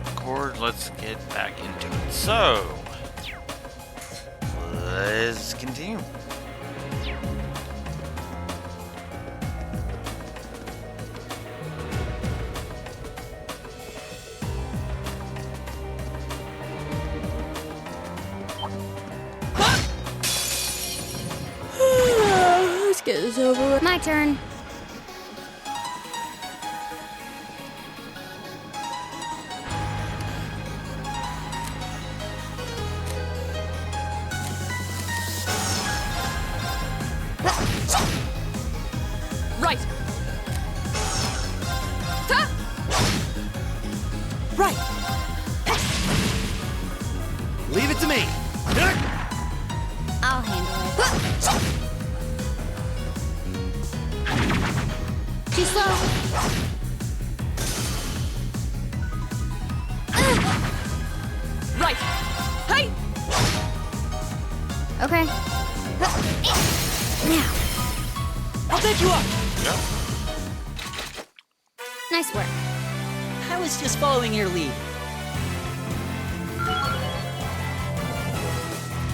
Record, let's get back into it. So, let's continue. Let's get this over with. My turn. Right. Right. Leave it to me. I'll handle it. Too slow. Right. Hey. Okay. Now. I'll pick you up. Yep. Nice work. I was just following your lead.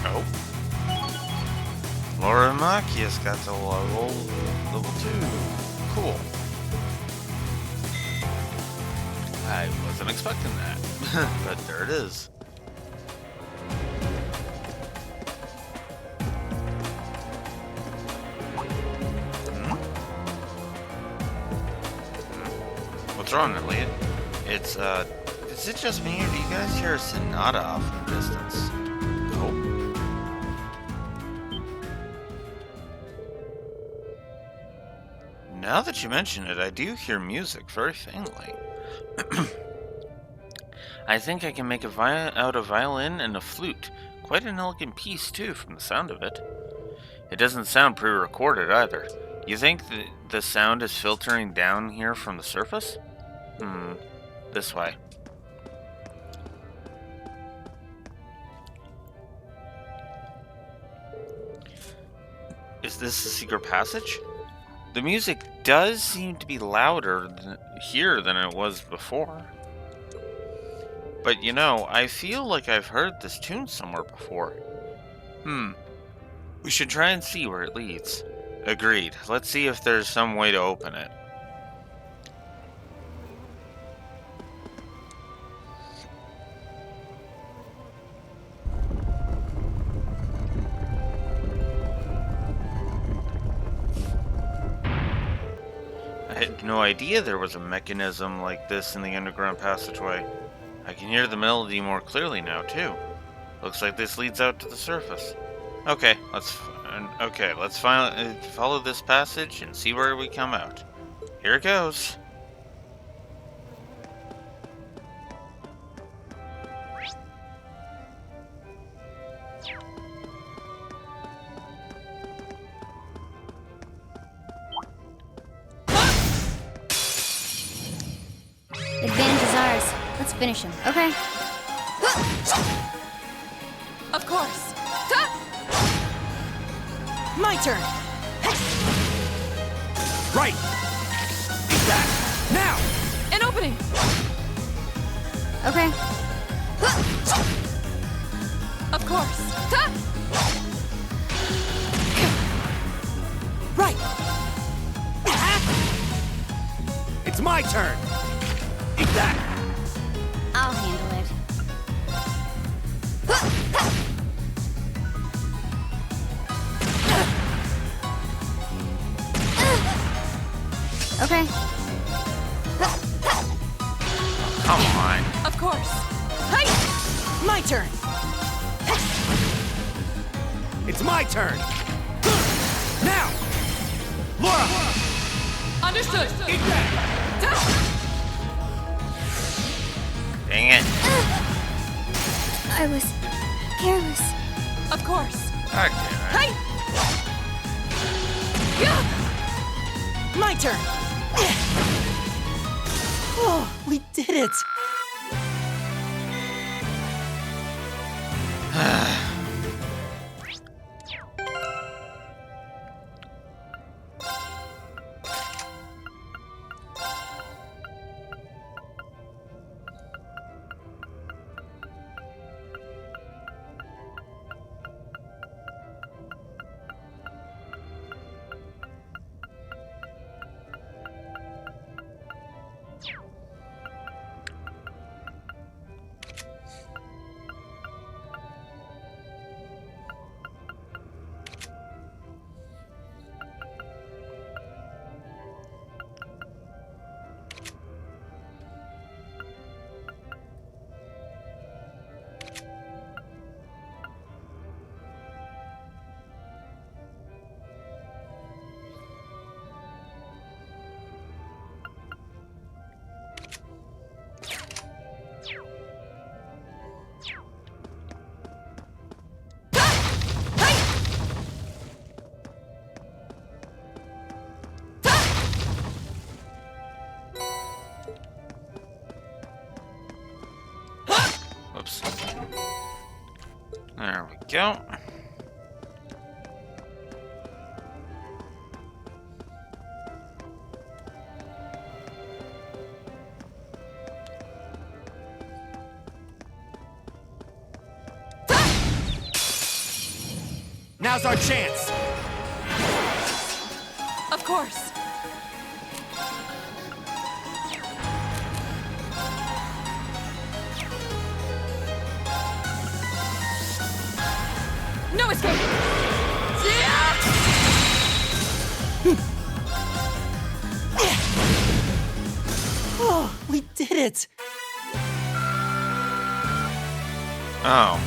Oh. Laura Macias got to level 2. Cool. I wasn't expecting that, but there it is. What's wrong, Elliot? Is it just me, or do you guys hear a Sonata off in the distance? Oh. Now that you mention it, I do hear music very faintly. I think I can make out a violin and a flute. Quite an elegant piece, too, from the sound of it. It doesn't sound pre-recorded, either. You think the sound is filtering down here from the surface? This way. Is this a secret passage? The music does seem to be louder here than it was before. But you know, I feel like I've heard this tune somewhere before. We should try and see where it leads. Agreed. Let's see if there's some way to open it. I had no idea there was a mechanism like this in the underground passageway. I can hear the melody more clearly now, too. Looks like this leads out to the surface. Okay, let's follow this passage and see where we come out. Here it goes. The advantage is ours. Let's finish him. Okay. Of course. My turn. Right. Eat that. Now. An opening. Okay. Of course. Right. It's my turn. Eat that. I'll handle it. Okay. Come on. Of course. Hey. My turn. It's my turn. Now. Laura. Understood. Eat that. Dang it. I was careless. Of course. God damn it. Hey. Yeah. My turn. Oh, we did it. Oops. There we go. Now's our chance! Of course. No escape! Oh, we did it! Oh.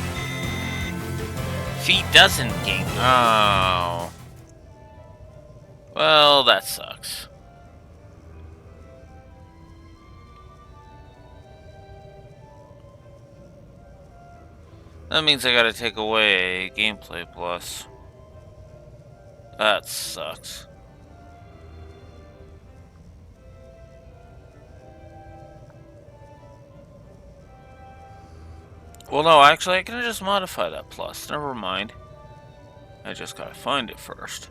Feet doesn't gain. Oh. Well, that sucks. That means I gotta take away gameplay plus. That sucks. Well, no, actually, I can just modify that plus. Never mind. I just gotta find it first.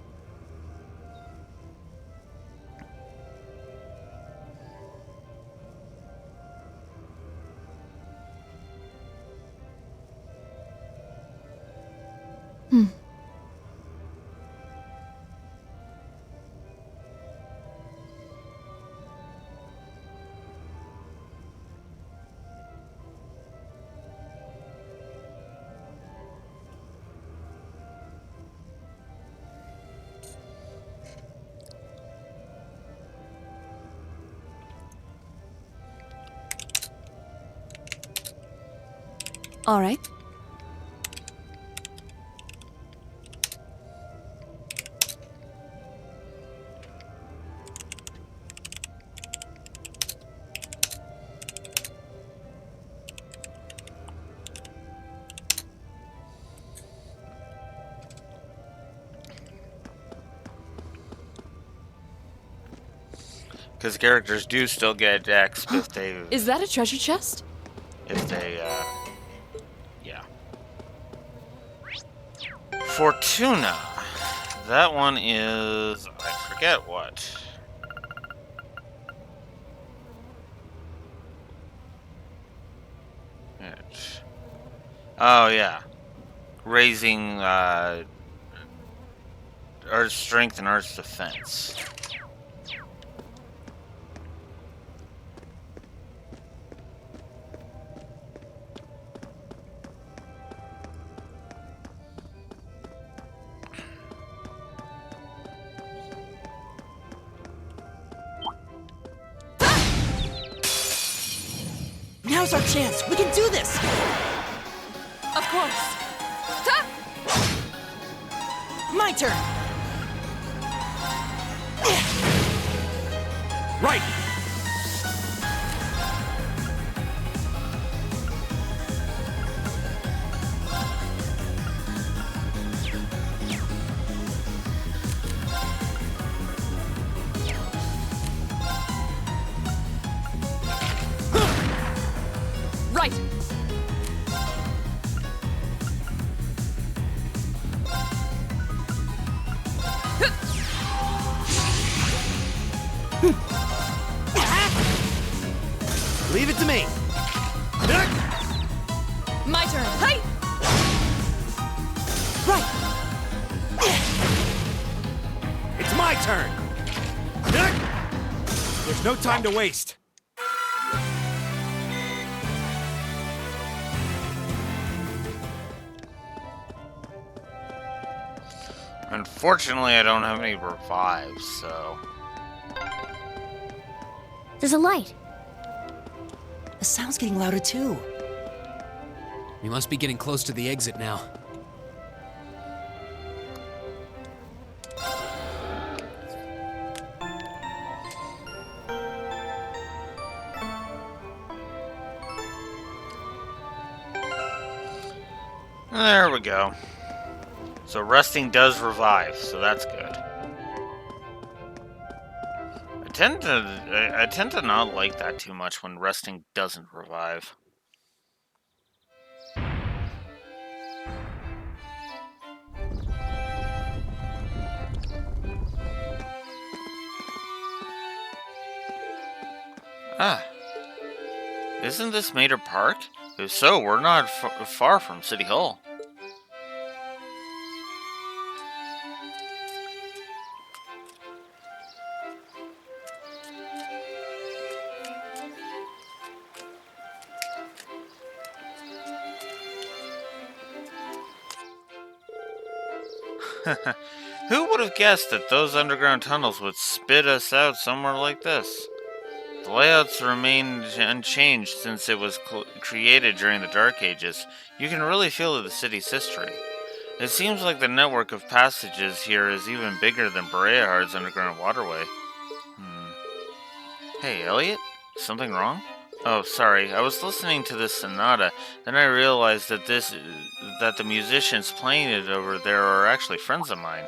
All right. Because characters do still get exp if they, Is that a treasure chest? Yeah. Fortuna. That one is, I forget what. Oh, yeah. Raising, Earth's strength and Earth's defense. Now's our chance. We can do this. Of course. My turn. Right! Right. Leave it to me! My turn. Hey. Right. It's my turn! There's no time to waste. Unfortunately, I don't have any revives, so... There's a light. The sound's getting louder too. We must be getting close to the exit now. There we go. So resting does revive, so that's good. I tend to not like that too much when resting doesn't revive. Ah, isn't this Mater Park? If so, we're not far from City Hall. Who would have guessed that those underground tunnels would spit us out somewhere like this? The layouts remained unchanged since it was created during the Dark Ages. You can really feel the city's history. It seems like the network of passages here is even bigger than Breahard's underground waterway. Hey, Elliot? Something wrong? Oh, sorry. I was listening to this sonata, then I realized that the musicians playing it over there are actually friends of mine.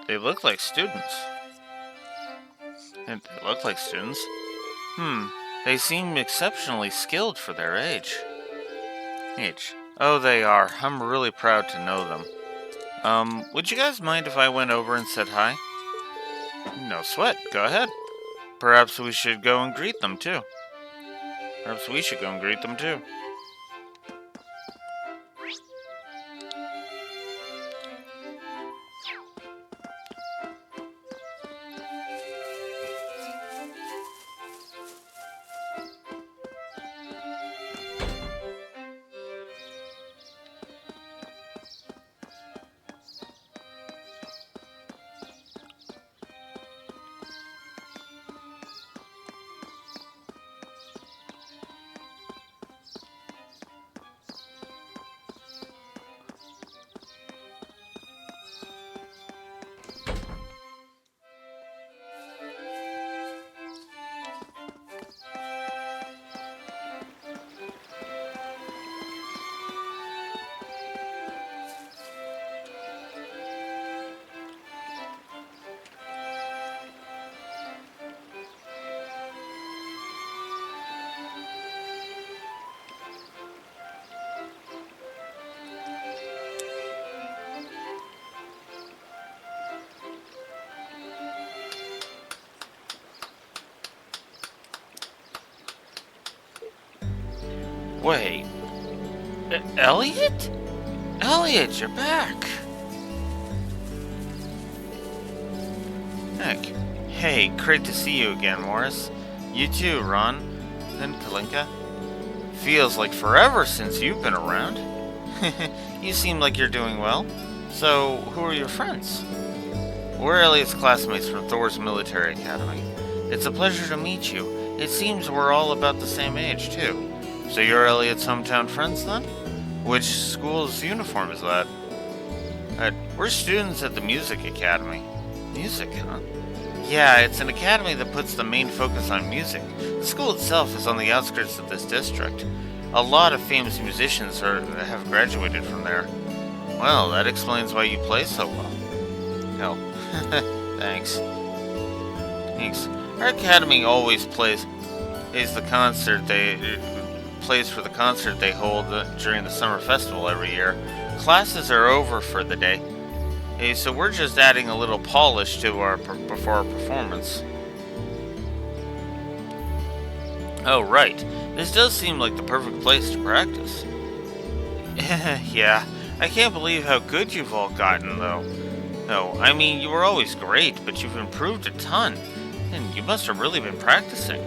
They look like students. They seem exceptionally skilled for their age. Oh, they are. I'm really proud to know them. Would you guys mind if I went over and said hi? No sweat. Go ahead. Perhaps we should go and greet them, too. Wait. Elliot? Elliot, you're back. Heck. Hey, great to see you again, Morris. You too, Ron. And Kalinka. Feels like forever since you've been around. You seem like you're doing well. So, who are your friends? We're Elliot's classmates from Thor's Military Academy. It's a pleasure to meet you. It seems we're all about the same age, too. So you're Elliot's hometown friends, then? Which school's uniform is that? We're students at the Music Academy. Music, huh? Yeah, it's an academy that puts the main focus on music. The school itself is on the outskirts of this district. A lot of famous musicians have graduated from there. Well, that explains why you play so well. Hell, thanks. Our academy always plays for the concert they hold during the summer festival every year. Classes are over for the day. So we're just adding a little polish to before our performance. Oh, right. This does seem like the perfect place to practice. Yeah, I can't believe how good you've all gotten, though. No, I mean, you were always great, but you've improved a ton. And you must have really been practicing.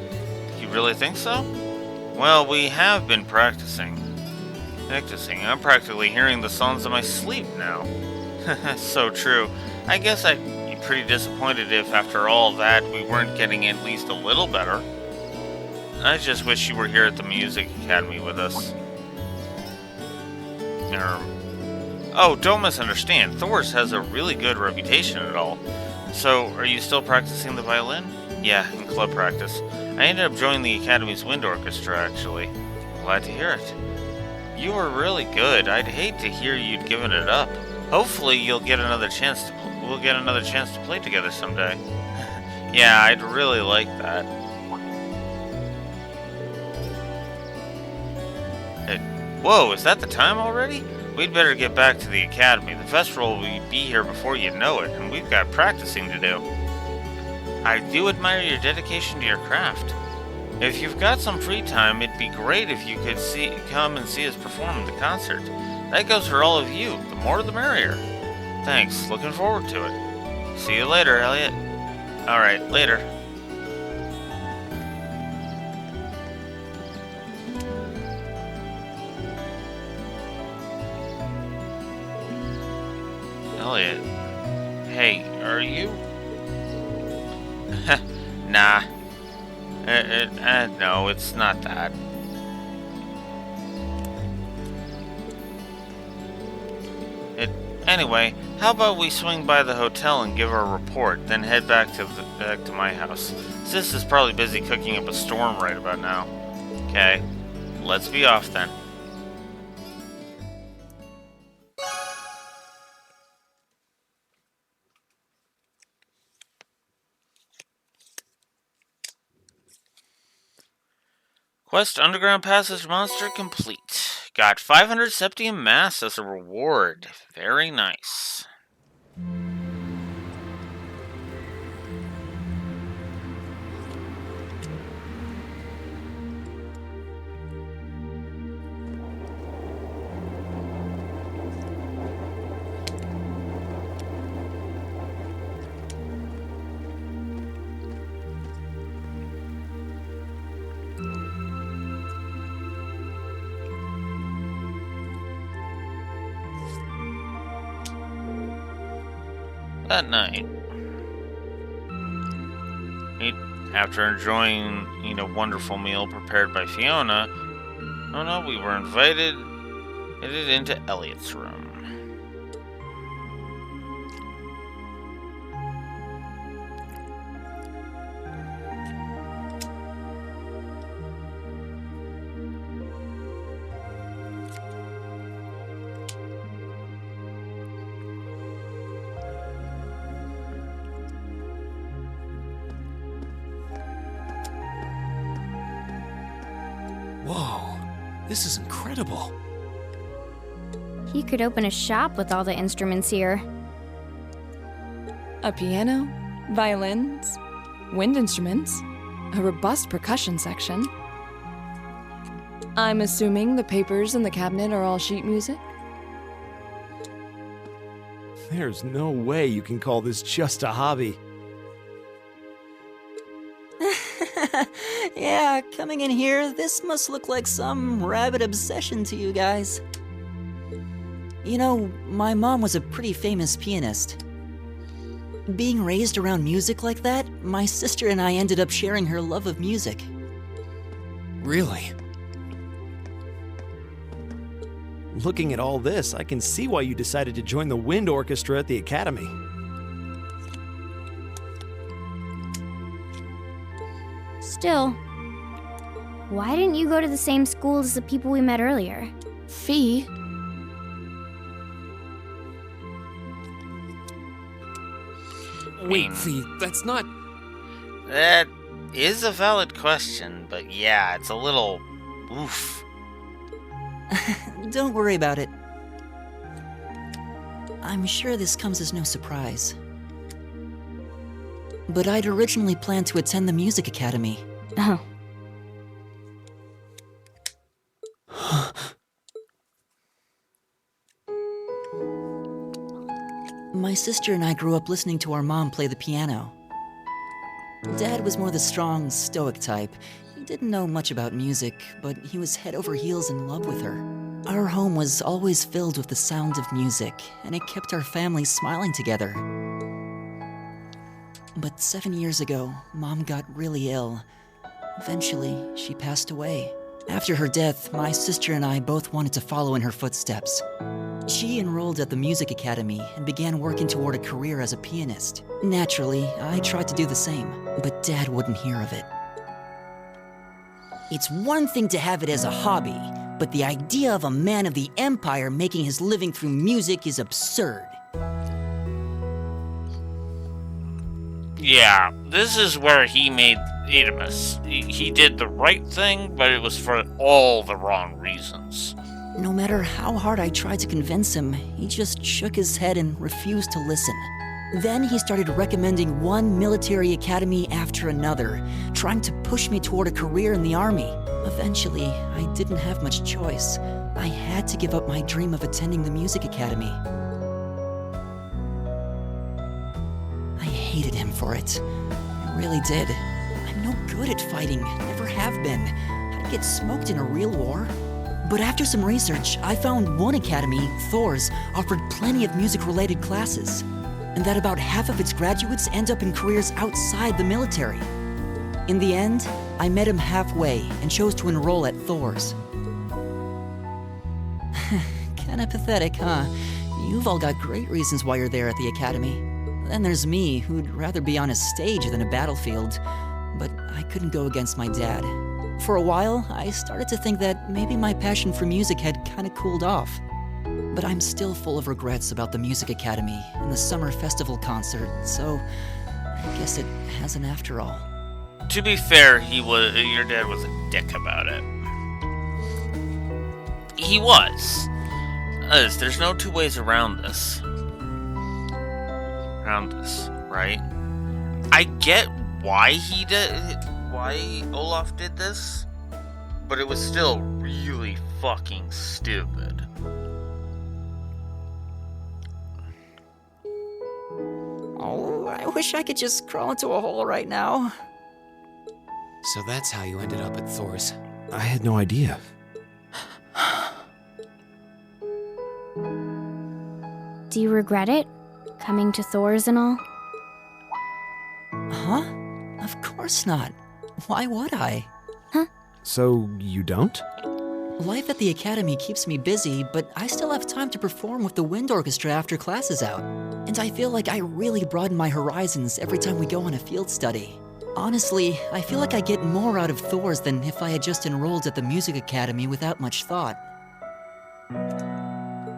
You really think so? Well, we have been practicing. I'm practically hearing the songs in my sleep now. So true. I guess I'd be pretty disappointed if, after all that, we weren't getting at least a little better. I just wish you were here at the Music Academy with us. Oh, don't misunderstand. Thor's has a really good reputation at all. So, are you still practicing the violin? Yeah, in club practice. I ended up joining the Academy's wind orchestra, actually. Glad to hear it. You were really good. I'd hate to hear you'd given it up. Hopefully, we'll get another chance to play together someday. Yeah, I'd really like that. Whoa, is that the time already? We'd better get back to the academy. The festival will be here before you know it, and we've got practicing to do. I do admire your dedication to your craft. If you've got some free time, it'd be great if you could come and see us perform at the concert. That goes for all of you. The more the merrier. Thanks. Looking forward to it. See you later, Elliot. Alright, later. Elliot. Hey, are you? Nah. No, it's not that. Anyway, how about we swing by the hotel and give our report, then head back to my house. Sis is probably busy cooking up a storm right about now. Okay, let's be off then. Quest Underground Passage Monster complete. Got 500 Septium Mass as a reward. Very nice. That night, after enjoying a wonderful meal prepared by Fiona, we were invited into Elliot's room. Whoa, this is incredible. You could open a shop with all the instruments here. A piano, violins, wind instruments, a robust percussion section. I'm assuming the papers in the cabinet are all sheet music? There's no way you can call this just a hobby. Yeah, coming in here, this must look like some rabid obsession to you guys. You know, my mom was a pretty famous pianist. Being raised around music like that, my sister and I ended up sharing her love of music. Really? Looking at all this, I can see why you decided to join the wind orchestra at the academy. Still, why didn't you go to the same school as the people we met earlier? Fee? Wait, Fee, that's not... That is a valid question, but yeah, it's a little... oof. Don't worry about it. I'm sure this comes as no surprise. But I'd originally planned to attend the music academy. Oh. My sister and I grew up listening to our mom play the piano. Dad was more the strong, stoic type. He didn't know much about music, but he was head over heels in love with her. Our home was always filled with the sound of music, and it kept our family smiling together. But 7 years ago, Mom got really ill. Eventually, she passed away. After her death, my sister and I both wanted to follow in her footsteps. She enrolled at the music academy and began working toward a career as a pianist. Naturally, I tried to do the same, but Dad wouldn't hear of it. It's one thing to have it as a hobby, but the idea of a man of the Empire making his living through music is absurd. Yeah, this is where he made Adamus. He did the right thing, but it was for all the wrong reasons. No matter how hard I tried to convince him, he just shook his head and refused to listen. Then he started recommending one military academy after another, trying to push me toward a career in the army. Eventually, I didn't have much choice. I had to give up my dream of attending the music academy. I hated him for it. I really did. I'm no good at fighting, never have been. I'd get smoked in a real war. But after some research, I found one academy, Thor's, offered plenty of music-related classes, and that about half of its graduates end up in careers outside the military. In the end, I met him halfway and chose to enroll at Thor's. Kinda pathetic, huh? You've all got great reasons why you're there at the academy. Then there's me, who'd rather be on a stage than a battlefield. But I couldn't go against my dad. For a while, I started to think that maybe my passion for music had kinda cooled off. But I'm still full of regrets about the music academy and the summer festival concert, so I guess it hasn't after all. To be fair, your dad was a dick about it. He was. There's no two ways around this. Right? I get why Olaf did this, but it was still really fucking stupid. Oh, I wish I could just crawl into a hole right now. So that's how you ended up at Thor's. I had no idea. Do you regret it? Coming to Thor's and all? Huh? Of course not. Why would I? So you don't? Life at the academy keeps me busy, but I still have time to perform with the wind orchestra after class is out. And I feel like I really broaden my horizons every time we go on a field study. Honestly, I feel like I get more out of Thor's than if I had just enrolled at the music academy without much thought.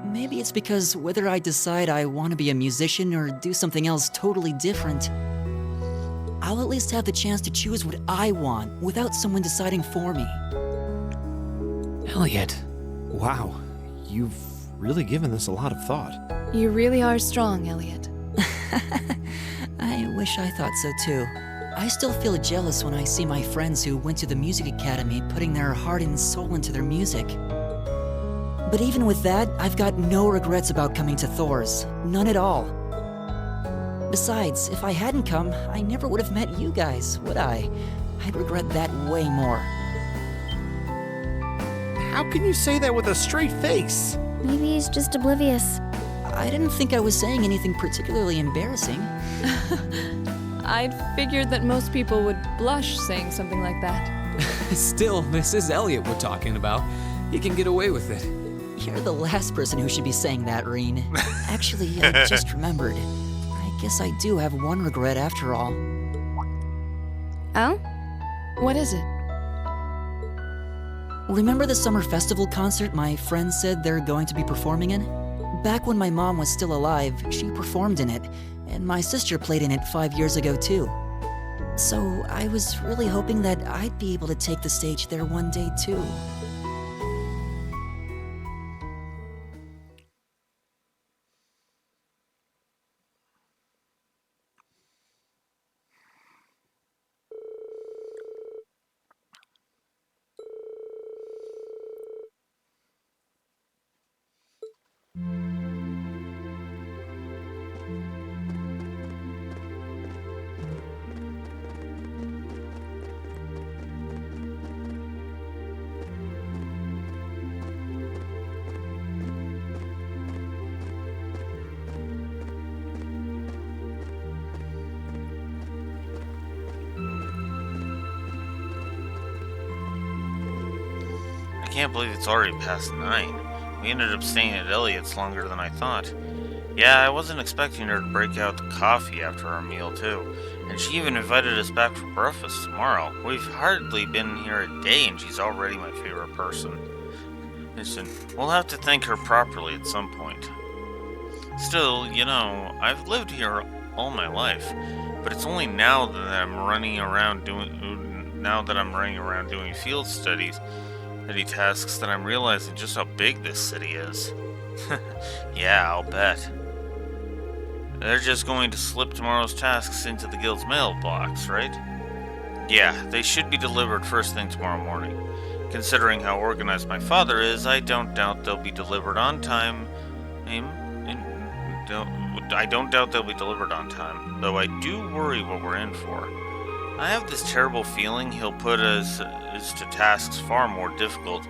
Maybe it's because whether I decide I want to be a musician or do something else totally different, I'll at least have the chance to choose what I want without someone deciding for me. Elliot. Wow, you've really given this a lot of thought. You really are strong, Elliot. I wish I thought so too. I still feel jealous when I see my friends who went to the music academy putting their heart and soul into their music. But even with that, I've got no regrets about coming to Thor's. None at all. Besides, if I hadn't come, I never would have met you guys, would I? I'd regret that way more. How can you say that with a straight face? Maybe he's just oblivious. I didn't think I was saying anything particularly embarrassing. I'd figured that most people would blush saying something like that. Still, this is Elliot we're talking about. He can get away with it. You're the last person who should be saying that, Reen. Actually, I just remembered. I guess I do have one regret after all. Oh? What is it? Remember the summer festival concert my friends said they're going to be performing in? Back when my mom was still alive, she performed in it, and my sister played in it 5 years ago too. So I was really hoping that I'd be able to take the stage there one day too. I can't believe it's already past 9. We ended up staying at Elliot's longer than I thought. Yeah, I wasn't expecting her to break out the coffee after our meal too. And she even invited us back for breakfast tomorrow. We've hardly been here a day and she's already my favorite person. Listen, we'll have to thank her properly at some point. Still, you know, I've lived here all my life, but it's only now that I'm running around doing field studies tasks that I'm realizing just how big this city is. Yeah, I'll bet. They're just going to slip tomorrow's tasks into the guild's mailbox, right? Yeah, they should be delivered first thing tomorrow morning. Considering how organized my father is, I don't doubt they'll be delivered on time. I don't doubt they'll be delivered on time, though I do worry what we're in for. I have this terrible feeling he'll put us to tasks far more difficult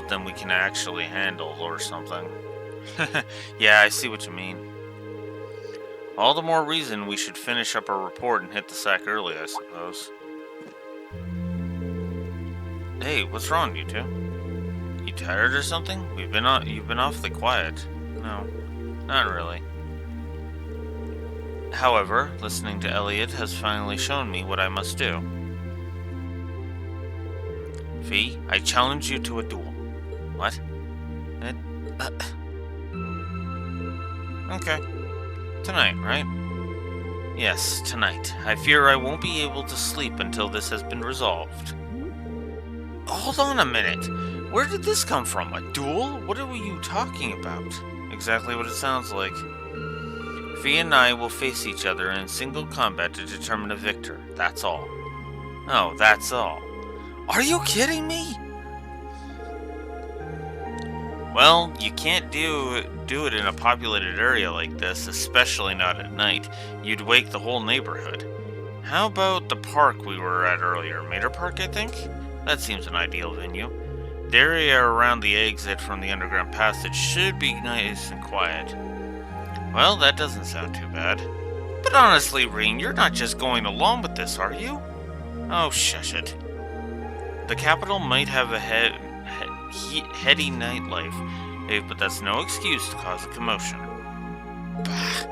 than we can actually handle, or something. Yeah, I see what you mean. All the more reason we should finish up our report and hit the sack early, I suppose. Hey, what's wrong, you two? You tired or something? You've been awfully quiet. No, not really. However, listening to Elliot has finally shown me what I must do. Fee, I challenge you to a duel. What? Okay. Tonight, right? Yes, tonight. I fear I won't be able to sleep until this has been resolved. Hold on a minute. Where did this come from? A duel? What are you talking about? Exactly what it sounds like. Fee and I will face each other in single combat to determine a victor. That's all. Oh, that's all. Are you kidding me? Well, you can't do it in a populated area like this, especially not at night. You'd wake the whole neighborhood. How about the park we were at earlier? Mater Park, I think? That seems an ideal venue. The area around the exit from the underground passage should be nice and quiet. Well, that doesn't sound too bad. But honestly, Ring, you're not just going along with this, are you? Oh, shush it. The capital might have a heady nightlife, but that's no excuse to cause a commotion. Bah.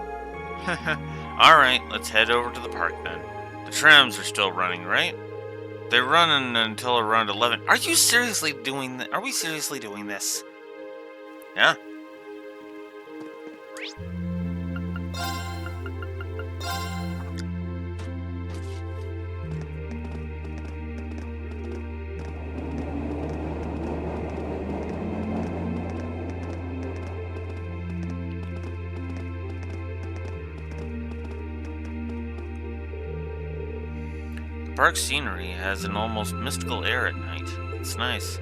Alright, let's head over to the park then. The trams are still running, right? They're running until around 11. Are we seriously doing this? Yeah? The park scenery has an almost mystical air at night. It's nice.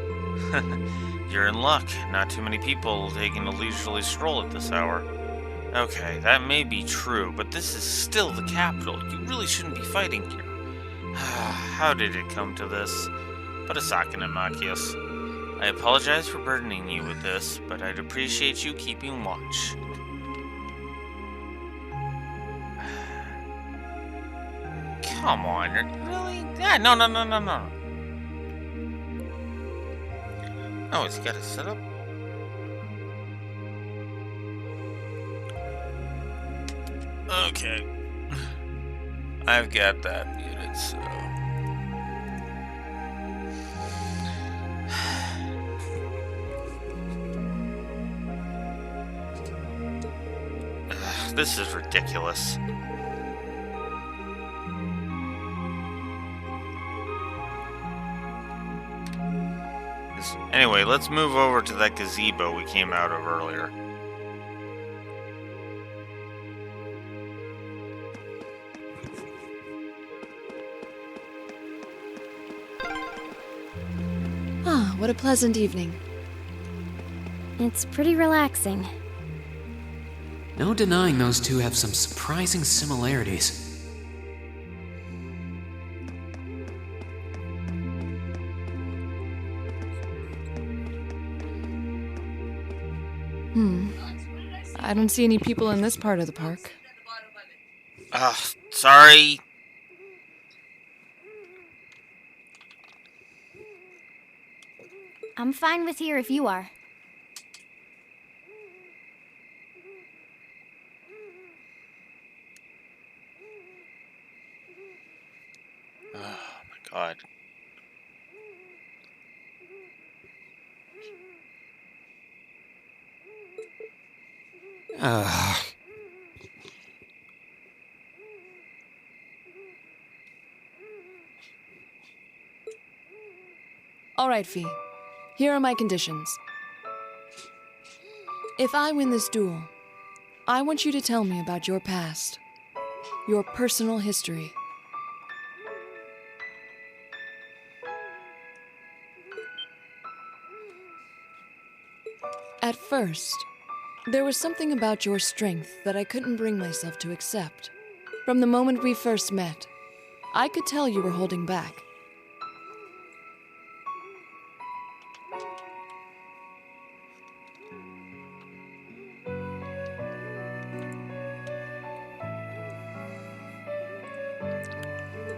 You're in luck. Not too many people taking a leisurely stroll at this hour. Okay, that may be true, but this is still the capital. You really shouldn't be fighting here. How did it come to this? Put a sock in it, Machias. I apologize for burdening you with this, but I'd appreciate you keeping watch. Come on, really? Yeah, no. Oh, he's got it set up? Okay. I've got that muted, so... This is ridiculous. Anyway, let's move over to that gazebo we came out of earlier. Ah, what a pleasant evening. It's pretty relaxing. No denying those two have some surprising similarities. I don't see any people in this part of the park. Sorry. I'm fine with here if you are. Oh my god. All right, Fee. Here are my conditions. If I win this duel, I want you to tell me about your past, your personal history. At first, there was something about your strength that I couldn't bring myself to accept. From the moment we first met, I could tell you were holding back.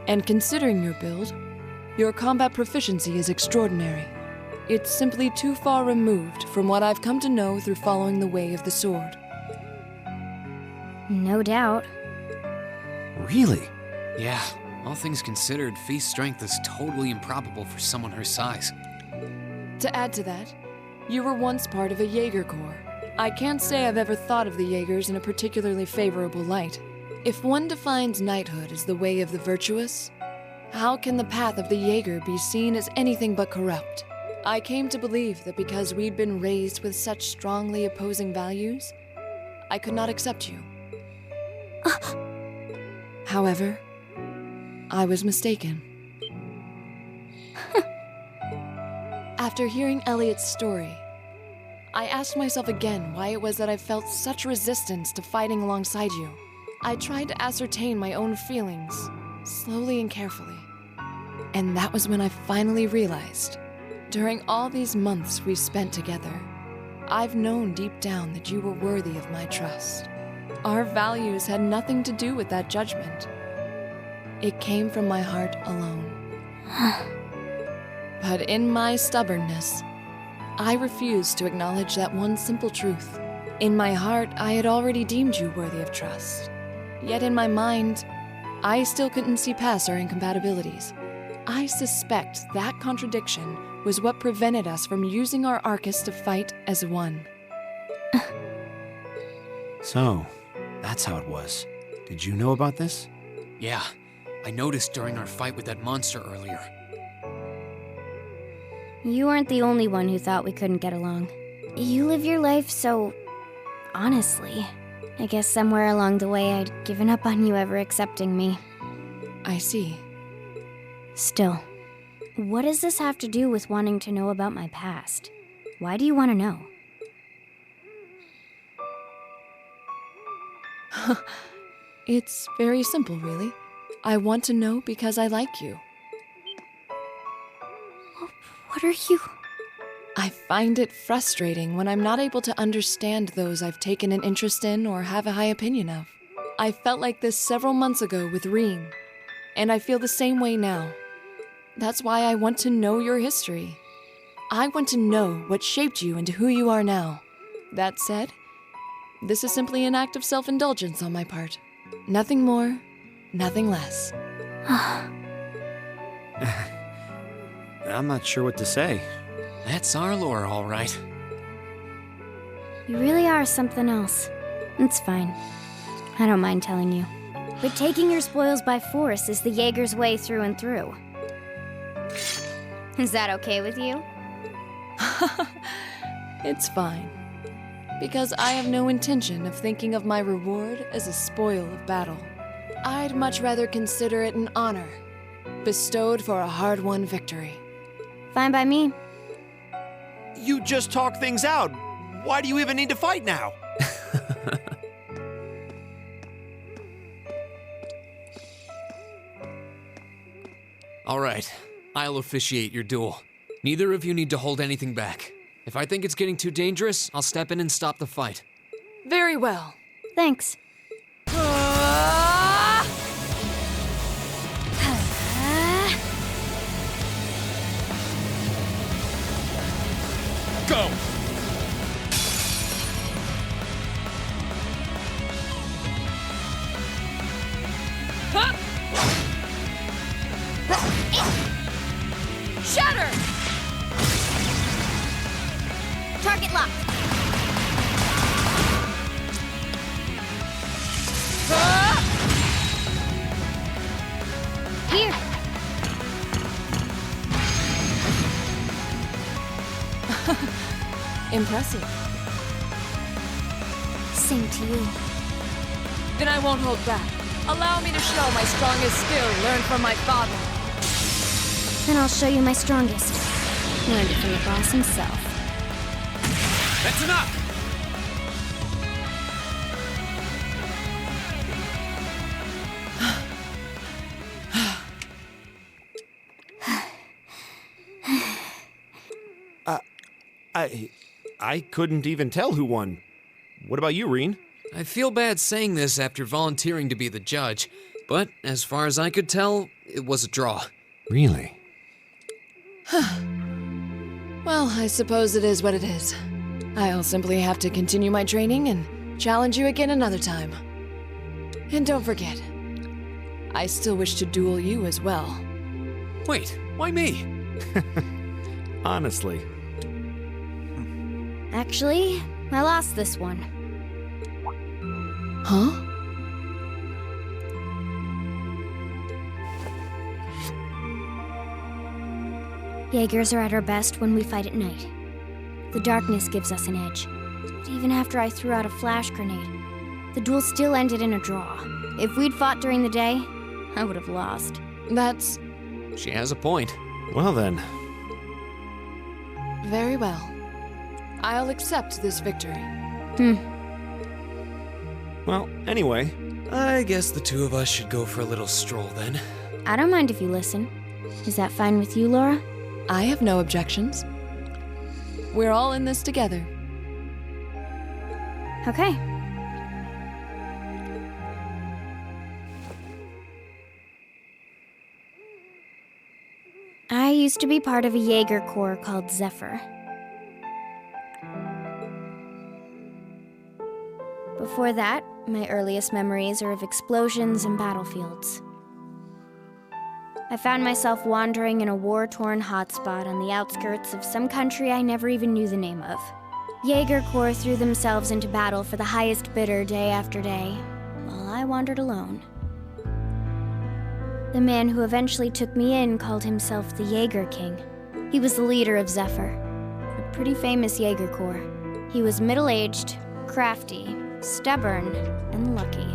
And considering your build, your combat proficiency is extraordinary. It's simply too far removed from what I've come to know through following the way of the sword. No doubt. Really? Yeah, all things considered, Fee's strength is totally improbable for someone her size. To add to that, you were once part of a Jaeger Corps. I can't say I've ever thought of the Jaegers in a particularly favorable light. If one defines knighthood as the way of the virtuous, how can the path of the Jaeger be seen as anything but corrupt? I came to believe that because we'd been raised with such strongly opposing values, I could not accept you. However, I was mistaken. After hearing Elliot's story, I asked myself again why it was that I felt such resistance to fighting alongside you. I tried to ascertain my own feelings, slowly and carefully. And that was when I finally realized, during all these months we spent together, I've known deep down that you were worthy of my trust. Our values had nothing to do with that judgment. It came from my heart alone. But in my stubbornness, I refused to acknowledge that one simple truth. In my heart, I had already deemed you worthy of trust. Yet in my mind, I still couldn't see past our incompatibilities. I suspect that contradiction was what prevented us from using our Arcus to fight as one. So, that's how it was. Did you know about this? Yeah, I noticed during our fight with that monster earlier. You weren't the only one who thought we couldn't get along. You live your life so honestly. I guess somewhere along the way I'd given up on you ever accepting me. I see. Still, what does this have to do with wanting to know about my past? Why do you want to know? It's very simple, really. I want to know because I like you. What are you... I find it frustrating when I'm not able to understand those I've taken an interest in or have a high opinion of. I felt like this several months ago with Reem, and I feel the same way now. That's why I want to know your history. I want to know what shaped you into who you are now. That said, this is simply an act of self-indulgence on my part. Nothing more, nothing less. I'm not sure what to say. That's our lore, all right. You really are something else. It's fine. I don't mind telling you. But taking your spoils by force is the Jaeger's way through and through. Is that okay with you? It's fine. Because I have no intention of thinking of my reward as a spoil of battle. I'd much rather consider it an honor, bestowed for a hard-won victory. Fine by me. You just talk things out. Why do you even need to fight now? All right, I'll officiate your duel. Neither of you need to hold anything back. If I think it's getting too dangerous, I'll step in and stop the fight. Very well. Thanks. Go! Shatter! Target locked. Here. Impressive. same to you. Then I won't hold back. Allow me to show my strongest skill learned from my father. Then I'll show you my strongest. Learned it from the boss himself. That's enough! I couldn't even tell who won. What about you, Reen? I feel bad saying this after volunteering to be the judge, but as far as I could tell, it was a draw. Really? Well, I suppose it is what it is. I'll simply have to continue my training and challenge you again another time. And don't forget, I still wish to duel you as well. Wait, why me? Honestly. Actually, I lost this one. Huh? Jaegers are at our best when we fight at night. The darkness gives us an edge. But even after I threw out a flash grenade, the duel still ended in a draw. If we'd fought during the day, I would have lost. That's She has a point. Well then. very well. I'll accept this victory. Well, anyway. I guess the two of us should go for a little stroll then. I don't mind if you listen. Is that fine with you, Laura? I have no objections. We're all in this together. Okay. I used to be part of a Jaeger Corps called Zephyr. Before that, my earliest memories are of explosions and battlefields. I found myself wandering in a war-torn hotspot on the outskirts of some country I never even knew the name of. Jaeger Corps threw themselves into battle for the highest bidder day after day, while I wandered alone. The man who eventually took me in called himself the Jaeger King. He was the leader of Zephyr, a pretty famous Jaeger Corps. He was middle-aged, crafty, stubborn, and lucky.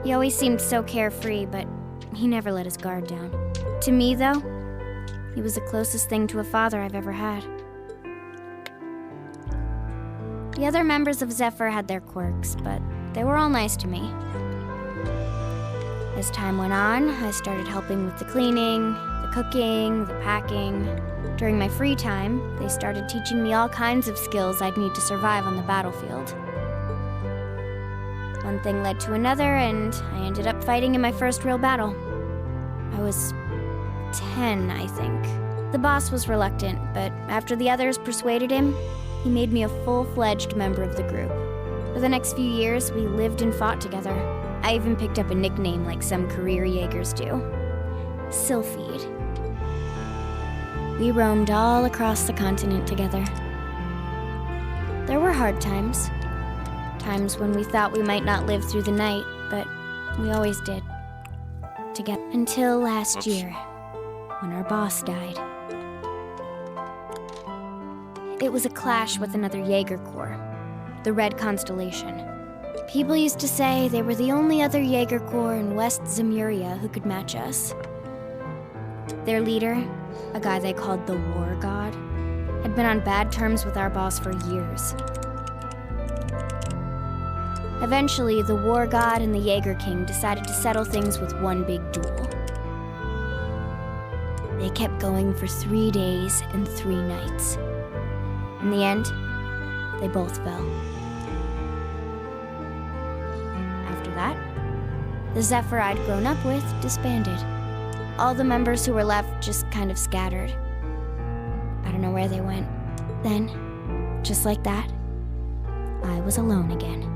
He always seemed so carefree, but he never let his guard down. To me, though, he was the closest thing to a father I've ever had. The other members of Zephyr had their quirks, but they were all nice to me. As time went on, I started helping with the cleaning, the cooking, the packing. During my free time, they started teaching me all kinds of skills I'd need to survive on the battlefield. One thing led to another, and I ended up fighting in my first real battle. I was 10, I think. The boss was reluctant, but after the others persuaded him, he made me a full-fledged member of the group. For the next few years, we lived and fought together. I even picked up a nickname like some career Jaegers do. Sylphide. We roamed all across the continent together. There were hard times. Times when we thought we might not live through the night, but we always did. Together. Until last year, when our boss died. It was a clash with another Jaeger Corps, the Red Constellation. People used to say they were the only other Jaeger Corps in West Zemuria who could match us. Their leader, a guy they called the War God, had been on bad terms with our boss for years. Eventually, the War God and the Jaeger King decided to settle things with one big duel. They kept going for 3 days and 3 nights. In the end, they both fell. After that, the Zephyr I'd grown up with disbanded. All the members who were left just kind of scattered. I don't know where they went. Then, just like that, I was alone again.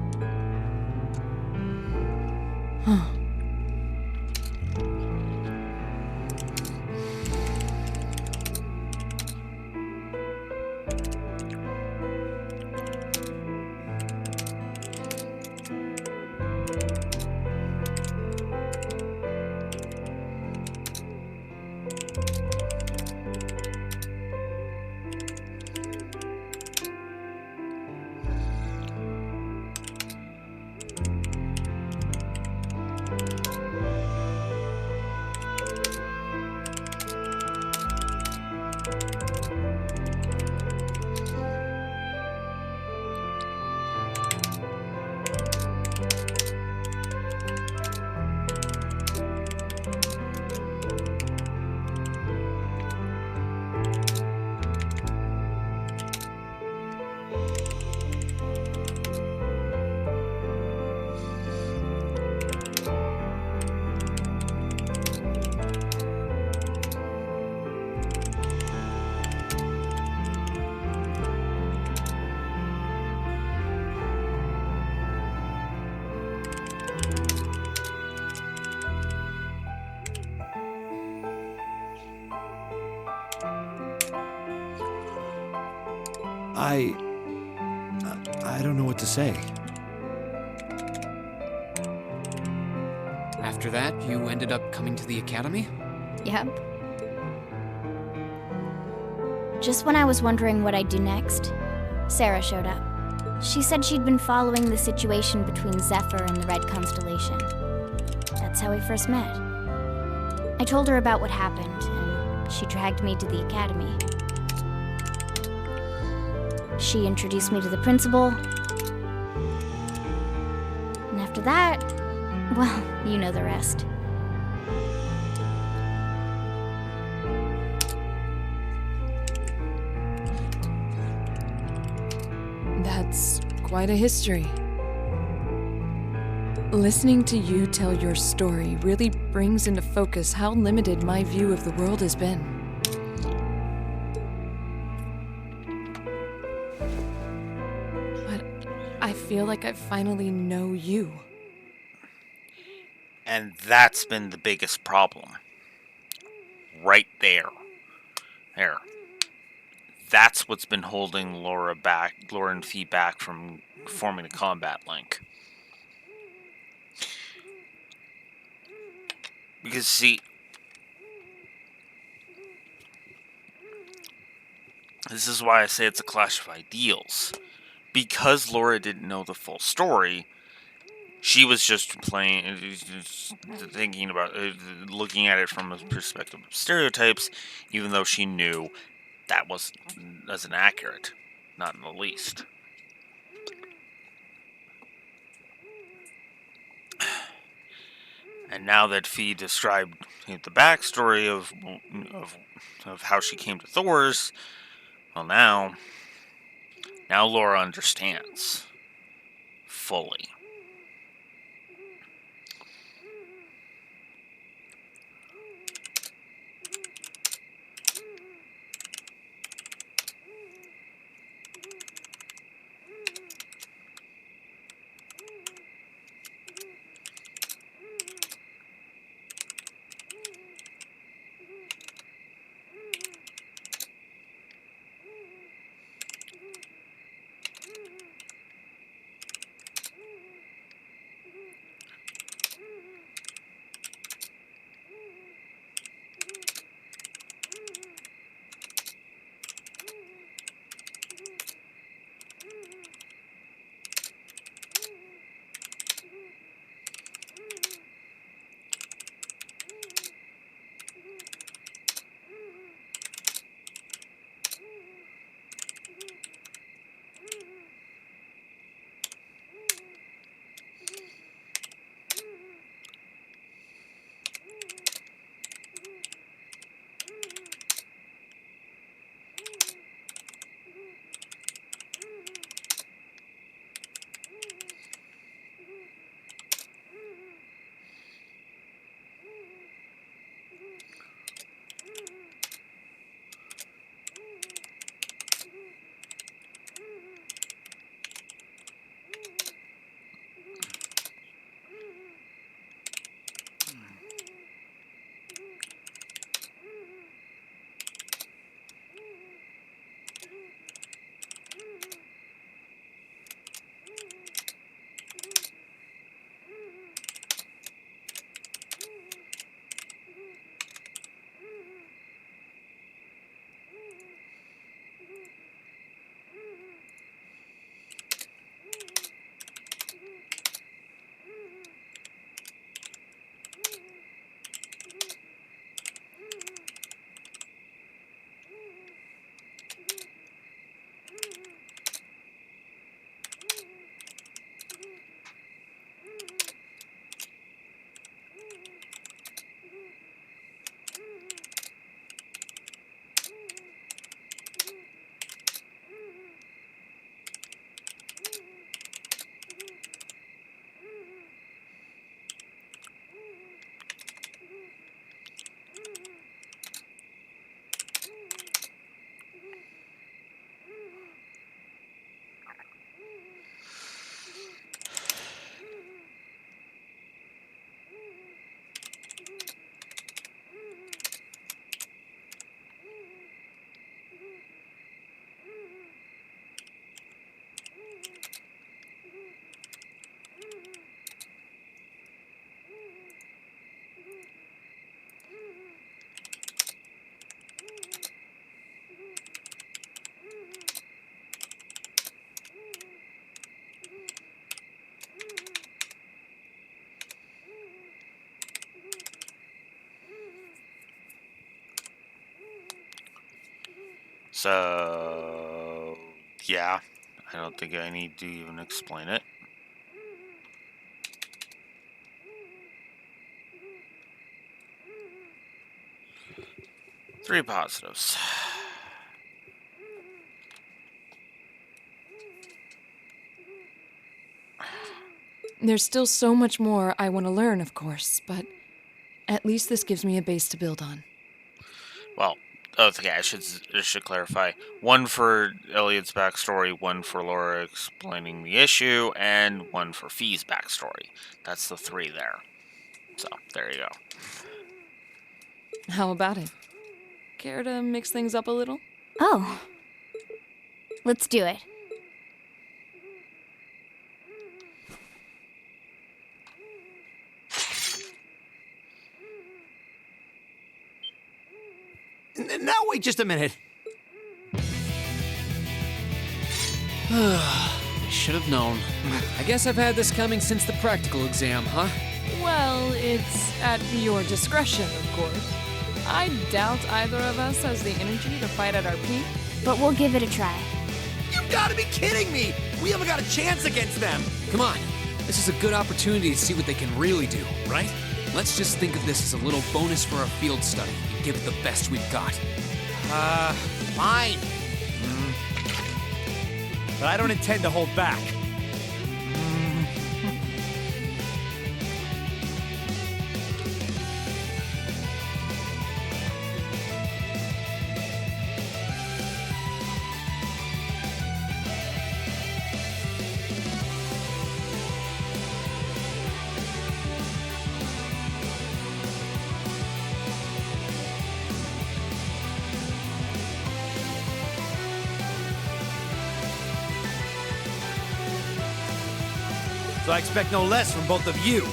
I don't know what to say. After that, you ended up coming to the academy? Yep. Just when I was wondering what I'd do next, Sarah showed up. She said she'd been following the situation between Zephyr and the Red Constellation. That's how we first met. I told her about what happened, and she dragged me to the academy. She introduced me to the principal. And after that, well, you know the rest. That's quite a history. Listening to you tell your story really brings into focus how limited my view of the world has been. But I feel like I finally know you. And that's been the biggest problem. Right there. There. That's what's been holding Laura and Fee back from forming a combat link. Because, see, this is why I say it's a clash of ideals. Because Laura didn't know the full story, she was just thinking about, looking at it from a perspective of stereotypes, even though she knew that wasn't accurate. Not in the least. And now that Fee described the backstory of how she came to Thor's, well, now Laura understands fully. So, yeah, I don't think I need to even explain it. Three positives. There's still so much more I want to learn, of course, but at least this gives me a base to build on. Well, okay, I should clarify. One for Elliot's backstory, one for Laura explaining the issue, and one for Fee's backstory. That's the three there. So, there you go. How about it? Care to mix things up a little? Oh. Let's do it. Now wait just a minute. Should have known. I guess I've had this coming since the practical exam, huh? Well, it's at your discretion, of course. I doubt either of us has the energy to fight at our peak. But we'll give it a try. You've got to be kidding me! We haven't got a chance against them! Come on. This is a good opportunity to see what they can really do, right? Let's just think of this as a little bonus for our field study and give it the best we've got. Fine. But I don't intend to hold back. So I expect no less from both of you.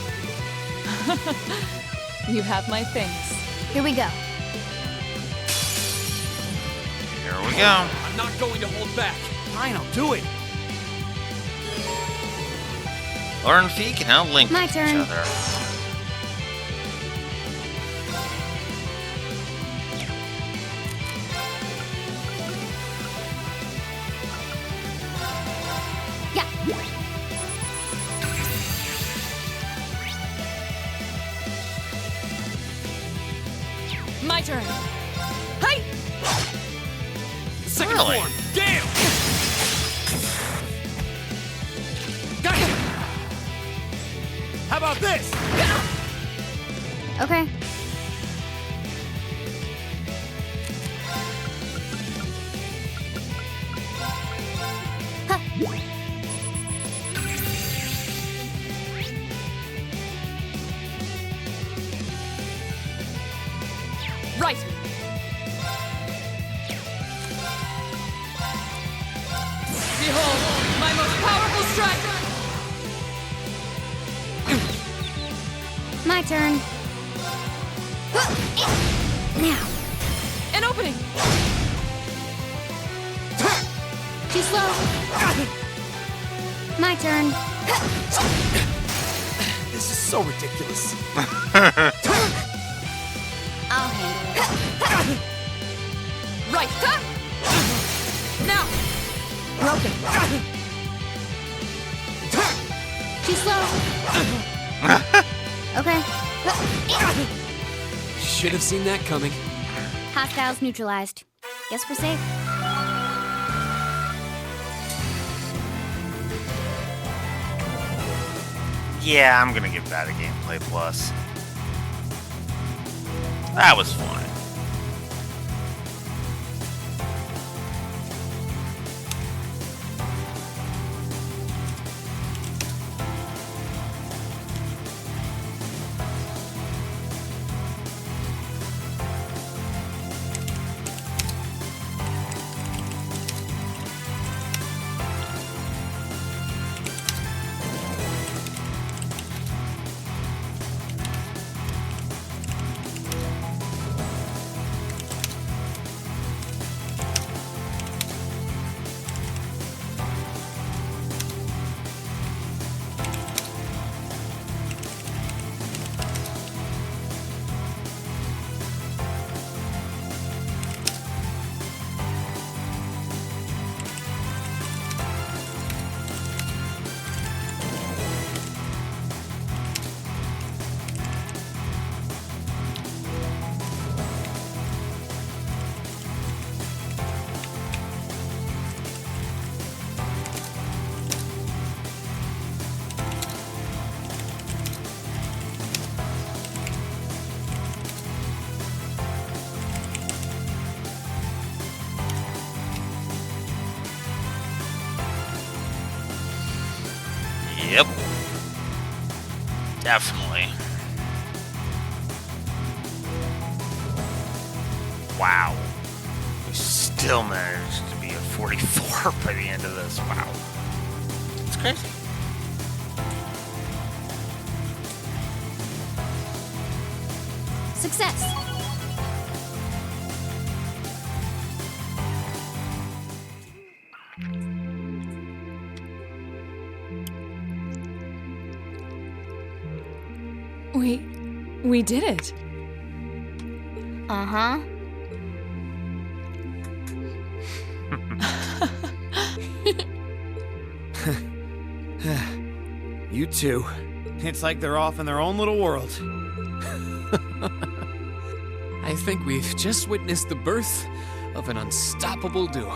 You have my thanks. Here we go. Here we go. I'm not going to hold back. Fine, I'll do it. Laura and Fee can now link My each turn. other. Yeah. My turn. Hey! Second Really? form. Damn! Gotcha! How about this? Okay. Huh. Right. Behold, my most powerful strike! My turn. Now. An opening! Too slow. My turn. This is so ridiculous. I'll handle it. Right. Now! Broken. Too slow. Okay. Should have seen that coming. Hostiles neutralized. Guess we're safe. Yeah, I'm gonna give that a gameplay plus. That was fun. Yep. Definitely. Wow. We still managed to be at 44 by the end of this. Wow. It's crazy. Success! We did it. Uh-huh. You two. It's like they're off in their own little world. I think we've just witnessed the birth of an unstoppable duo.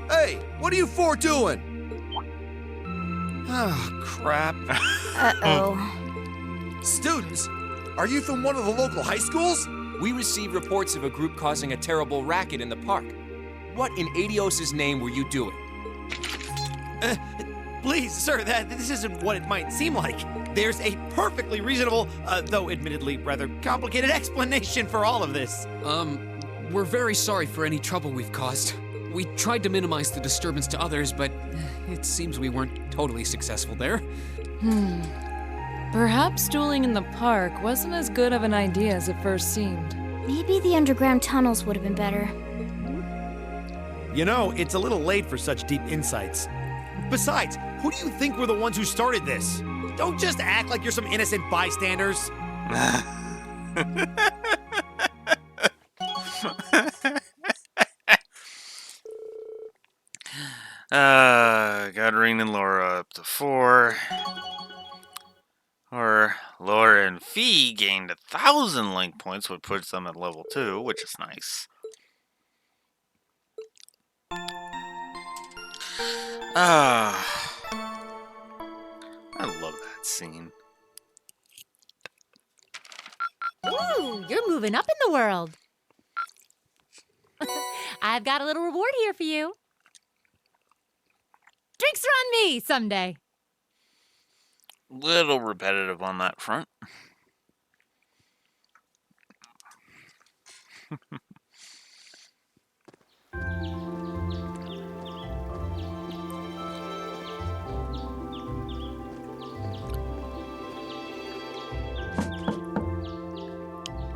Hey, what are you four doing? Oh, crap. Uh-oh. Students, are you from one of the local high schools? We received reports of a group causing a terrible racket in the park. What in Adios' name were you doing? Please, sir, this isn't what it might seem like. There's a perfectly reasonable, though admittedly rather complicated explanation for all of this. We're very sorry for any trouble we've caused. We tried to minimize the disturbance to others, but it seems we weren't totally successful there. Perhaps dueling in the park wasn't as good of an idea as it first seemed. Maybe the underground tunnels would have been better. You know, it's a little late for such deep insights. Besides, who do you think were the ones who started this? Don't just act like you're some innocent bystanders. Got Reen and Laura up to 4. Or Laura and Fee gained 1,000 link points, which puts them at level 2, which is nice. I love that scene. Ooh, you're moving up in the world. I've got a little reward here for you. Drinks are on me someday. Little repetitive on that front.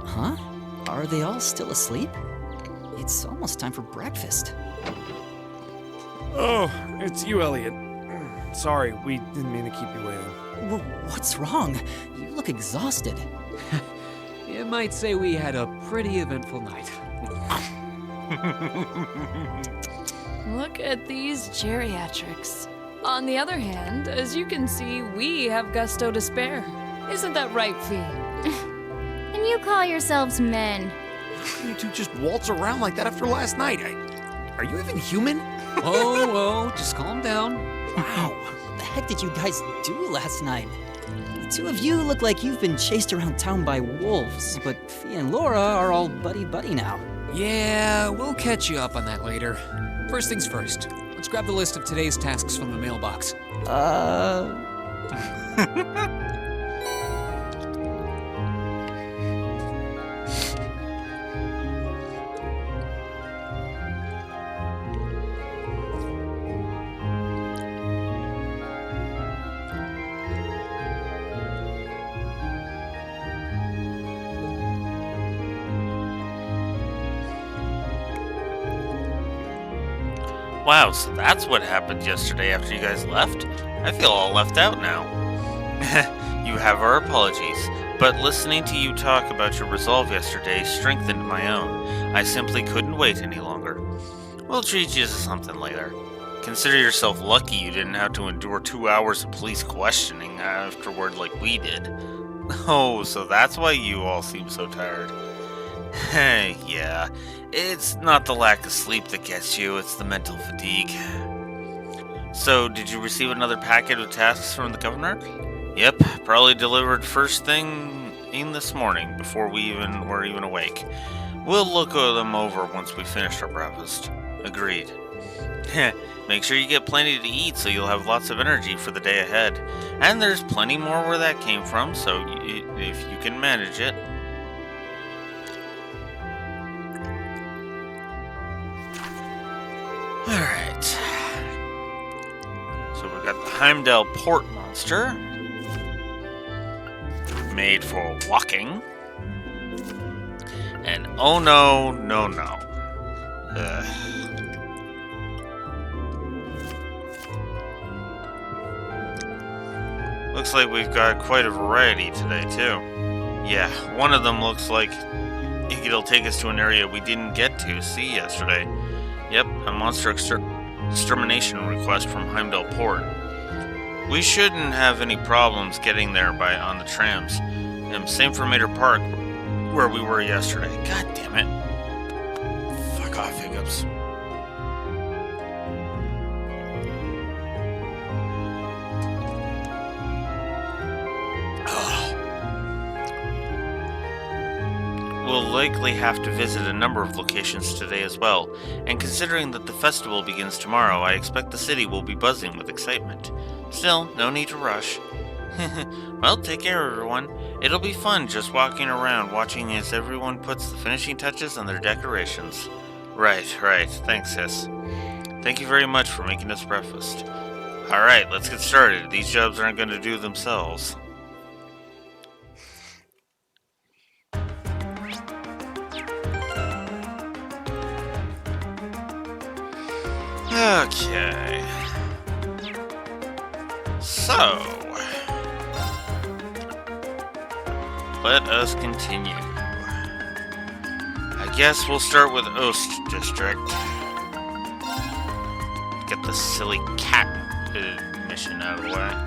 Huh? Are they all still asleep? It's almost time for breakfast. Oh, it's you, Elliot. Sorry, we didn't mean to keep you waiting. What's wrong? You look exhausted. You might say we had a pretty eventful night. Look at these geriatrics. On the other hand, as you can see, we have gusto to spare. Isn't that right, Fee? And you call yourselves men. How can you two just waltz around like that after last night? Are you even human? Oh, just calm down. Wow, what the heck did you guys do last night? The two of you look like you've been chased around town by wolves, but Fee and Laura are all buddy-buddy now. Yeah, we'll catch you up on that later. First things first, let's grab the list of today's tasks from the mailbox. Wow, so that's what happened yesterday after you guys left? I feel all left out now. You have our apologies, but listening to you talk about your resolve yesterday strengthened my own. I simply couldn't wait any longer. We'll treat you to something later. Consider yourself lucky you didn't have to endure 2 hours of police questioning afterward like we did. Oh, so that's why you all seem so tired. Hey, yeah. It's not the lack of sleep that gets you, it's the mental fatigue. So, did you receive another packet of tasks from the governor? Yep, probably delivered first thing in this morning, before we were even awake. We'll look them over once we finish our breakfast. Agreed. Make sure you get plenty to eat so you'll have lots of energy for the day ahead. And there's plenty more where that came from, so if you can manage it. Alright. So we've got the Heimdall Port Monster. Made for walking. And oh no, no, no. Looks like we've got quite a variety today, too. Yeah, one of them looks like it'll take us to an area we didn't get to see yesterday. Yep, a monster extermination request from Heimdall Port. We shouldn't have any problems getting there on the trams. Same for Mater Park, where we were yesterday. God damn it. Fuck off, Hiccups. We'll likely have to visit a number of locations today as well, and considering that the festival begins tomorrow, I expect the city will be buzzing with excitement. Still, no need to rush. Well, take care, everyone. It'll be fun just walking around, watching as everyone puts the finishing touches on their decorations. Right. Thanks, sis. Thank you very much for making us breakfast. Alright, let's get started. These jobs aren't going to do themselves. Okay. So, let us continue. I guess we'll start with Ost District. Get the silly cat mission out of the way.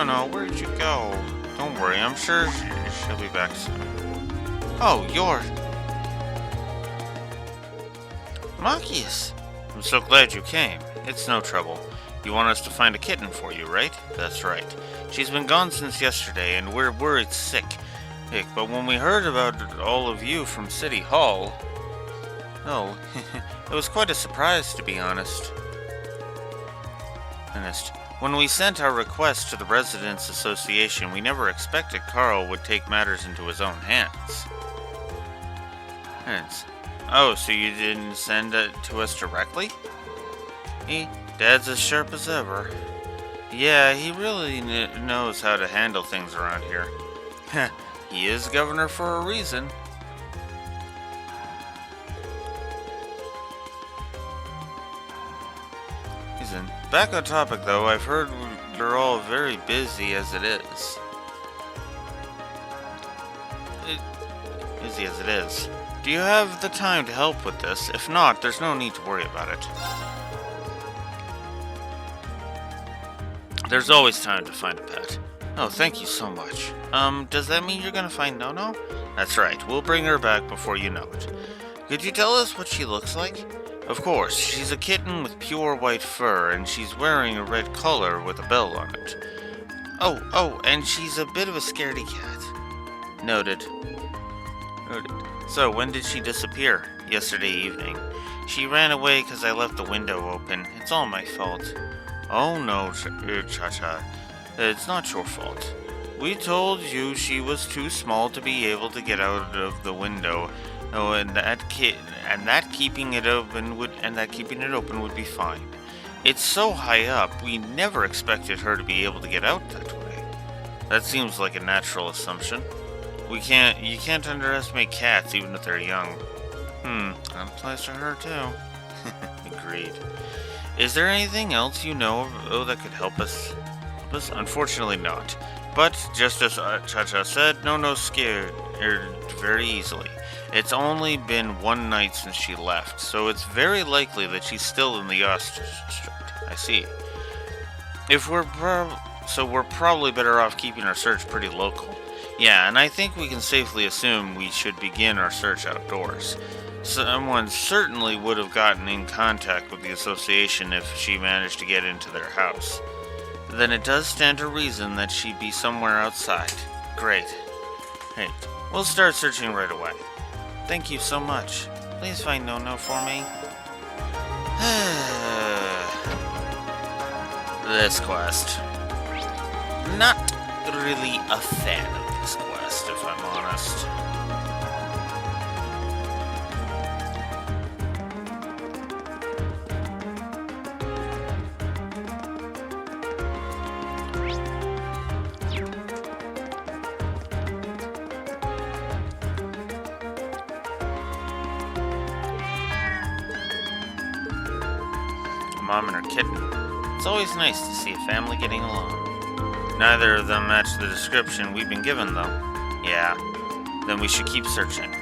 No, where'd you go? Don't worry, I'm sure she'll be back soon. Oh, you're... Machias! I'm so glad you came. It's no trouble. You want us to find a kitten for you, right? That's right. She's been gone since yesterday, and we're worried sick. But when we heard about all of you from City Hall... Oh, it was quite a surprise, to be honest. When we sent our request to the Residents Association, we never expected Carl would take matters into his own hands. Oh, so you didn't send it to us directly? Dad's as sharp as ever. Yeah, he really knows how to handle things around here. He is governor for a reason. Back on topic, though, I've heard they're all very busy as it is. Busy as it is. Do you have the time to help with this? If not, there's no need to worry about it. There's always time to find a pet. Oh, thank you so much. Does that mean you're gonna find Nono? That's right, we'll bring her back before you know it. Could you tell us what she looks like? Of course, she's a kitten with pure white fur, and she's wearing a red collar with a bell on it. Oh, and she's a bit of a scaredy cat. Noted. So, when did she disappear? Yesterday evening. She ran away because I left the window open. It's all my fault. Oh no, Cha-Cha. It's not your fault. We told you she was too small to be able to get out of the window. Oh, and that keeping it open would be fine. It's so high up, we never expected her to be able to get out that way. That seems like a natural assumption. You can't underestimate cats even if they're young. That applies to her too. Agreed. Is there anything else you know of that could help us? Unfortunately not. But just as Cha-Cha said, Nono's scared very easily. It's only been one night since she left, so it's very likely that she's still in the Ost District. I see. So we're probably better off keeping our search pretty local. Yeah, and I think we can safely assume we should begin our search outdoors. Someone certainly would have gotten in contact with the association if she managed to get into their house. Then it does stand to reason that she'd be somewhere outside. Great. Hey, we'll start searching right away. Thank you so much. Please find Nono for me. This quest. Not really a fan of this quest, if I'm honest. Mom and her kitten. It's always nice to see a family getting along. Neither of them match the description we've been given, though. Yeah, then we should keep searching.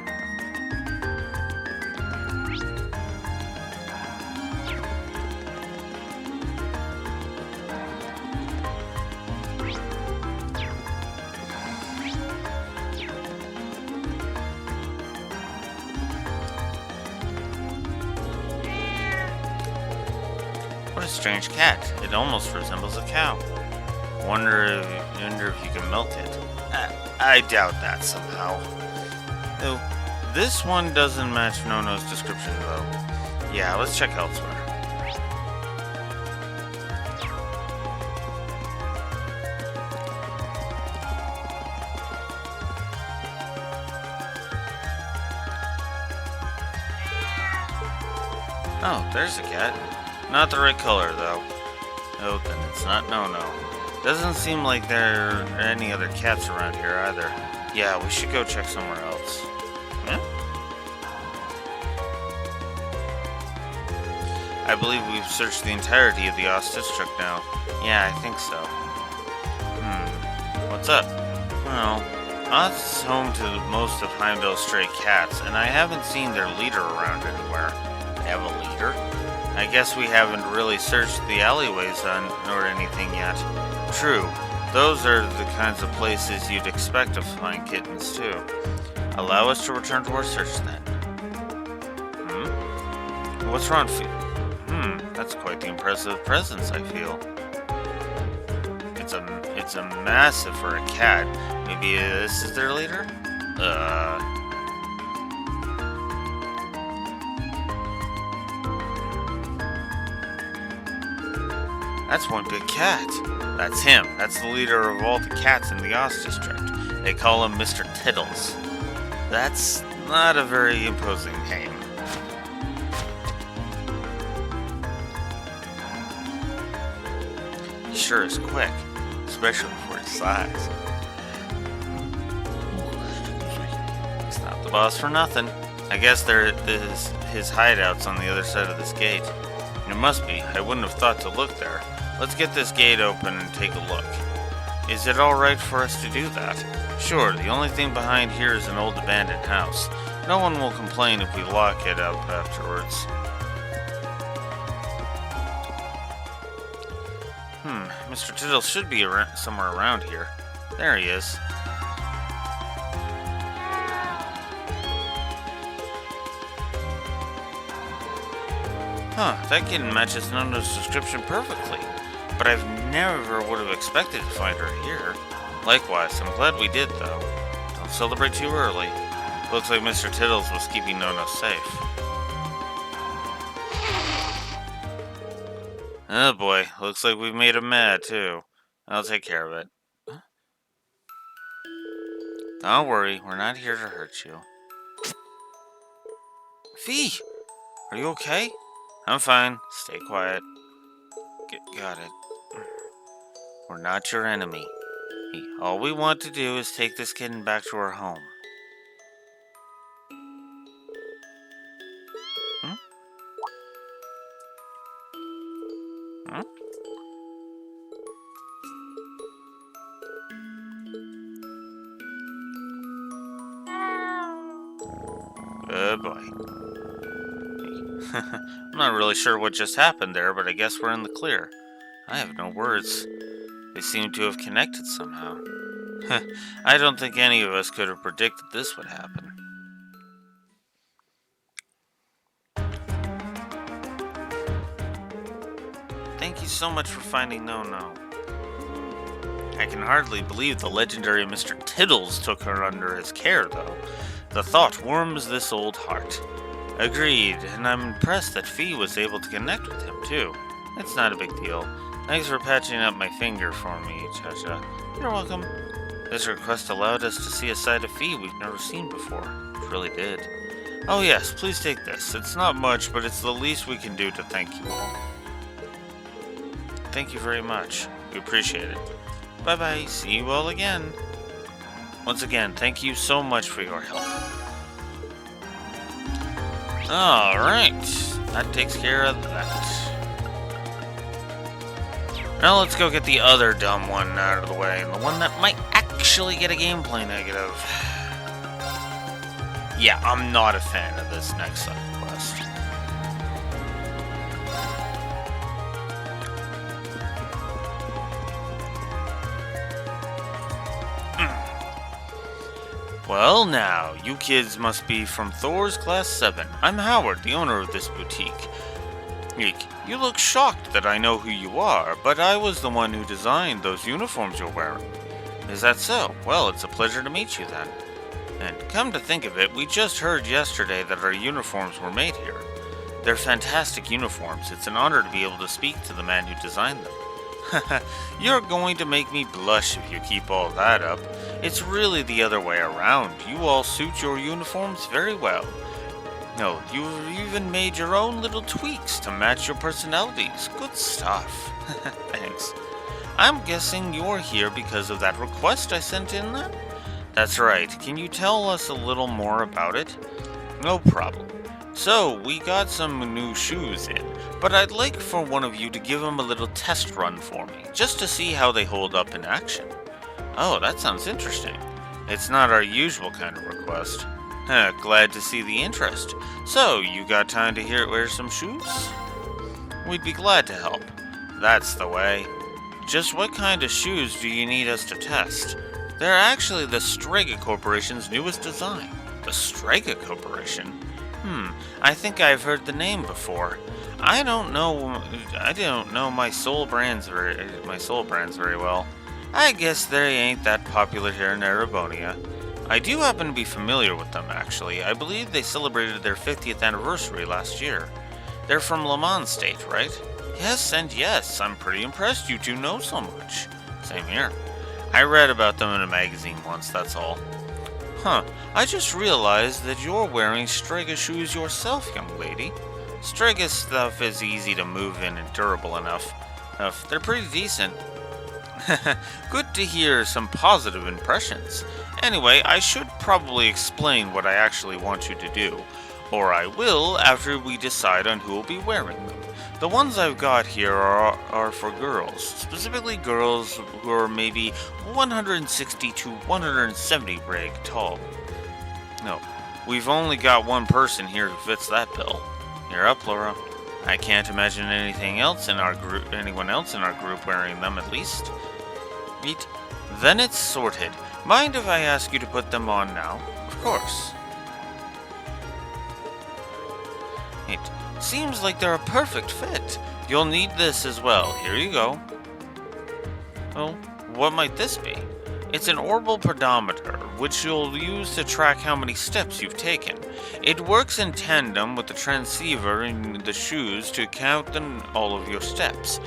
What a strange cat. It almost resembles a cow. Wonder if you can milk it. I doubt that somehow. Oh, this one doesn't match Nono's description, though. Yeah, let's check elsewhere. Oh, there's a cat. Not the right color, though. Oh, then it's not Nono. Doesn't seem like there are any other cats around here either. Yeah, we should go check somewhere else. Yeah? I believe we've searched the entirety of the Ost district now. Yeah, I think so. What's up? Well, Ost is home to most of Heimdall's stray cats, and I haven't seen their leader around anywhere. They have a leader? I guess we haven't really searched the alleyways or anything yet. True, those are the kinds of places you'd expect to find kittens too. Allow us to return to our search then. What's wrong, that's quite the impressive presence, I feel. It's a massive for a cat. Maybe this is their leader? That's one big cat. That's him. That's the leader of all the cats in the Ost district. They call him Mr. Tiddles. That's not a very imposing name. He sure is quick, especially for his size. He's not the boss for nothing. I guess there is his hideout's on the other side of this gate. It must be. I wouldn't have thought to look there. Let's get this gate open and take a look. Is it alright for us to do that? Sure, the only thing behind here is an old abandoned house. No one will complain if we lock it up afterwards. Mr. Tiddles should be somewhere around here. There he is. That kitten matches Nono's description perfectly. But I've never would have expected to find her here. Likewise, I'm glad we did, though. Don't celebrate too early. Looks like Mr. Tiddles was keeping Nono safe. Oh boy, looks like we've made him mad, too. I'll take care of it. Don't worry, we're not here to hurt you. Fee! Are you okay? I'm fine. Stay quiet. Got it. We're not your enemy. All we want to do is take this kitten back to her home. Good boy. I'm not really sure what just happened there, but I guess we're in the clear. I have no words. They seem to have connected somehow. I don't think any of us could have predicted this would happen. Thank you so much for finding No-No. I can hardly believe the legendary Mr. Tiddles took her under his care, though. The thought warms this old heart. Agreed, and I'm impressed that Fee was able to connect with him, too. It's not a big deal. Thanks for patching up my finger for me, Cha-Cha. You're welcome. This request allowed us to see a side of Fee we've never seen before. It really did. Oh yes, please take this. It's not much, but it's the least we can do to thank you all. Thank you very much. We appreciate it. Bye-bye. See you all again. Once again, thank you so much for your help. Alright. That takes care of that. Now let's go get the other dumb one out of the way, and the one that might actually get a gameplay negative. Yeah, I'm not a fan of this next side quest. Well now, you kids must be from Thor's Class 7. I'm Howard, the owner of this boutique. Eek, you look shocked that I know who you are, but I was the one who designed those uniforms you're wearing. Is that so? Well, it's a pleasure to meet you then. And come to think of it, we just heard yesterday that our uniforms were made here. They're fantastic uniforms. It's an honor to be able to speak to the man who designed them. You're going to make me blush if you keep all that up. It's really the other way around. You all suit your uniforms very well. No, you've even made your own little tweaks to match your personalities. Good stuff. Thanks. I'm guessing you're here because of that request I sent in then? That's right. Can you tell us a little more about it? No problem. So, we got some new shoes in, but I'd like for one of you to give them a little test run for me, just to see how they hold up in action. Oh, that sounds interesting. It's not our usual kind of request. Glad to see the interest. So, you got time to wear some shoes? We'd be glad to help. That's the way. Just what kind of shoes do you need us to test? They're actually the Strega Corporation's newest design. The Strega Corporation? I think I've heard the name before. I don't know my soul brands very well. I guess they ain't that popular here in Erebonia. I do happen to be familiar with them, actually. I believe they celebrated their 50th anniversary last year. They're from Le Mans State, right? Yes and yes. I'm pretty impressed you two know so much. Same here. I read about them in a magazine once, that's all. I just realized that you're wearing Strega shoes yourself, young lady. Strega stuff is easy to move in and durable enough. They're pretty decent. Good to hear some positive impressions. Anyway, I should probably explain what I actually want you to do. Or I will after we decide on who will be wearing them. The ones I've got here are for girls, specifically girls who are maybe 160 to 170 reg tall. No, we've only got one person here who fits that bill. You're up, Laura. I can't imagine anyone else in our group wearing them, at least. Neat. Then it's sorted. Mind if I ask you to put them on now? Of course. It seems like they're a perfect fit. You'll need this as well. Here you go. Oh, what might this be? It's an orbital pedometer, which you'll use to track how many steps you've taken. It works in tandem with the transceiver in the shoes to count all of your steps.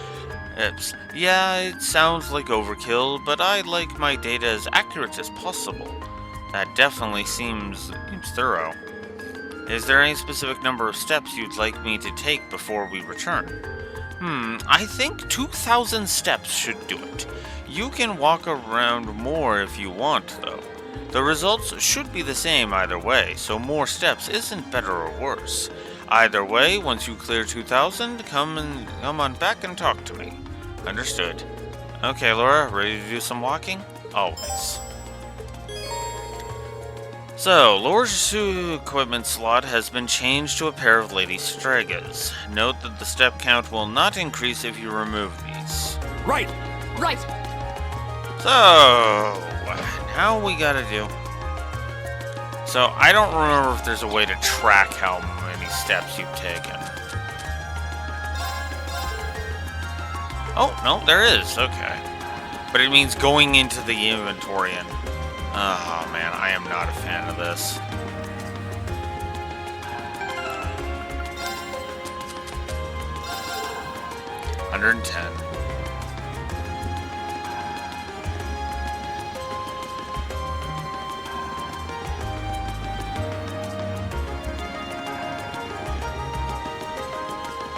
Yeah, it sounds like overkill, but I like my data as accurate as possible. That definitely seems thorough. Is there any specific number of steps you'd like me to take before we return? I think 2,000 steps should do it. You can walk around more if you want, though. The results should be the same either way, so more steps isn't better or worse. Either way, once you clear 2,000, come on back and talk to me. Understood. Okay, Laura, ready to do some walking? Always. So, Laura's shoe equipment slot has been changed to a pair of Lady Stregas. Note that the step count will not increase if you remove these. Right! Right. So, now we gotta do... So, I don't remember if there's a way to track how many steps you've taken. Oh, no, there is. Okay. But it means going into the inventory and... Oh, man, I am not a fan of this. $110.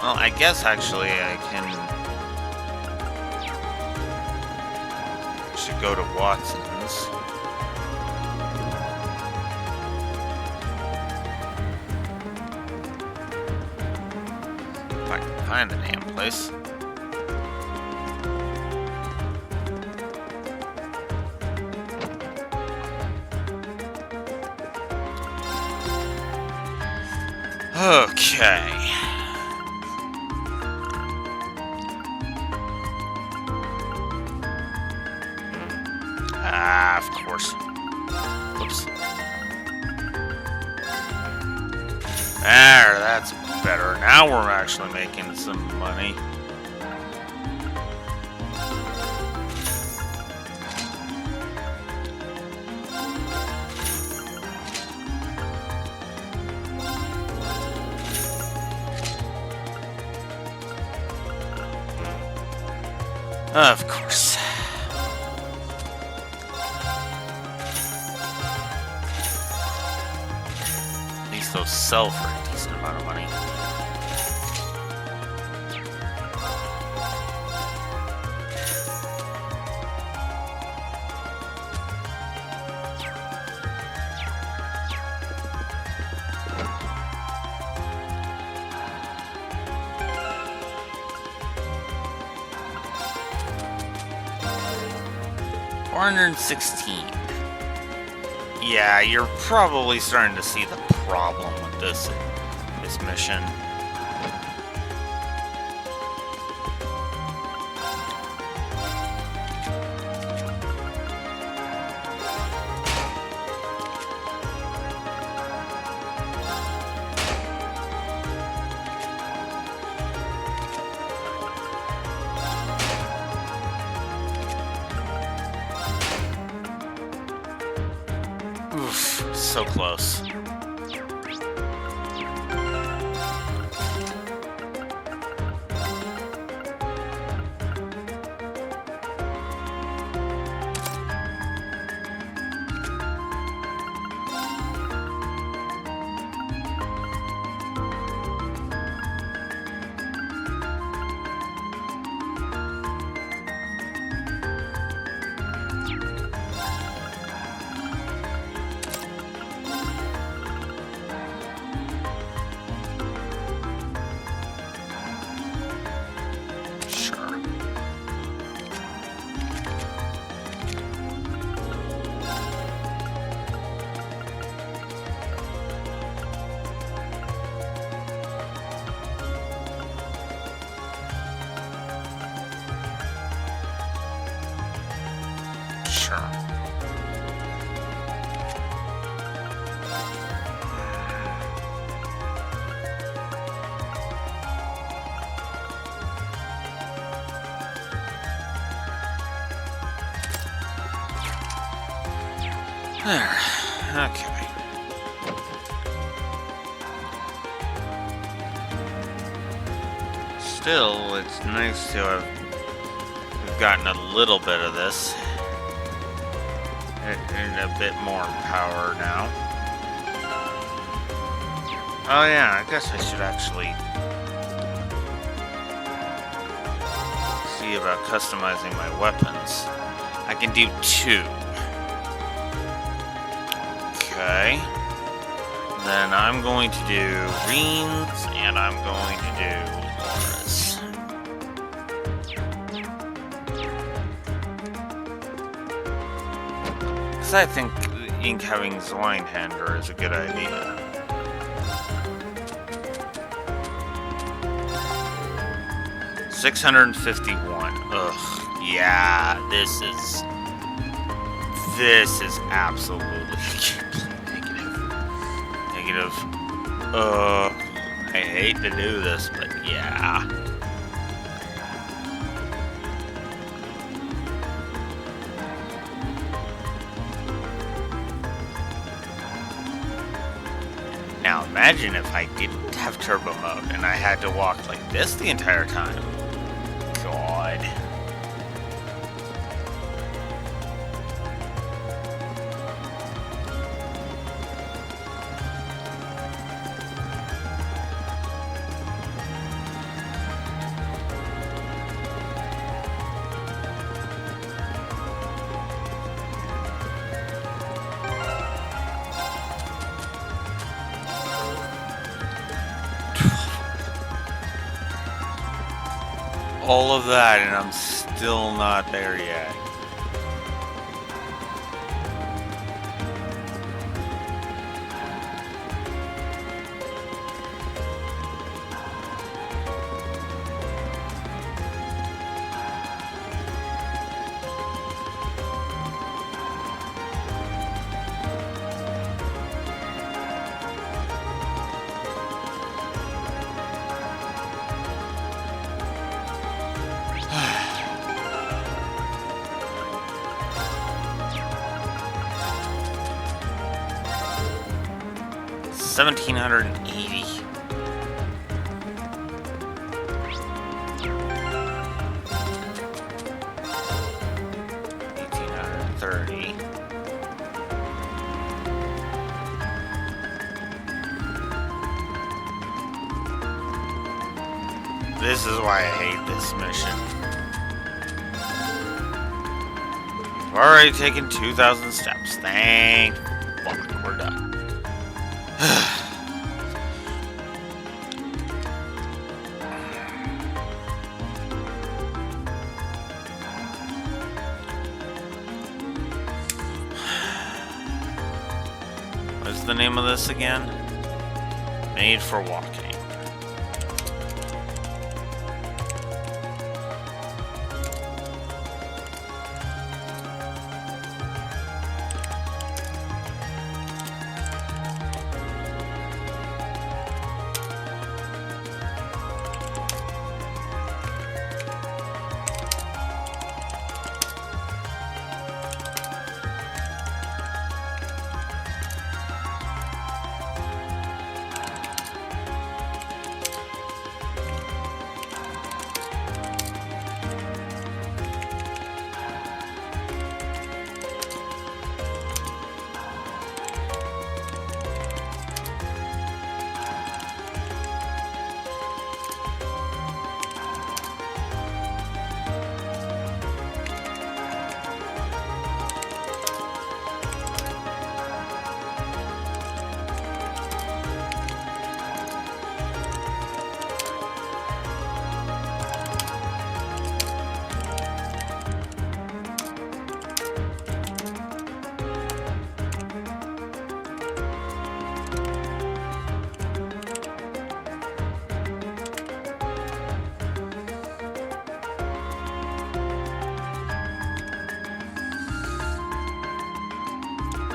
Well, I guess actually I should go to Watson's. If I can find the damn place. Okay. Ah, of course. Whoops. There, that's better. Now we're actually making some money. Of course. At least those sell for a decent amount of money. $416. Yeah, you're probably starting to see the problem with this mission. Oof, so close. Sure. There. Okay. Still, it's nice to have gotten a little bit of this. And a bit more power now. Oh yeah, I guess I should actually see about customizing my weapons. I can do 2. Okay. Then I'm going to do Reens, and I'm going to do Loras. Because I think Ink having Zweinhander is a good idea. $651. Ugh. Yeah, this is absolutely negative. I hate to do this, but yeah. Imagine if I didn't have turbo mode and I had to walk like this the entire time. God. All of that, and I'm still not there yet. $1,780. $1,830. This is why I hate this mission. I've already taken 2,000 steps. Thank fuck, we're done. What's the name of this again? Made for walking.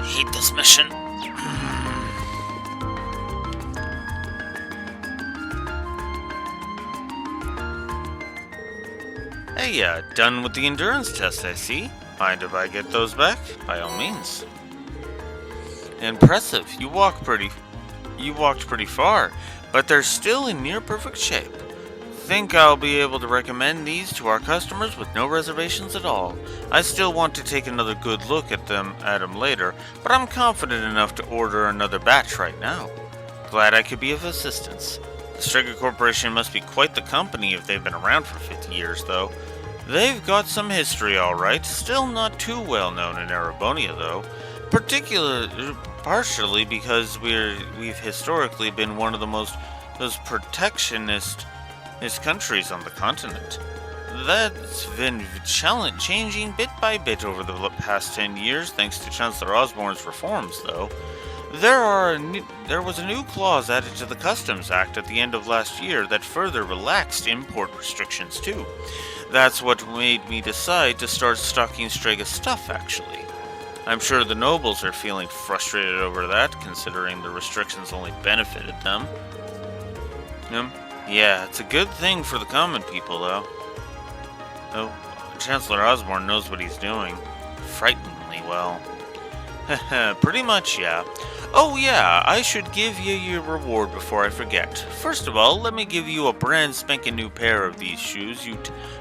Hate this mission. Hey, done with the endurance test, I see. Mind if I get those back? By all means. Impressive. You walked pretty far, but they're still in near perfect shape. Think I'll be able to recommend these to our customers with no reservations at all. I still want to take another good look at them later, but I'm confident enough to order another batch right now. Glad I could be of assistance. The Strega Corporation must be quite the company if they've been around for 50 years, though. They've got some history, all right. Still not too well known in Erebonia, though. Partially because we've historically been one of those protectionist countries on the continent. That's been changing bit by bit over the past 10 years, thanks to Chancellor Osborne's reforms, though. There was a new clause added to the Customs Act at the end of last year that further relaxed import restrictions, too. That's what made me decide to start stocking Strega stuff, actually. I'm sure the nobles are feeling frustrated over that, considering the restrictions only benefited them. Yeah, it's a good thing for the common people, though. Oh, Chancellor Osborne knows what he's doing. Frighteningly well. Pretty much, yeah. Oh yeah, I should give you your reward before I forget. First of all, let me give you a brand spanking new pair of these shoes you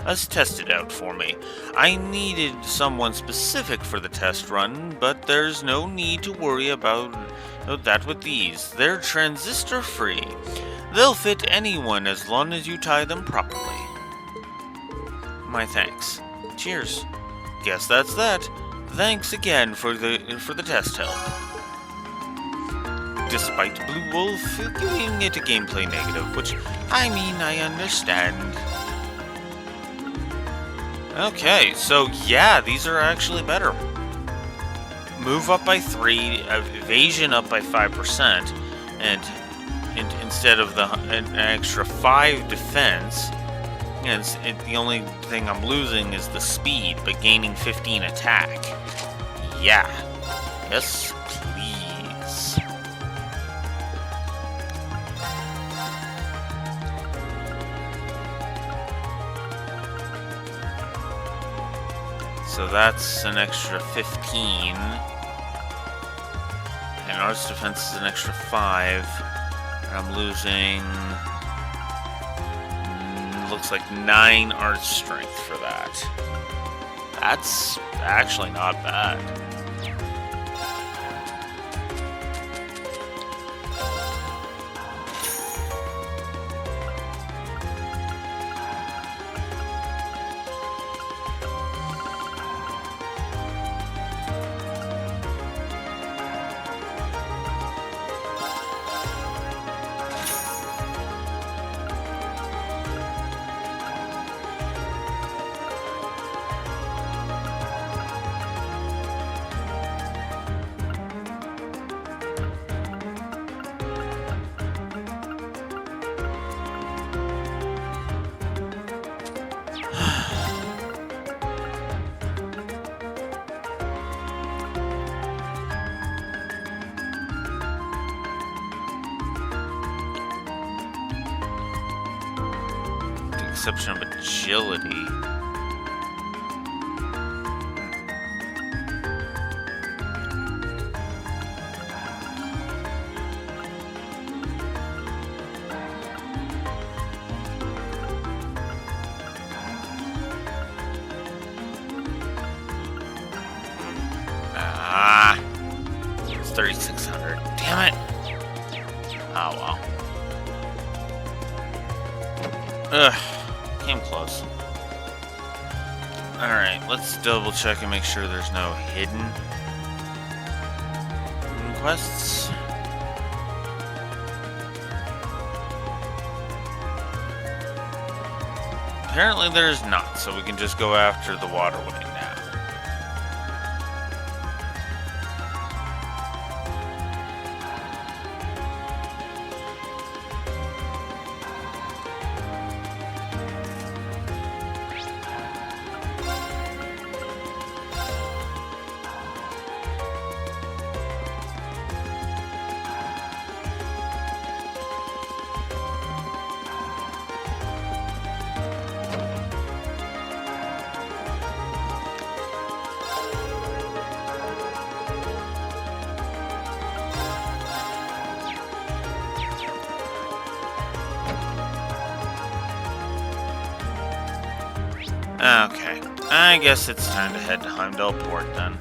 tested out for me. I needed someone specific for the test run, but there's no need to worry about that with these. They're transistor free. They'll fit anyone as long as you tie them properly. My thanks. Cheers. Guess that's that. Thanks again for the test help. Despite Blue Wolf giving it a gameplay negative, which, I mean, I understand. Okay, so yeah, these are actually better. Move up by 3, evasion up by 5%, and instead of an extra 5 defense, and the only thing I'm losing is the speed, but gaining 15 attack. Yeah. Yes, please. So that's an extra 15. And arts defense is an extra 5. And I'm losing... looks like 9 art strength for that. That's actually not bad. Exception of agility. It's 3,600. Damn it. Oh well. Ugh. Came close. Alright, let's double check and make sure there's no hidden quests. Apparently there's not, so we can just go after the waterway now. Okay, I guess it's time to head to Heimdall Port then.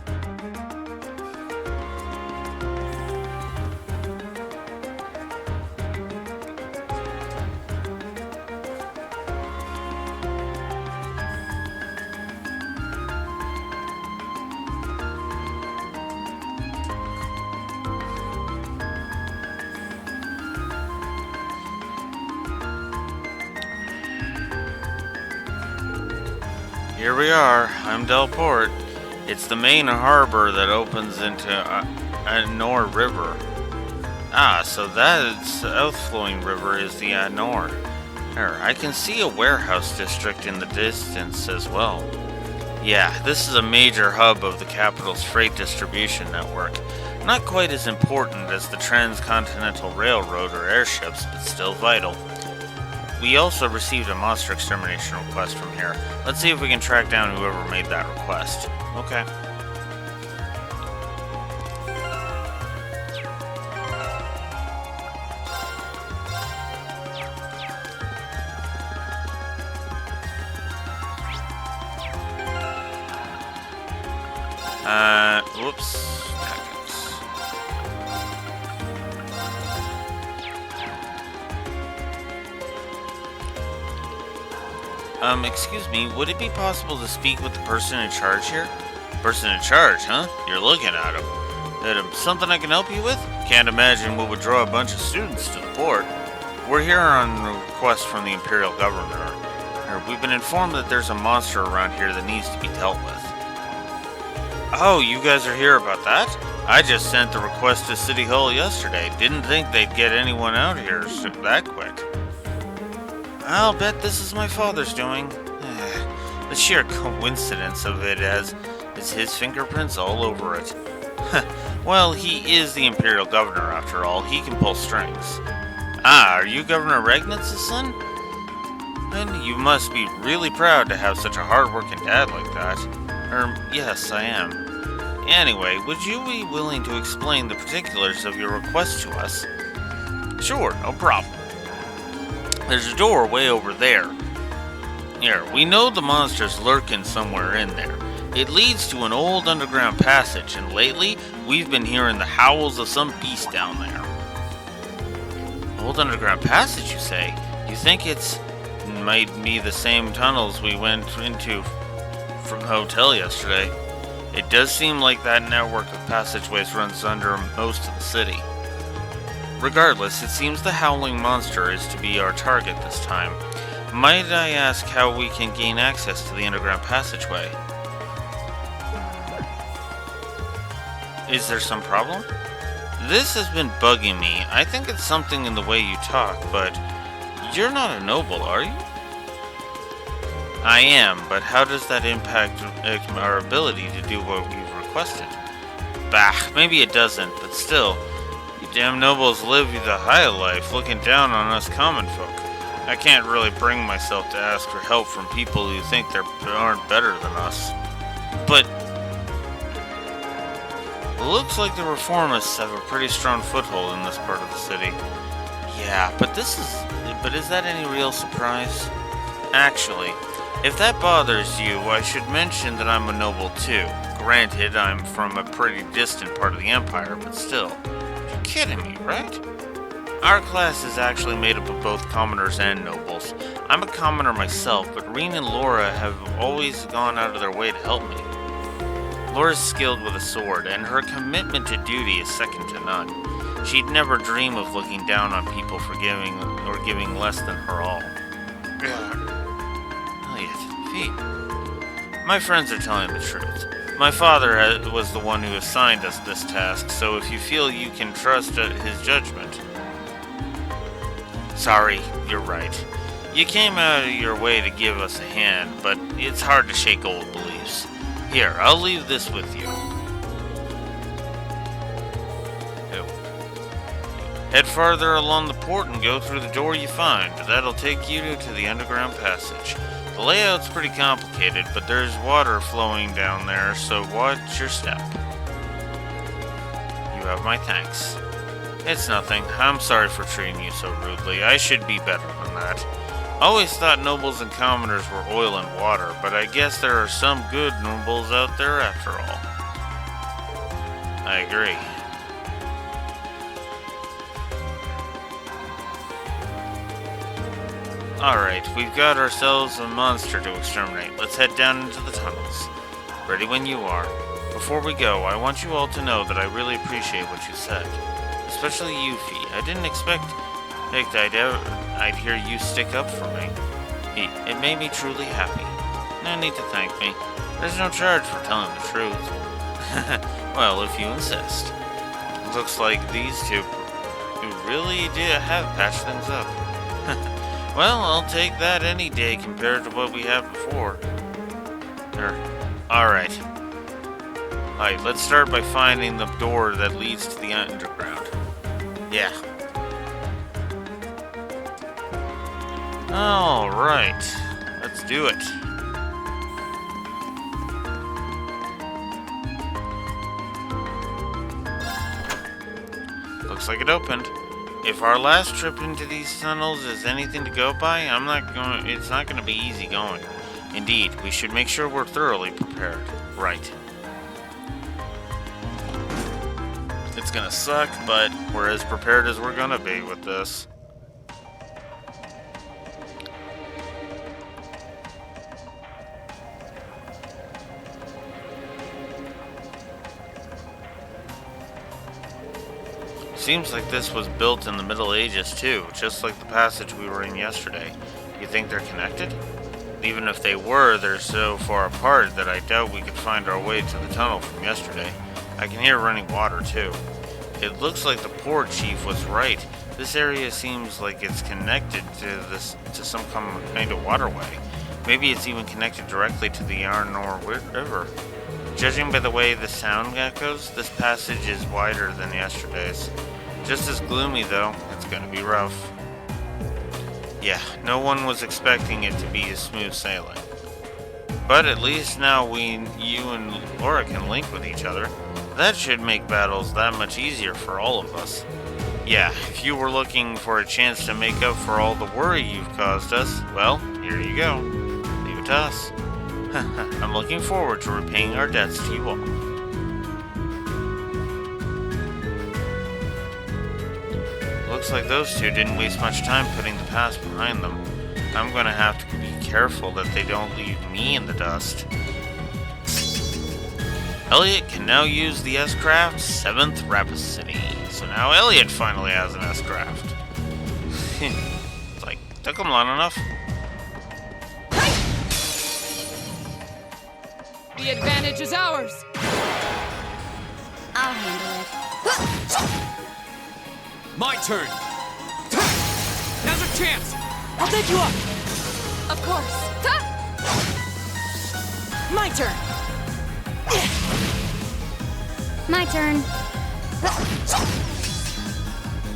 Here we are, Heimdall Port. It's the main harbor that opens into Anor River. Ah, so that south-flowing river is the Anor. I can see a warehouse district in the distance as well. Yeah, this is a major hub of the capital's freight distribution network. Not quite as important as the Transcontinental Railroad or airships, but still vital. We also received a monster extermination request from here. Let's see if we can track down whoever made that request. Okay. Tactics. Excuse me, would it be possible to speak with the person in charge here? Person in charge, huh? You're looking at him. Something I can help you with? Can't imagine what would draw a bunch of students to the port. We're here on a request from the Imperial Governor. We've been informed that there's a monster around here that needs to be dealt with. Oh, you guys are here about that? I just sent the request to City Hall yesterday. Didn't think they'd get anyone out here that quick. I'll bet this is my father's doing. The sheer coincidence of it is his fingerprints all over it. Well, he is the Imperial Governor after all. He can pull strings. Ah, are you Governor Regnitz's son? Then you must be really proud to have such a hard-working dad like that. Yes, I am. Anyway, would you be willing to explain the particulars of your request to us? Sure, no problem. There's a door way over there. Here, we know the monster's lurking somewhere in there. It leads to an old underground passage, and lately, we've been hearing the howls of some beast down there. Old underground passage, you say? You think it might be the same tunnels we went into from the hotel yesterday? It does seem like that network of passageways runs under most of the city. Regardless, it seems the howling monster is to be our target this time. Might I ask how we can gain access to the underground passageway? Is there some problem? This has been bugging me. I think it's something in the way you talk, but you're not a noble, are you? I am, but how does that impact our ability to do what we've requested? Bah, maybe it doesn't, but still, you damn nobles live the high life, looking down on us common folk. I can't really bring myself to ask for help from people who think they aren't better than us. But it looks like the reformists have a pretty strong foothold in this part of the city. Yeah, but is that any real surprise? Actually, if that bothers you, I should mention that I'm a noble too. Granted, I'm from a pretty distant part of the Empire, but still. You're kidding me, right? Our class is actually made up of both commoners and nobles. I'm a commoner myself, but Reen and Laura have always gone out of their way to help me. Laura's skilled with a sword, and her commitment to duty is second to none. She'd never dream of looking down on people for giving or giving less than her all. Elliot, Fee. My friends are telling the truth. My father was the one who assigned us this task, so if you feel you can trust his judgment. Sorry, you're right. You came out of your way to give us a hand, but it's hard to shake old beliefs. Here, I'll leave this with you. Head farther along the port and go through the door you find. That'll take you to the underground passage. The layout's pretty complicated, but there's water flowing down there, so watch your step. You have my thanks. It's nothing. I'm sorry for treating you so rudely. I should be better than that. Always thought nobles and commoners were oil and water, but I guess there are some good nobles out there after all. I agree. Alright, we've got ourselves a monster to exterminate. Let's head down into the tunnels. Ready when you are. Before we go, I want you all to know that I really appreciate what you said. Especially you, Fee. I didn't expect I'd hear you stick up for me. It made me truly happy. No need to thank me. There's no charge for telling the truth. Well, if you insist. Looks like these two who really did have patched things up. Well, I'll take that any day compared to what we had before. Alright. Alright, let's start by finding the door that leads to the underground. Yeah. Alright. Let's do it. Looks like it opened. If our last trip into these tunnels is anything to go by, it's not going to be easy going. Indeed, we should make sure we're thoroughly prepared. Right. It's gonna suck, but we're as prepared as we're gonna be with this. Seems like this was built in the Middle Ages too, just like the passage we were in yesterday. You think they're connected? Even if they were, they're so far apart that I doubt we could find our way to the tunnel from yesterday. I can hear running water too. It looks like the poor chief was right. This area seems like it's connected to some kind of waterway. Maybe it's even connected directly to the Arnor River. Judging by the way the sound echoes, this passage is wider than yesterday's. Just as gloomy though, it's gonna be rough. Yeah, no one was expecting it to be smooth sailing. But at least now you and Laura can link with each other. That should make battles that much easier for all of us. Yeah, if you were looking for a chance to make up for all the worry you've caused us, well, here you go. Leave it to us. I'm looking forward to repaying our debts to you all. Looks like those two didn't waste much time putting the past behind them. I'm gonna have to be careful that they don't leave me in the dust. Elliot can now use the S-Craft's 7th Rhapsody. So now Elliot finally has an S-Craft. It's like, took him long enough. The advantage is ours! I'll handle it. My turn! Now's a chance! I'll take you up! Of course! My turn! My turn.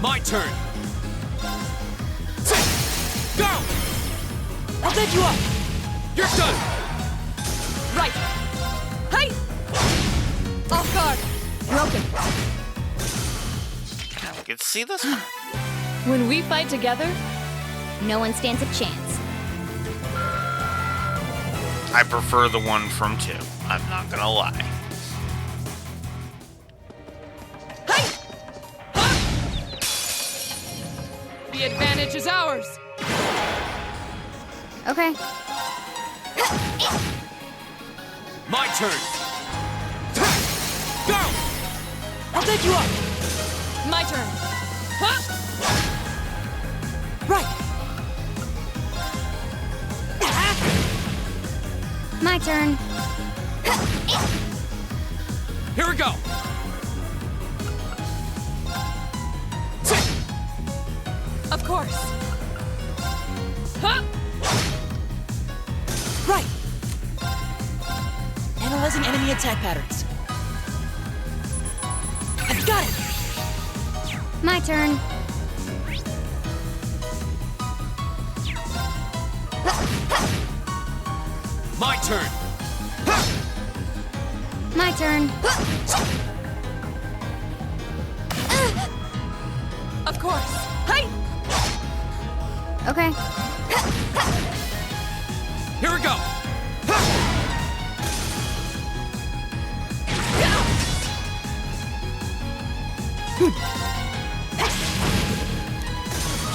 My turn! Go! I'll take you up! You're done! Right! Hey! Off guard! Broken. We can see this. When we fight together, No one stands a chance. I prefer the one from 2. I'm not gonna lie. the advantage is ours! Okay. My turn! Go! I'll take you up! My turn! Right! My turn. Here we go! Of course! Right! Analyzing enemy attack patterns. I've got it! My turn. My turn! My turn. Of course! Hey! Okay. Here we go!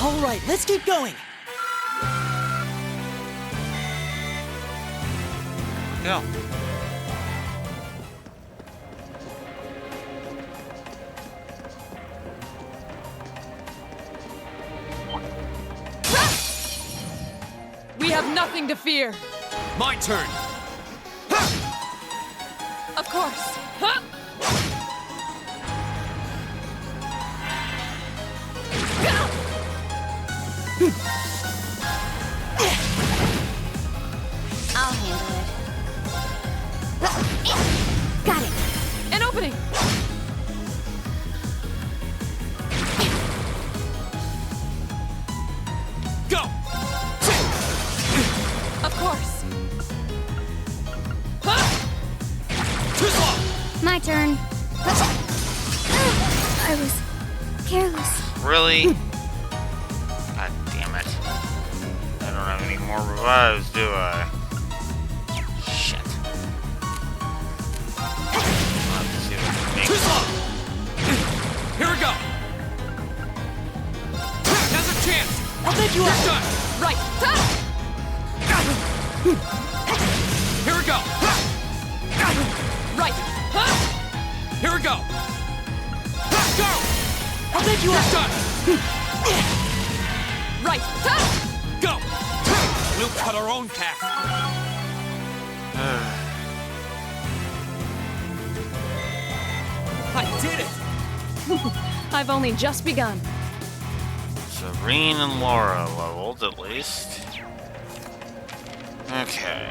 All right, let's keep going! Go. We have nothing to fear! My turn! Of course! I'll handle it. Got it. An opening! Go! Of course! Too slow! My turn. I was careless. Really? God damn it. I don't have any more revives, do I? Shit. I'll have to see what I can make. Too slow! I'll pick you up! Done! Right. Here we go! Right. Here we go! Go! I'll pick you up! Done! Right. Go! We'll cut our own path. I did it! I've only just begun. Serene and Laura leveled, at least. Okay.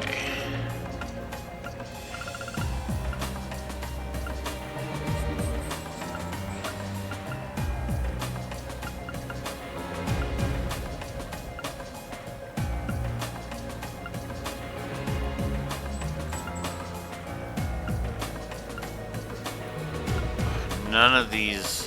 None of these.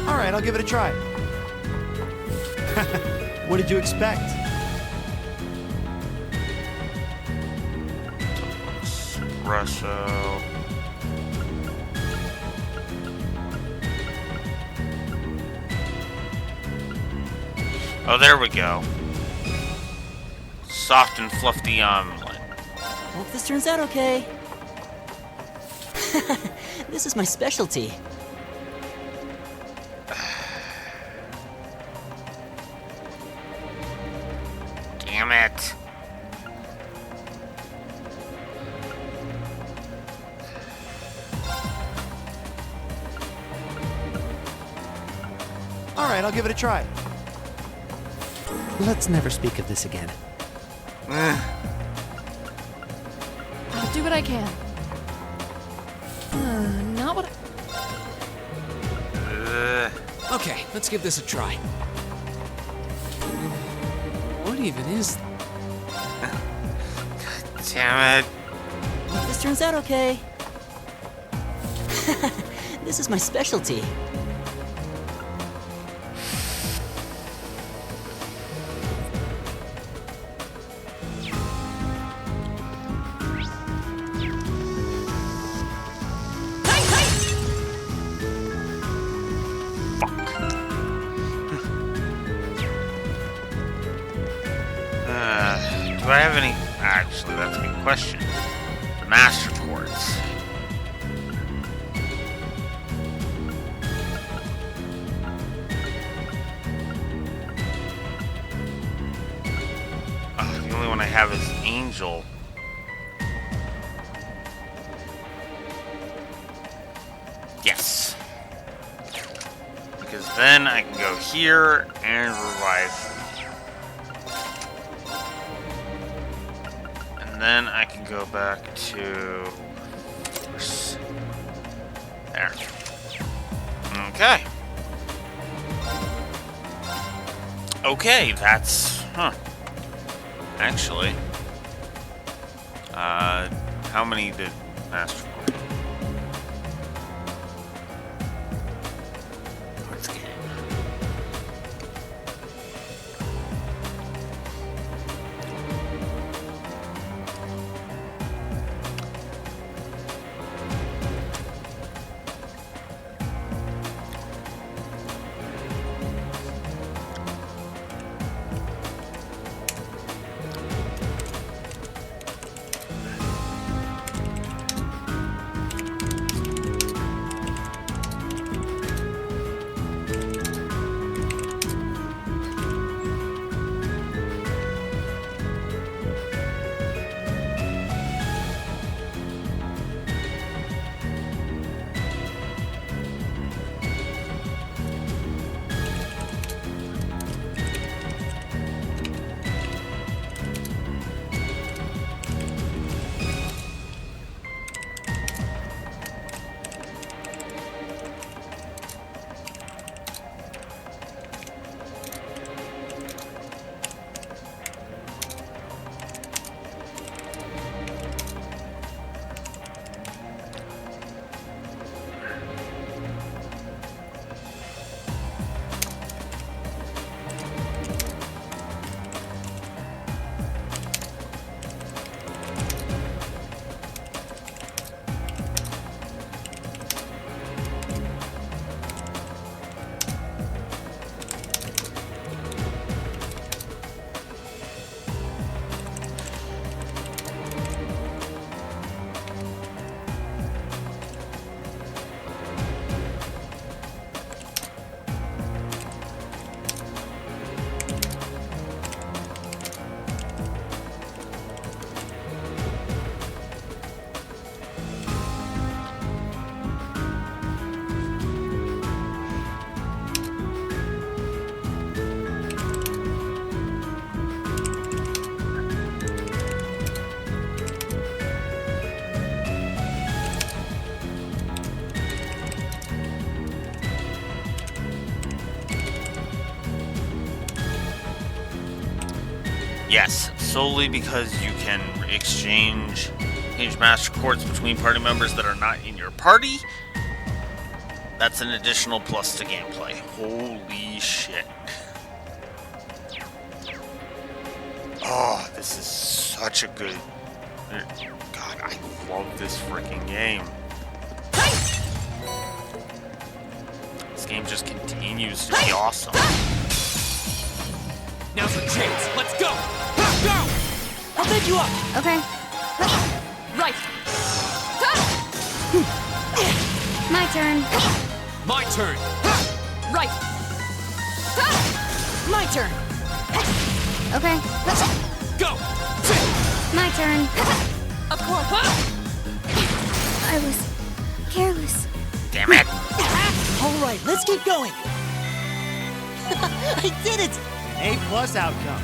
All right, I'll give it a try. What did you expect? Espresso. Oh, there we go. Soft and fluffy omelet. Hope this turns out okay. This is my specialty. Damn it. All right, I'll give it a try. Let's never speak of this again. I'll do what I can. Not what Okay, let's give this a try. What even is... Damn it. Hope this turns out okay. This is my specialty. Do I have any... Actually, that's a good question. The Master Quartz. The only one I have is Angel. Yes. Because then I can go here and revive. And then I can go back to... There. Okay. Okay, that's... Huh. Actually. How many did Master Quartz? Let's get it. Yes, solely because you can exchange master quartz between party members that are not in your party. That's an additional plus to gameplay. Holy shit. Oh, this is such a good... God, I love this freaking game. This game just continues to be awesome. Now's the chance. Let's go. Go. I'll pick you up. Okay. Right! My turn. My turn. Right! My turn! Okay. Go. My turn. Of course! I was careless. Damn it! All right, let's keep going. I did it. An A+ outcome.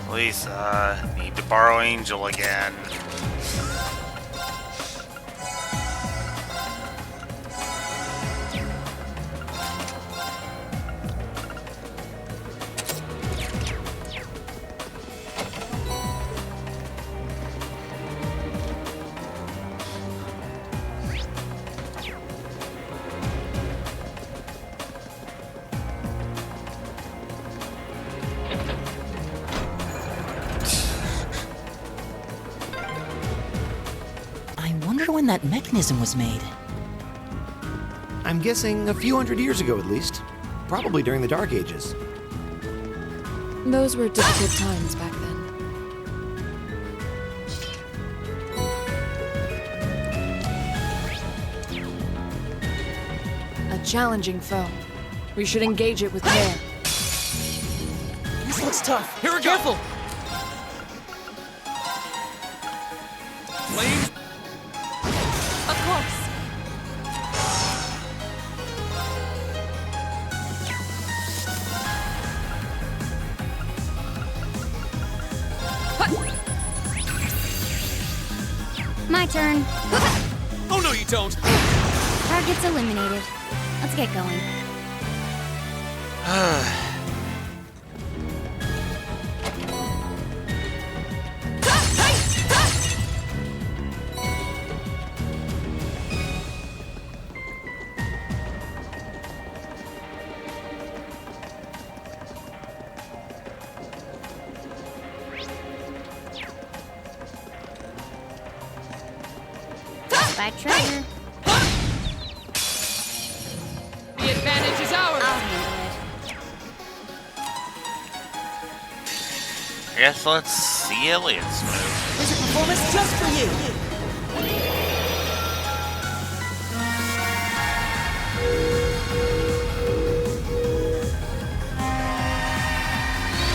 Lisa, need to borrow Angel again. I wonder when that mechanism was made. I'm guessing a few hundred years ago at least. Probably during the Dark Ages. Those were difficult times back then. A challenging foe. We should engage it with care. This looks tough. Here we go. Careful. Flame. Of course! My turn. Oh no, you don't. Target's eliminated. Let's get going. By treasure. The advantage is ours! I'll handle it. I guess let's see Elliot's move. There's a performance just for you.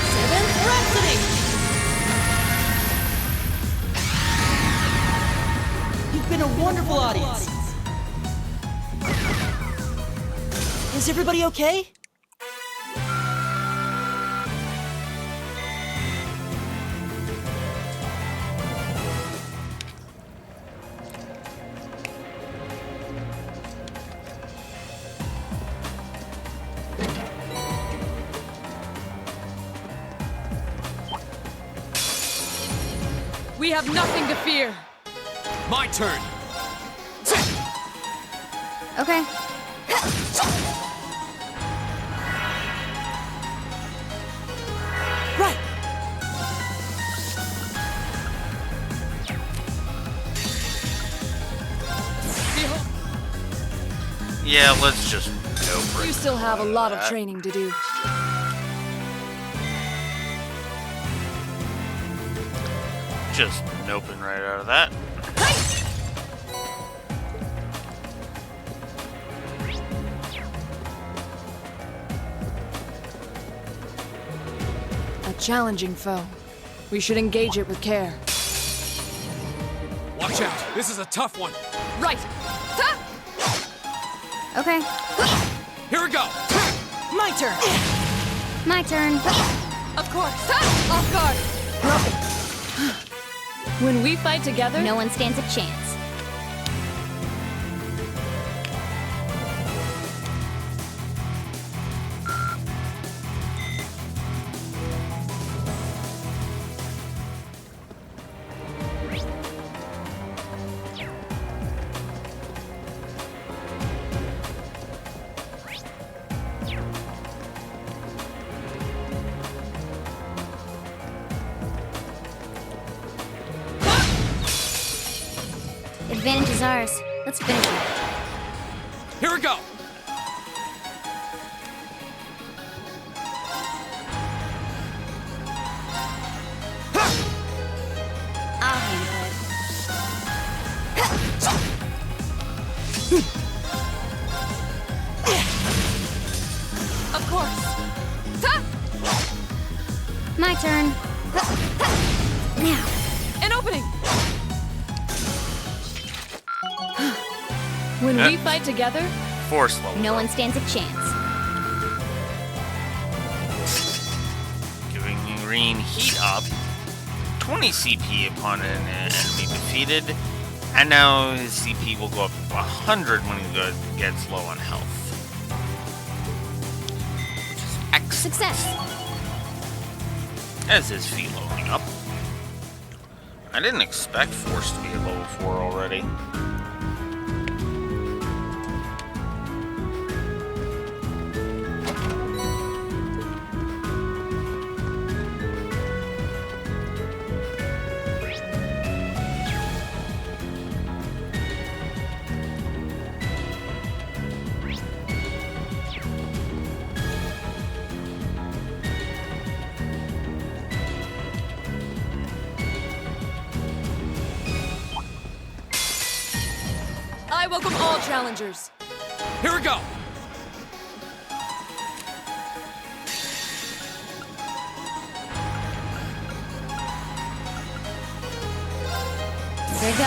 Seventh Rhapsody. You've been a wonderful audience. Is everybody okay? We have nothing to fear! My turn. Okay. Right. Yeah, let's just go for it. You still have a lot of training to do. Just noping right out of that. A challenging foe. We should engage it with care. Watch out. This is a tough one. Right! Okay. Here we go. My turn. My turn. Of course! Off guard! When we fight together, No one stands a chance. advantage is ours. Let's finish it. Here we go! I'll handle it. Of course. My turn. Now. An opening. When we fight together, Force level. No one stands a chance. Giving Green heat up. 20 CP upon an enemy defeated. And now his CP will go up to 100 when he gets low on health. Which is excellent. Success. As his feet loading up. I didn't expect Force to be at level 4 already. I welcome all challengers. Here we go! There you go.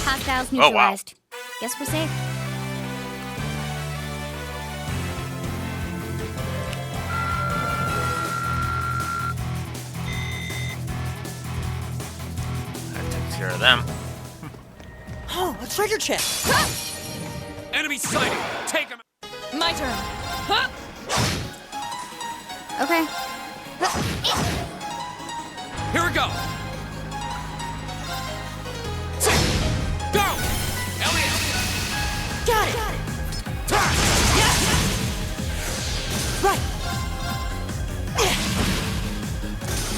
Hostiles Oh, wow. neutralized. Guess we're safe. That takes care of them. Oh, a treasure chest! Enemy sighted! Take him! My turn. Huh? Okay. Here we go! Go! Elliot! Got it! Right!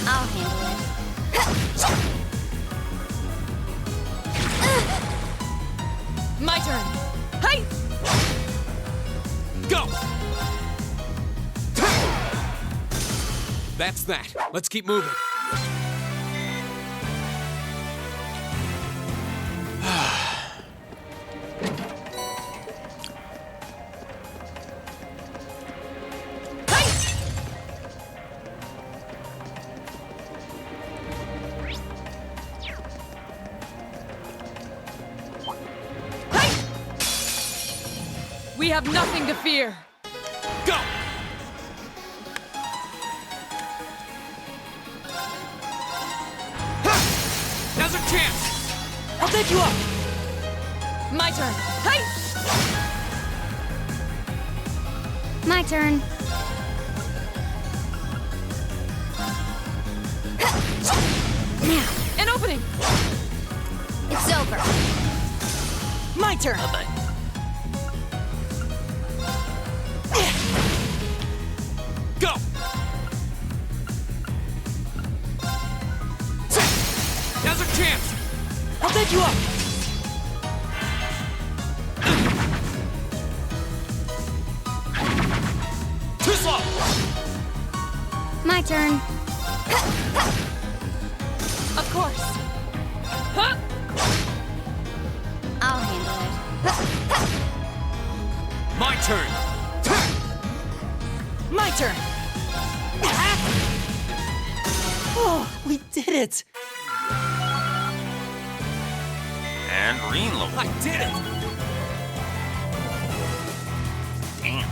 I'll handle it. My turn. Hi. Go! That's that. Let's keep moving. We have nothing to fear. Go! Now's our chance! I'll take you up! My turn. Hi. My turn. Now. An opening. It's over. My turn! Go! Now's our chance! I'll take you up! Too slow! My turn. Of course. Huh? I'll handle it. My turn! My turn! Oh, we did it! And Green level. I did it! Damn.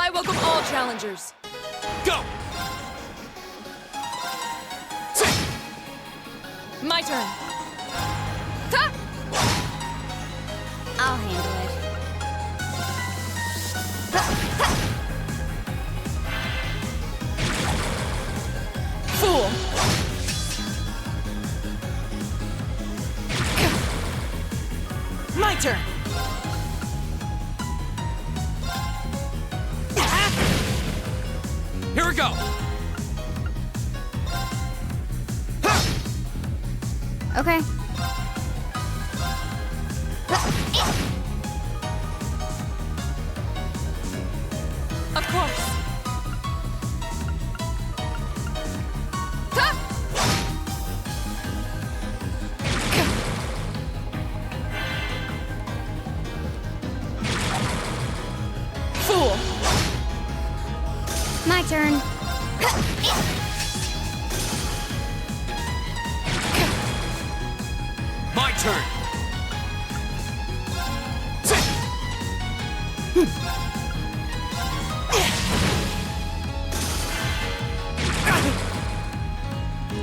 I welcome all challengers. Go! My turn. Ta! I'll handle it. Fool! My turn. Here we go! Okay. Of course. Ha! Fool! My turn. My turn!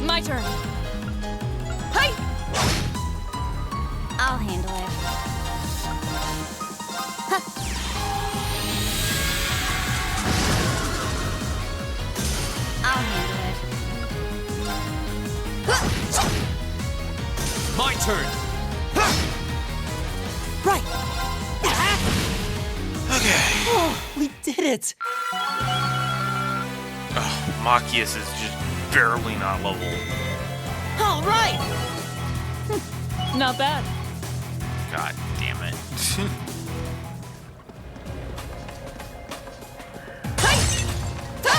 My turn. Hi! I'll handle it. I'll handle it. My turn! Right! Okay. Oh, we did it! Machias is just barely not level. All right! Not bad. God damn it. Hi! Ta!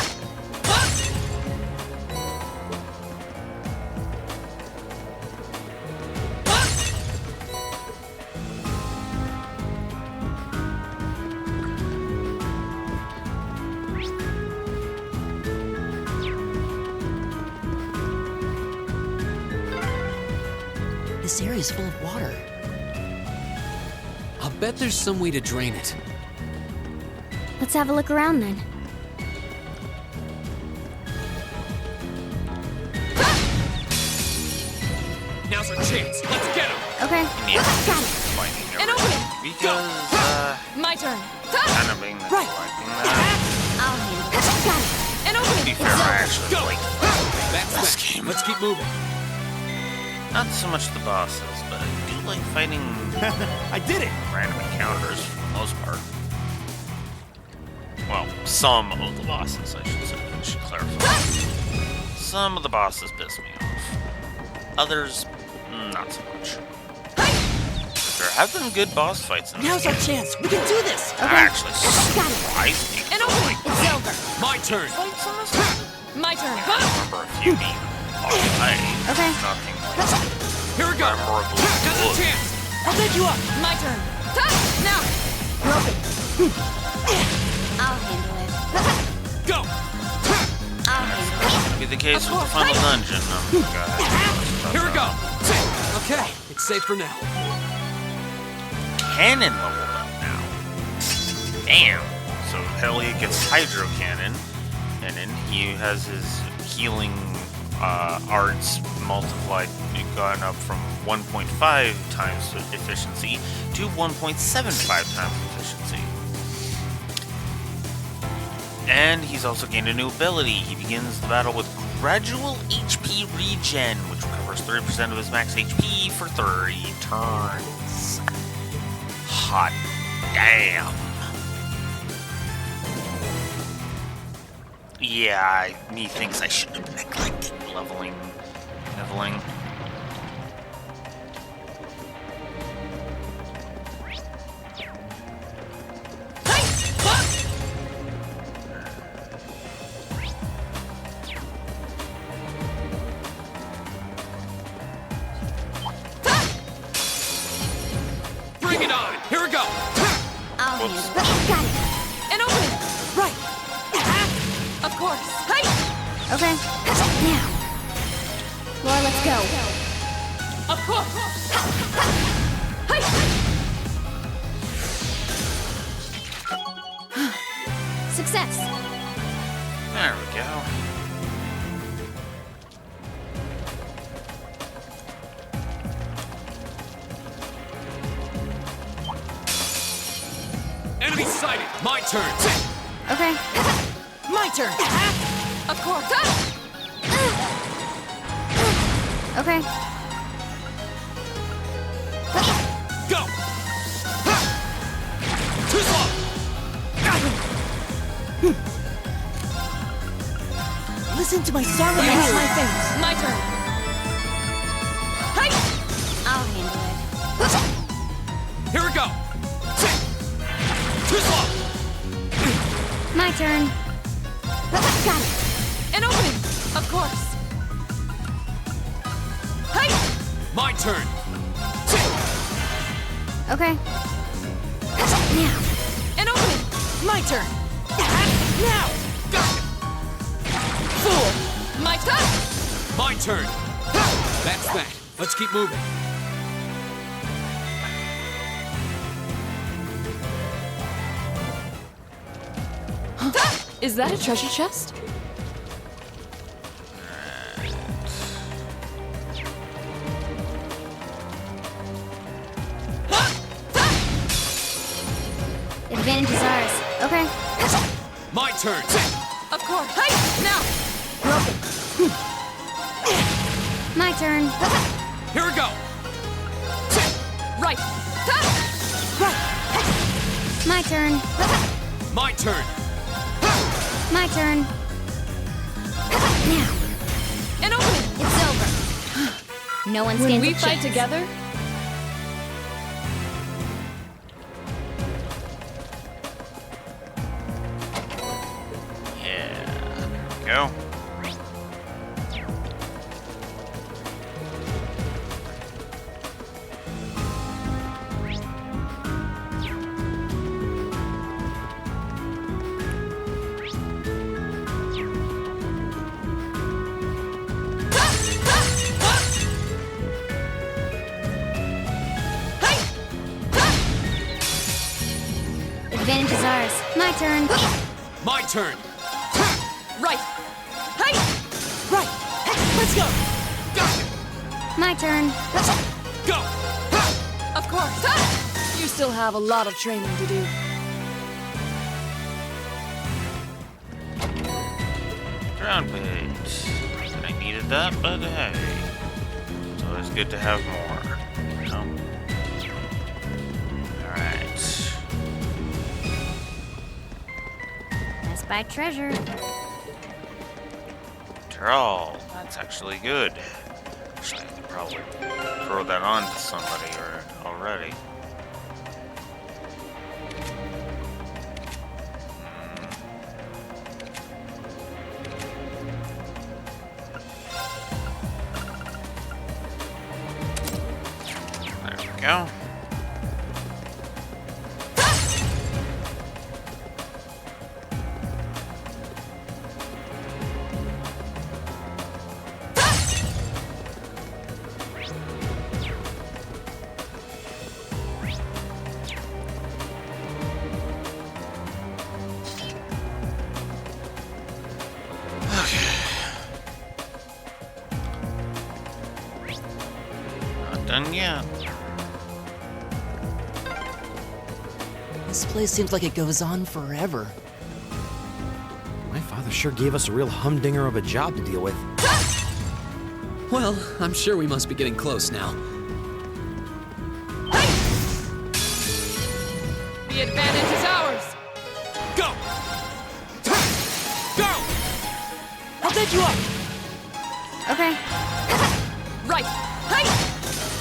Ha! Ha! This area's full of water. I'll bet there's some way to drain it. Let's have a look around then. Now's our chance. Let's get him! Okay. Yeah. Got it. Finding An opening! Because, My turn. Ta! kind of being Right. liking that. I'll handle it. Got it. An To be opening! fair, I actually Go! like That's this that. game. Let's keep moving. Not so much the bosses, but I do like fighting I did it! random encounters for the most part. Well, some of the bosses, I should say. I should clarify. Some of the bosses piss me off. Others, not so much. There have been good boss fights in this Now's game. our chance. We can do this. I'm actually surprised people An opening! like It's over! My turn! fights in this game. My turn. I Ha! remember a few being alright. Okay. Nothing like Here we go! memorable. Now's our chance! I'll pick you up. My turn. Ta! Now! I'll handle it. Go! I'll handle it. Be the case with the final dungeon. Oh, God. Here we go! Okay, it's safe for now. Cannon leveled up now. Damn. So Elliot gets Hydro Cannon, and then he has his healing arts multiplied, gone up from 1.5 times efficiency to 1.75 times efficiency. And he's also gained a new ability. He begins the battle with gradual HP regen, which recovers 30% of his max HP for 30 turns. Hot damn. Yeah, me thinks I should have neglected leveling. Bring it on! Here we go! I'll handle Whoops. it. Got it. An opening! Right. Of course. Hi! Okay. Now. Laura, let's go. Of course! Hi! Success. There we go. Enemy sighted! My turn! Okay. My turn! Of course. Okay. Go! Too slow! Listen to my song of Use you. my things. My turn. I'll handle it. Here we go! Too slow! My turn. Got it. An opening. Of course. My turn! Okay. Now. An opening. My turn. Now! Fool. My turn. My turn! That's that. Let's keep moving. Is that a treasure chest? The advantage is ours. Okay. My turn! Of course. Now. My turn. Here we go! Right. My turn. My turn! My turn. Now. An opening. It's over. No one When stands we a fight chance. together, Go. Advantage is ours. My turn. My turn! right. Right! Let's go! My turn. Go! Of course. You still have a lot of training to do. Ground page. I needed that, but hey. It's always good to have more. You know? Alright. Let's buy treasure. Terrell. That's actually good. Actually, I could probably throw that on to somebody already. There we go. Not done yet. This place seems like it goes on forever. My father sure gave us a real humdinger of a job to deal with. Well, I'm sure we must be getting close now. The advantage is ours. Go! Go! I'll take you up! Okay. Right.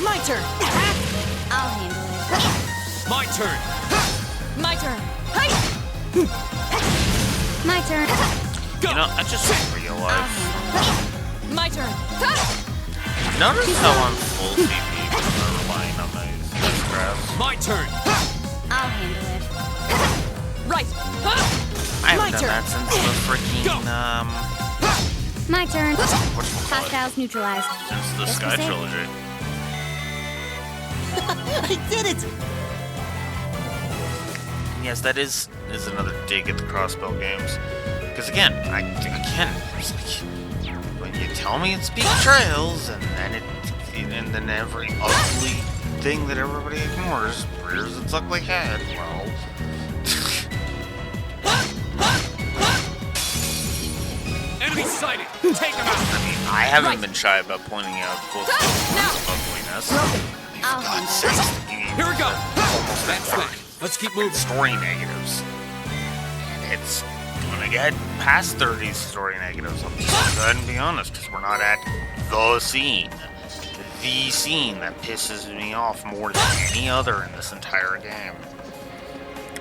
My turn! I'll handle it. My turn! My turn. My turn. Go! You know, I just I'll realized. handle it. My turn. Notice how I'm full CP when I'm relying on these crabs. My turn! I'll handle it. Right. I haven't My done turn. that since the freaking My turn. whatchamacallit? Hostiles neutralized. Since the Guess Sky that's it. trilogy. I did it! And yes, that is another dig at the Crossbell games. Because again, it's like, when you tell me it's Peak Trails, and then every ugly thing that everybody ignores rears its ugly head, well, Enemy sighted! Take him out! I haven't been shy about pointing out full ugliness. I'll handle it. Here we go! That's right. Let's keep moving. Story negatives. And it's gonna get past 30 story negatives. I'm just gonna go ahead and be honest, because we're not at the scene. The scene that pisses me off more than any other in this entire game.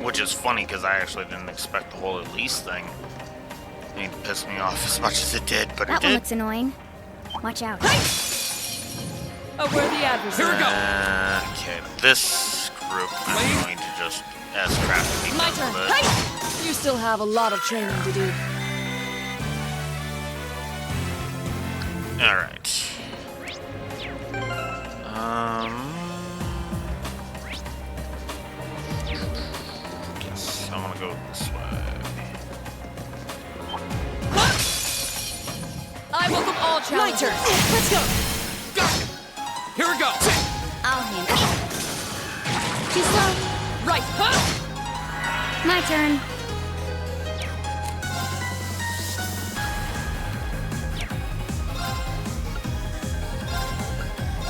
Which is funny, because I actually didn't expect the whole Elise thing to piss me off as much as it did, but That it one did. looks annoying. Watch out. A worthy adversary. Here we go! Okay, this group, I'm going to just ask crap to be My done turn. with it. You still have a lot of training to do. Alright. Guess I'm gonna go this way. I welcome all challengers. Let's go. Here we go! I'll handle it. Too slow. Right. Huh? My turn.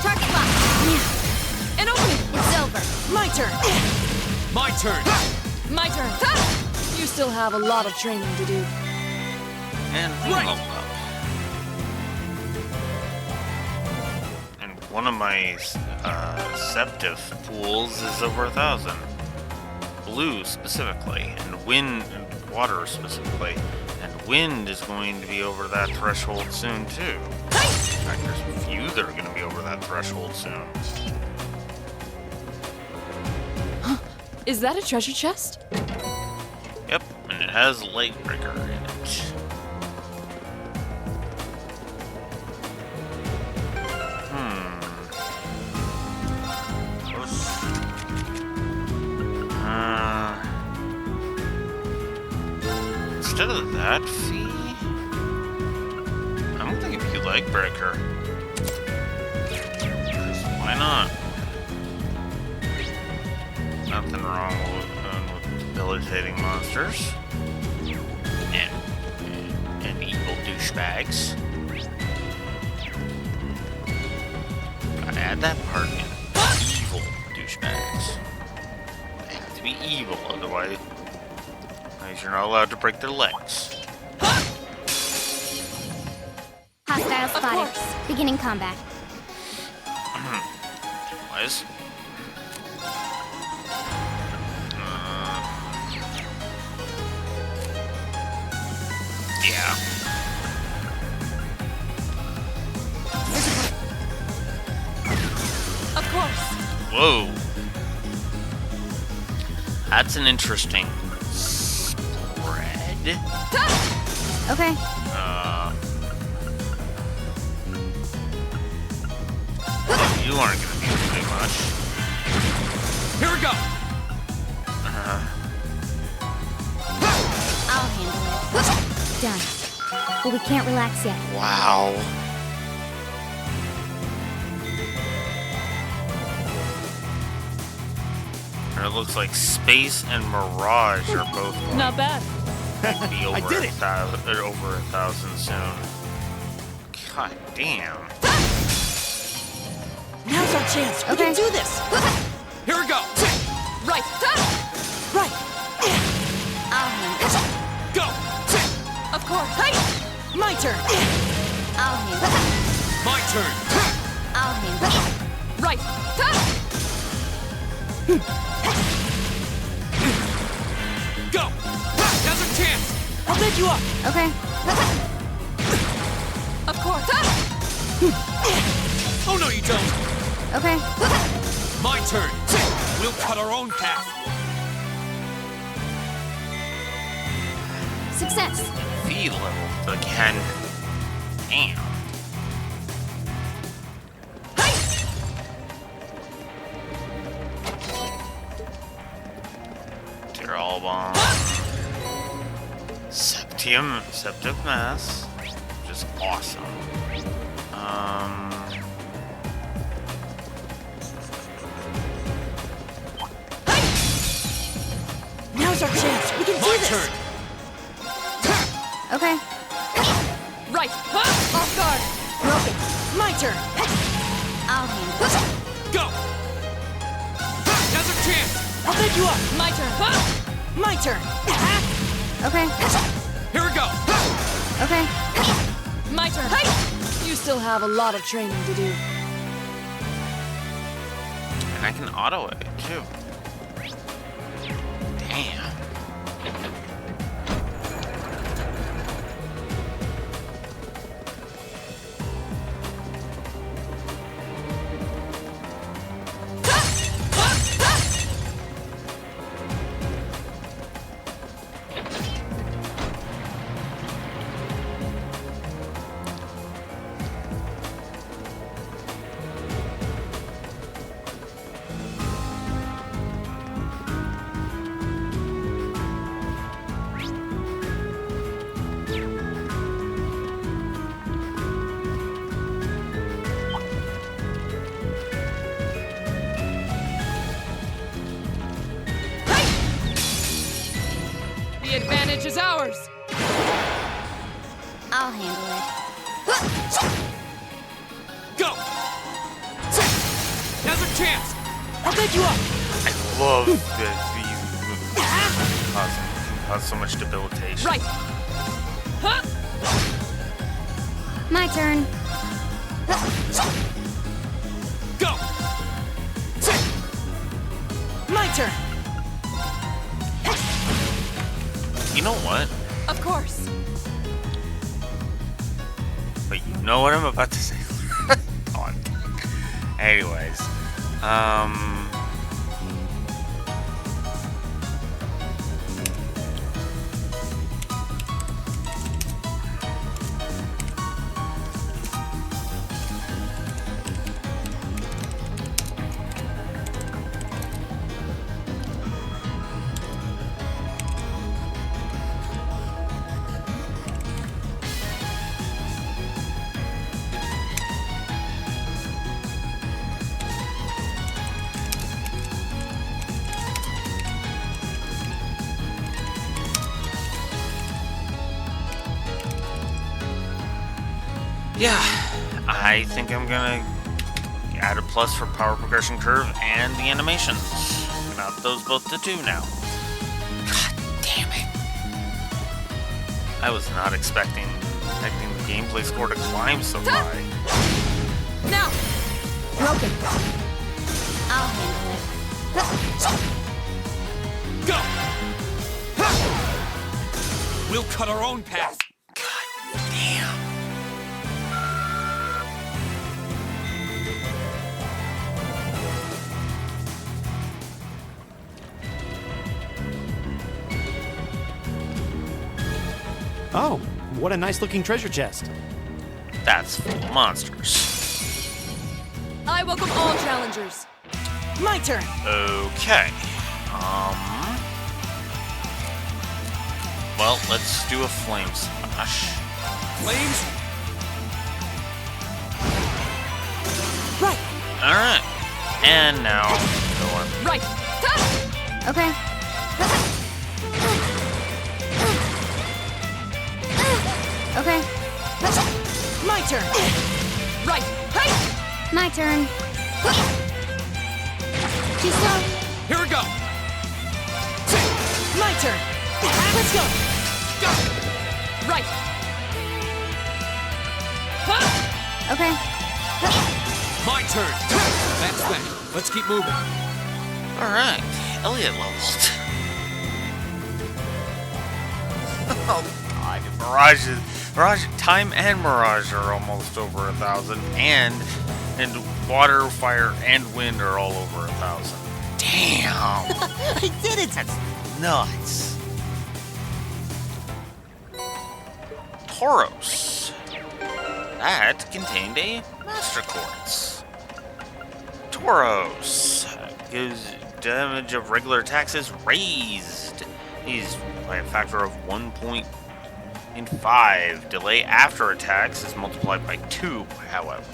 Target locked. An opening. It's over. My turn. My turn! My turn. You still have a lot of training to do. And Right. reload up. And one of my Septif pools is over 1,000. Blue specifically, and wind, and water specifically. And wind is going to be over that threshold soon too. In fact, there's a few that are going to be over that threshold soon. Is that a treasure chest? Yep, and it has Lakebreaker in it. Instead of that fee, I'm gonna give you Lakebreaker. 'Cause why not? Nothing wrong with debilitating monsters and evil douchebags. Gotta add that part in. Evil douchebags. They have to be evil, otherwise you're not allowed to break their legs. Hostile spotted. Beginning combat. Wise. Yeah. Of course. Whoa. That's an interesting spread. Okay. You aren't gonna be able to do much. Here we go! I'll handle it. Done. But we can't relax yet. Wow. And it looks like Space and Mirage are both going Not bad. to be over I did it. over 1,000 soon. God damn. Now's our chance. We Okay. can do this. Here we go! Right. Right. I'll handle it. Go! Of course. My turn. I'll handle it. My turn! I'll handle it. Right. Go! Now's our chance! I'll back you up. Okay. Of course. Oh no, you don't! Okay. My turn! We'll cut our own path! Success. Fee level again. Damn. Tyrol Bomb. Septic Mass. Which is awesome. Now's our chance. We can do My this. turn! Okay. Right! Off guard! Broken. My turn. I'll handle it. Go! Now's our chance! I'll pick you up. My turn! My turn. Okay. Here we go! Okay. My turn! You still have a lot of training to do. And I can auto it, too. Damn. The advantage is ours! I'll handle it. Go! Now's our chance! I'll pick you up. I love that these moves cause so much debilitation. Right! My turn. Go! My turn. You know what? Of course! But you know what I'm about to say. On. Anyways, yeah, I think I'm gonna add a plus for power progression curve and the animations. Mount those both to 2 now. God damn it. I was not expecting the gameplay score to climb so high. Now! Broken. I'll handle it. Go! We'll cut our own path. God damn. Oh, what a nice looking treasure chest. That's full of monsters. I welcome all challengers. My turn. Okay. Well, let's do a flame smash. Flames? Right. Alright. And now, go on. Right! Okay. Okay. My turn. Right! My turn. Too slow. Here we go! My turn. Let's go. Go! Right! Okay. My turn! That's that. Let's keep moving. Alright. Elliot leveled. Oh god. Mirage, Time and Mirage are almost over 1,000. And Water, Fire, and Wind are all over 1,000. Damn! I did it. That's nuts. Tauros. That contained a Master Quartz. Tauros gives damage of regular attacks is raised. He's by a factor of 1.5. Delay after attacks is multiplied by 2, however.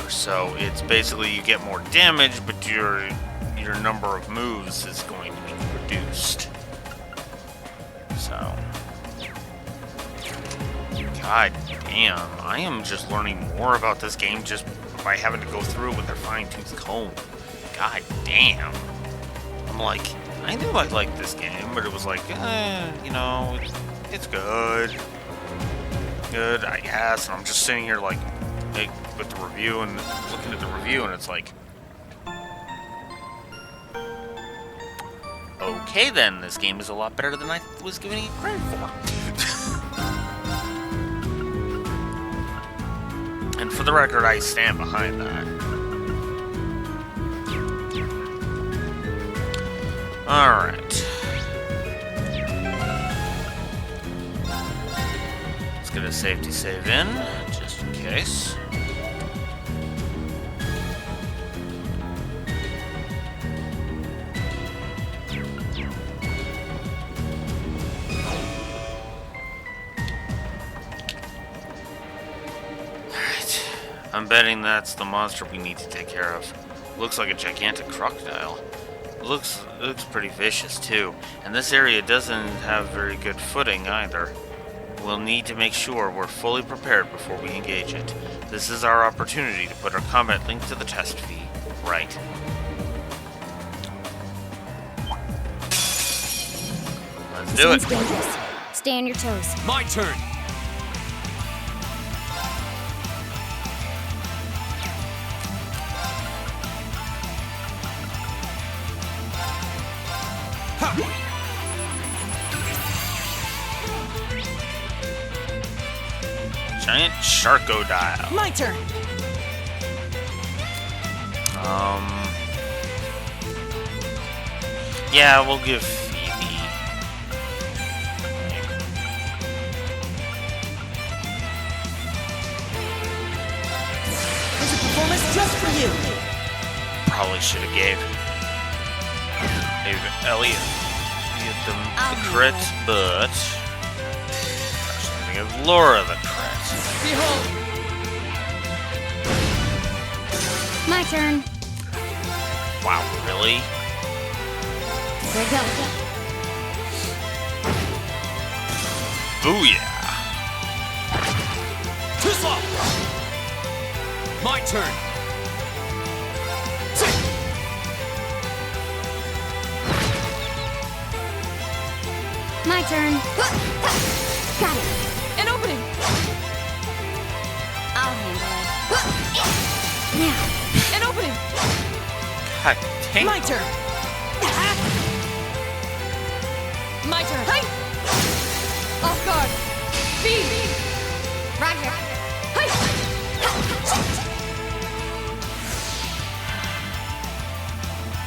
So it's basically you get more damage, but your number of moves is going to be reduced. So God damn, I am just learning more about this game just by having to go through it with their fine-tooth comb. God damn. I'm like, I knew I liked this game, but it was like, you know, it's good. Good, I guess. And I'm just sitting here like with the review and looking at the review, and it's like, okay then, this game is a lot better than I was giving it credit for. And for the record, I stand behind that. Alright. Let's get a safety save in, just in case. I'm betting that's the monster we need to take care of. Looks like a gigantic crocodile. Looks pretty vicious too, and this area doesn't have very good footing either. We'll need to make sure we're fully prepared before we engage it. This is our opportunity to put our combat link to the test fee. Right. Let's do it. Seems dangerous. Stay on your toes. My turn. Giant Sharkodile. My turn. Yeah, we'll give Phoebe. There's a performance just for you. Probably should have gave Elliot the crit, but I'm gonna give Laura the crit. Behold! My turn. Wow, really? Here we go. Booyah! Too slow. My turn. My turn. Got it. An opening! I'll handle it. Now. An opening! God dang. My turn. My turn! Hi! Off guard! Speed! Roger. Hi!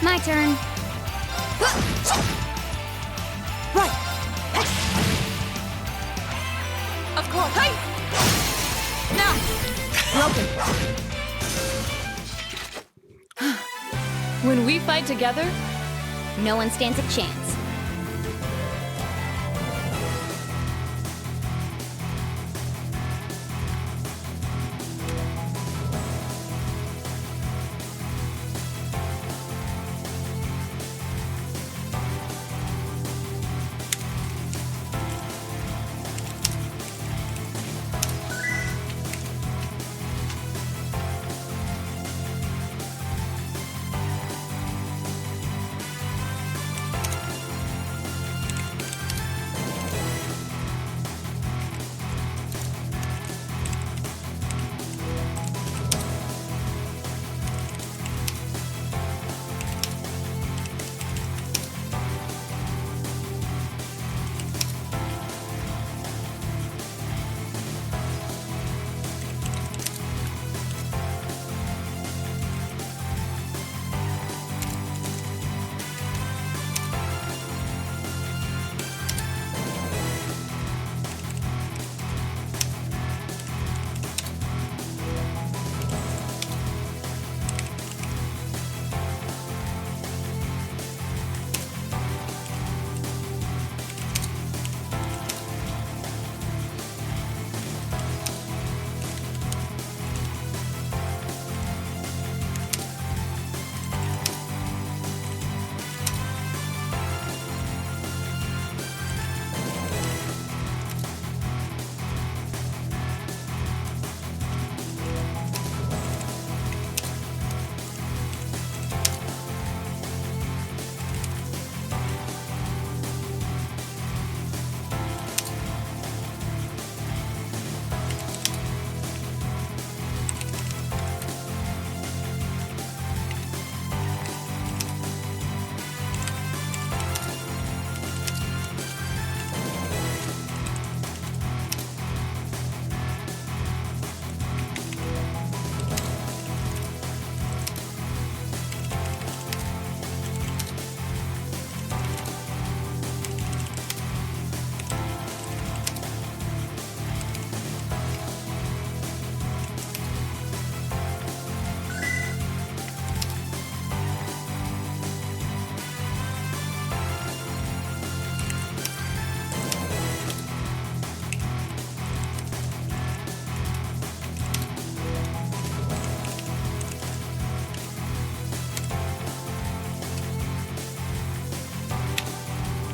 My turn. Right. Of course! Hi! Now! Broken! When we fight together, No one stands a chance.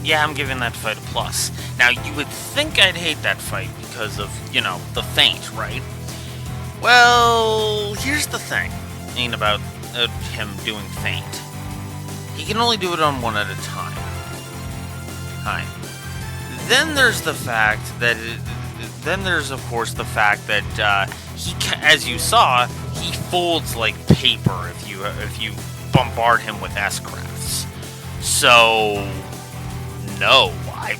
Yeah, I'm giving that fight a plus. Now, you would think I'd hate that fight because of, you know, the feint, right? Well, here's the thing about him doing feint. He can only do it on one at a time. Then there's the fact that... Then there's, of course, the fact that he, as you saw, he folds like paper if you bombard him with S-crafts. So, no, I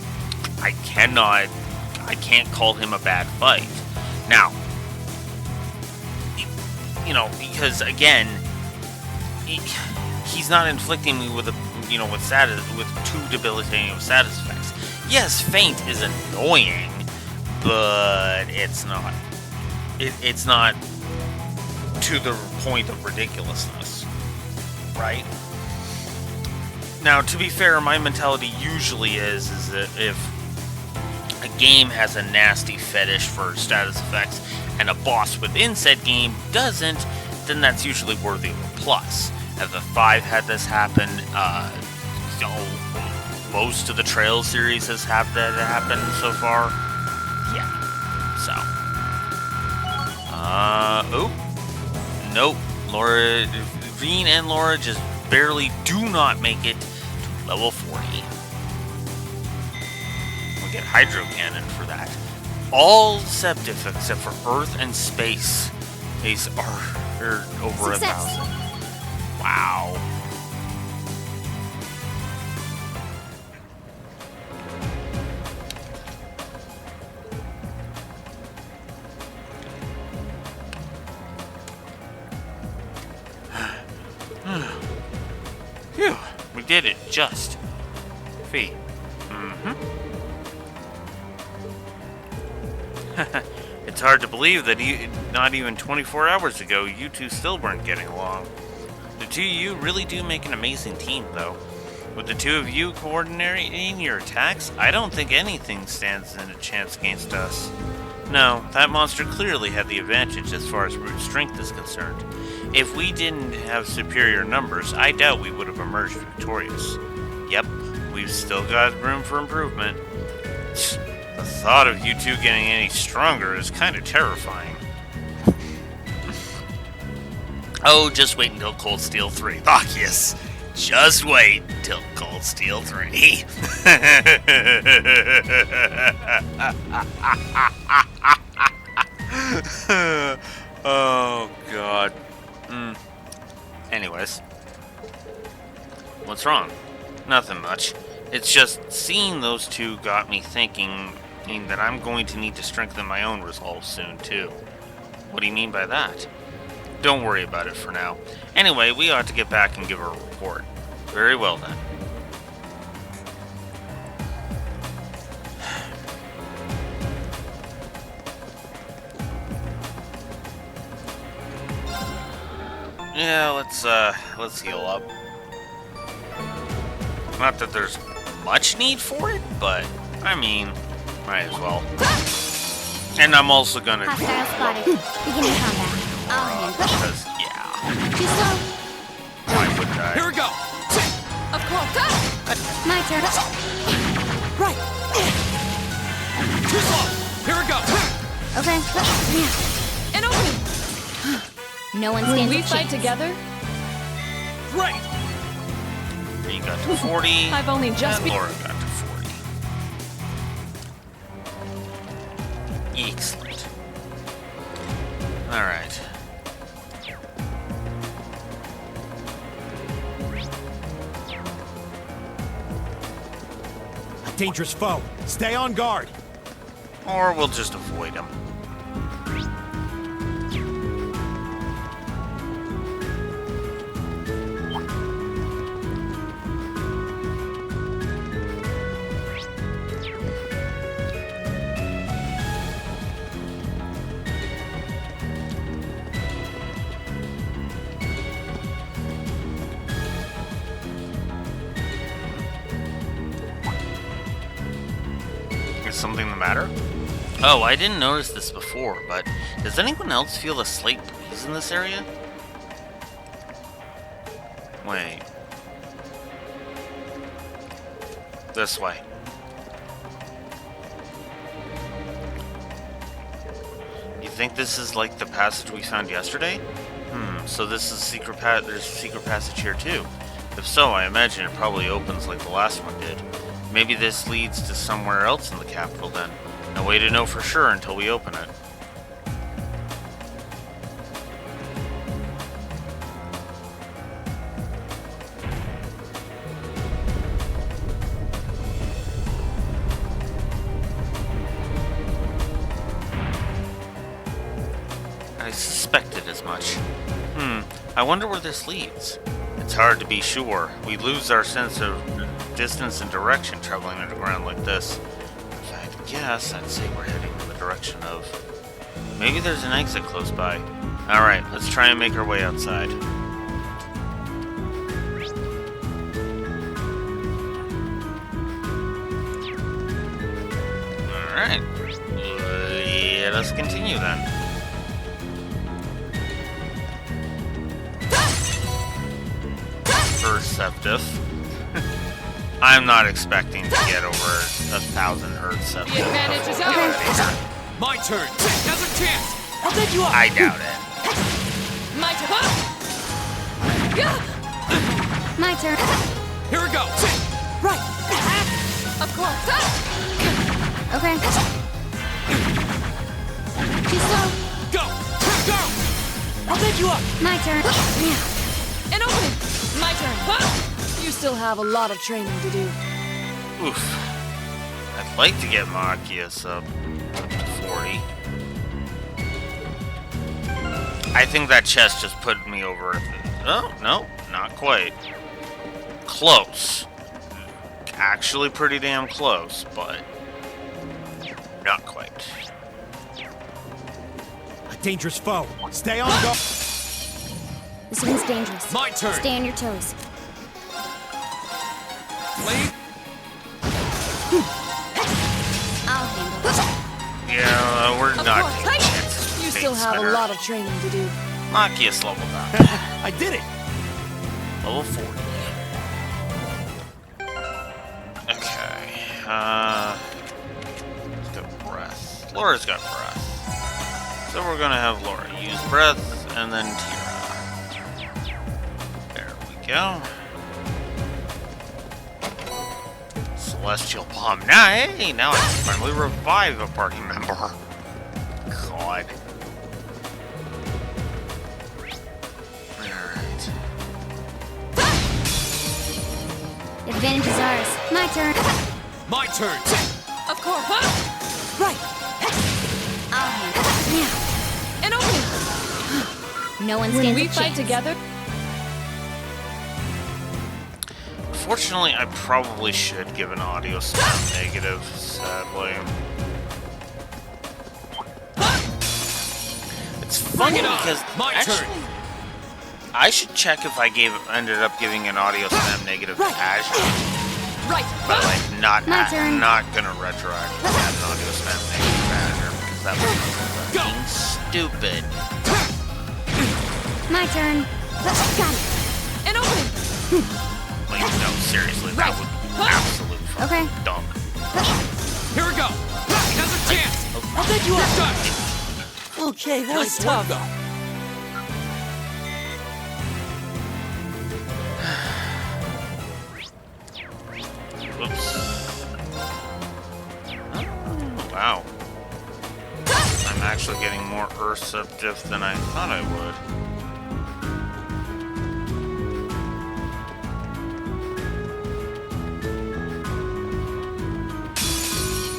can't call him a bad fight. Now, you know, because again, he's not inflicting me with with too debilitating status effects. Yes, feint is annoying, but it's not. It's not to the point of ridiculousness, right? Now, to be fair, my mentality usually is that if a game has a nasty fetish for status effects and a boss within said game doesn't, then that's usually worthy of a plus. As the 5 had this happen, most of the Trail series has had that happen so far. Yeah. So. Nope. Veen and Laura just barely do not make it to level 40. We'll get Hydro Cannon for that. All Septif except for Earth and Space are over Success. 1,000. Wow. Phew, we did it, just. Fee. It's hard to believe that not even 24 hours ago, you two still weren't getting along. The two of you really do make an amazing team, though. With the two of you coordinating your attacks, I don't think anything stands in a chance against us. No, that monster clearly had the advantage as far as brute strength is concerned. If we didn't have superior numbers, I doubt we would have emerged victorious. Yep, we've still got room for improvement. The thought of you two getting any stronger is kind of terrifying. Oh, just wait until Cold Steel 3. Ah, yes. Just wait until Cold Steel 3. Oh, God. Anyways. What's wrong? Nothing much. It's just seeing those two got me thinking that I'm going to need to strengthen my own resolve soon, too. What do you mean by that? Don't worry about it for now. Anyway, we ought to get back and give her a report. Very well, then. Yeah, let's heal up. Not that there's much need for it, but, I mean, might as well. And I'm also gonna... Hostile spotted. Beginning combat. I'll handle it. Because, yeah, Too slow. I would die. Here we go! Of course. My turn. Right. Too slow! Here we go! Okay. An opening. No one When stands we a fight chance. together, Right! You got to 40. I've only just and Laura got to 40. Excellent. Alright. A dangerous foe. Stay on guard. Or we'll just avoid him. Is something the matter? Oh, I didn't notice this before, but does anyone else feel a slight breeze in this area? Wait. This way. You think this is like the passage we found yesterday? So this is there's a secret passage here too. If so, I imagine it probably opens like the last one did. Maybe this leads to somewhere else in the capital then. No way to know for sure until we open it. I suspected as much. I wonder where this leads. It's hard to be sure. We lose our sense of distance and direction traveling underground like this. If I had to guess, I'd say we're heading in the direction of... Maybe there's an exit close by. Alright, let's try and make our way outside. Alright. Let us continue then. Perceptive. I'm not expecting to get over 1,000 hertz. The advantage is ours. My turn. Now's a chance. I'll bet you up. I doubt it. My turn. My turn. Here we go. Right. Of course. Okay. Too slow. Go. Go. I'll bet you up. My turn. Yeah. An opening. My turn. You still have a lot of training to do. Oof. I'd like to get Machias up to 40. I think that chest just put me over. Oh, no, not quite. Close. Actually pretty damn close, but not quite. A dangerous foe. Stay on guard. This one's dangerous. My turn. Stay on your toes. Blade. I'll handle it. Yeah, we're not course. taking chances. You still have a lot of training to do. Machias leveled up. I did it. Level 40. Okay. Let's go breath. Laura's got breath. So we're gonna have Laura use breath and then Tira. There we go. Celestial Palm. Now, hey, now I can finally revive a party member. God. Alright. The advantage is ours. My turn. My turn. Of course. Right. I'll handle it. Yeah. An opening. No one When stands we a fight chance. together, Fortunately, I probably should give an audio sound negative, sadly. It's funny because My actually, turn. I should check if I ended up giving an audio spam negative to Ashley, right. but like not My turn. not gonna retroactively add an audio spam negative to Azure because that was fucking stupid. My turn. Got it. An opening. Like no, seriously, that would be absolute fucking Okay. dumb. Here we go. Now's a chance. I'll bet you You're up. done. Okay, that was Nice work, tough. though. Oops. Oh, wow. I'm actually getting more Perceptive than I thought I would.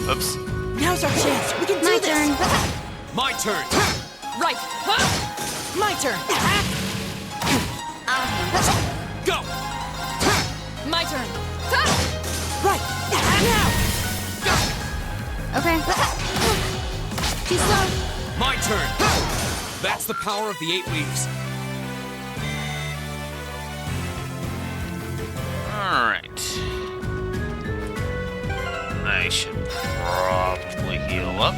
Oops. Now's our chance. We can do My this. turn. My turn. Right. My turn. I'll handle it. Go. My turn. Right. Now. Okay. Too slow. My turn. That's the power of the 8 leaves. Alright. I should probably heal up.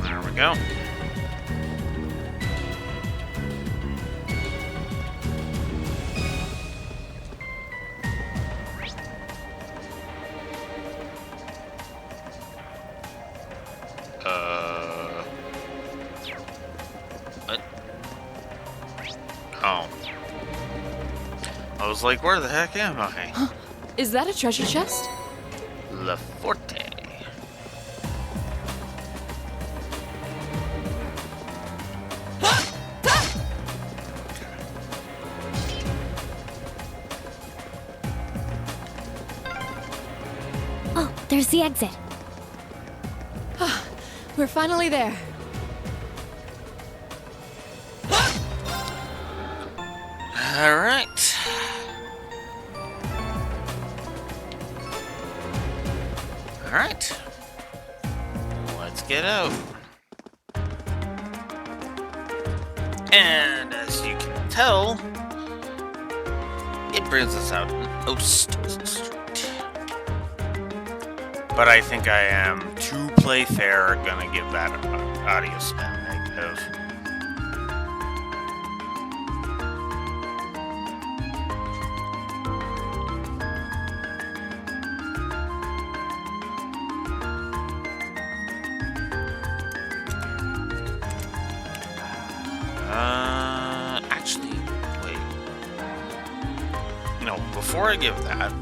There we go. was like, where the heck am I? Is that a treasure chest? La Forte. Oh, there's the exit. We're finally there. All right. All right. Let's get out. And as you can tell, it brings us out in Oast Street. But I think I am, to play fair, gonna give that audio spam negative. Actually, wait. No, before I give that,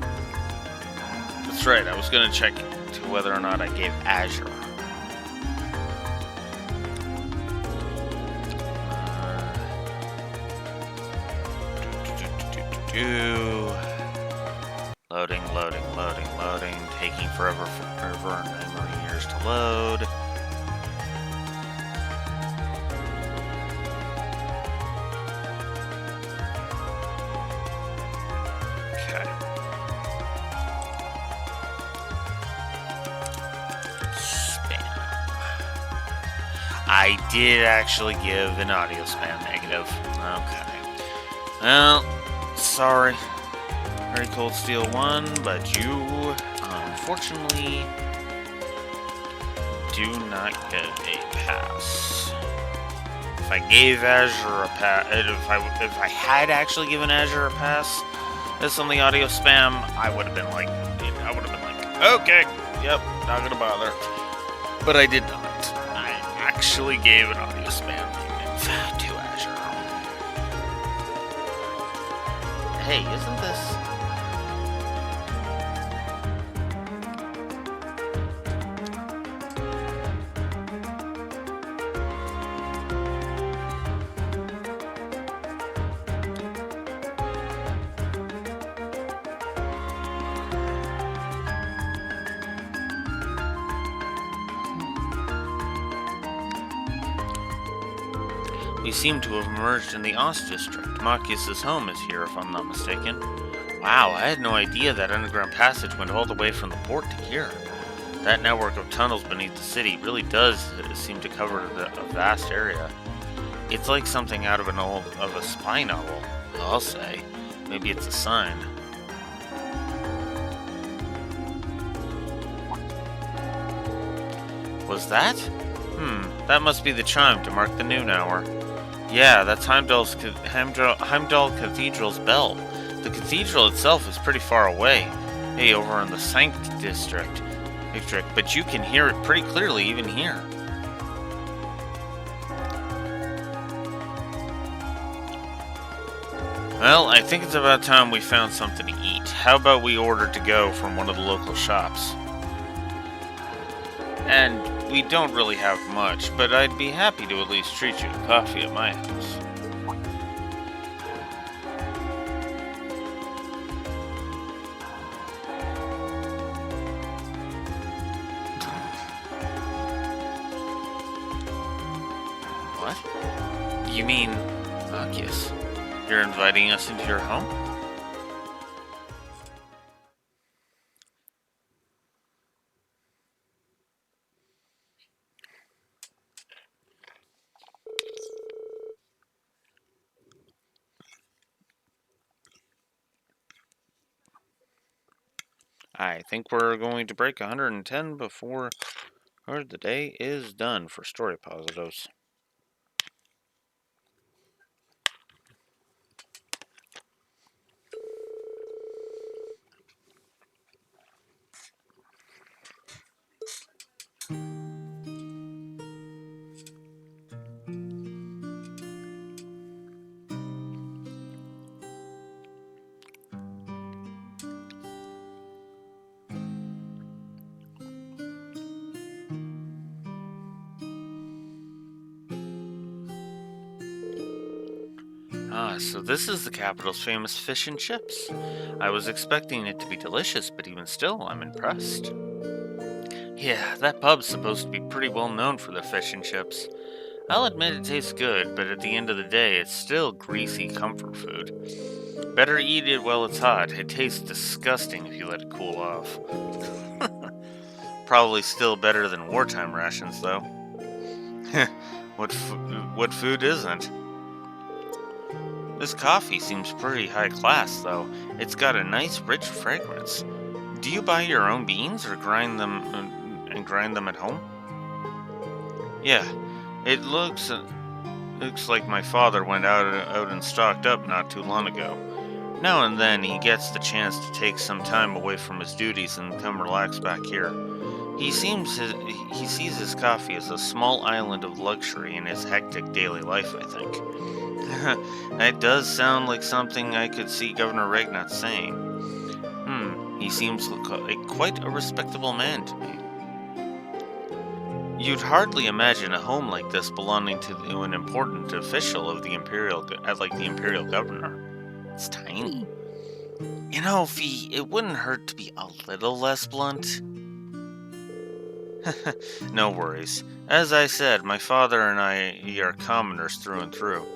that's right, I was gonna check to whether or not I gave Azure. Loading, taking forever and 9 million years to load. Okay. Spam. I did actually give an audio spam negative. Okay. Well, sorry. Very Cold Steel 1, but you, unfortunately, do not get a pass. If I gave Azure a pass, if I had actually given Azure a pass, as on the audio spam, I would have been like, okay, yep, not gonna bother. But I did not. I actually gave an audio spam to Azure. Hey, isn't this? We seem to have emerged in the Ost district. Machias' home is here, if I'm not mistaken. Wow, I had no idea that underground passage went all the way from the port to here. That network of tunnels beneath the city really does seem to cover a vast area. It's like something out of a spy novel, I'll say. Maybe it's a sign. Was that? That must be the chime to mark the noon hour. Yeah, that's Heimdall Cathedral's bell. The cathedral itself is pretty far away. Hey, over in the Sankt district, but you can hear it pretty clearly even here. Well, I think it's about time we found something to eat. How about we order to go from one of the local shops? And we don't really have much, but I'd be happy to at least treat you to coffee at my house. What? You mean, Machias? You're inviting us into your home? I think we're going to break 110 before the day is done for Story Positos. Ah, so this is the capital's famous fish and chips. I was expecting it to be delicious, but even still, I'm impressed. Yeah, that pub's supposed to be pretty well known for their fish and chips. I'll admit it tastes good, but at the end of the day, it's still greasy comfort food. Better eat it while it's hot. It tastes disgusting if you let it cool off. Probably still better than wartime rations, though. What food isn't? This coffee seems pretty high class, though. It's got a nice, rich fragrance. Do you buy your own beans or grind them at home? Yeah, it looks like my father went out and stocked up not too long ago. Now and then he gets the chance to take some time away from his duties and come relax back here. He sees his coffee as a small island of luxury in his hectic daily life, I think. That does sound like something I could see Governor Regnat saying. He seems like quite a respectable man to me. You'd hardly imagine a home like this belonging to an important official of the imperial governor. It's tiny. You know, Fee, it wouldn't hurt to be a little less blunt. No worries. As I said, my father and I are commoners through and through.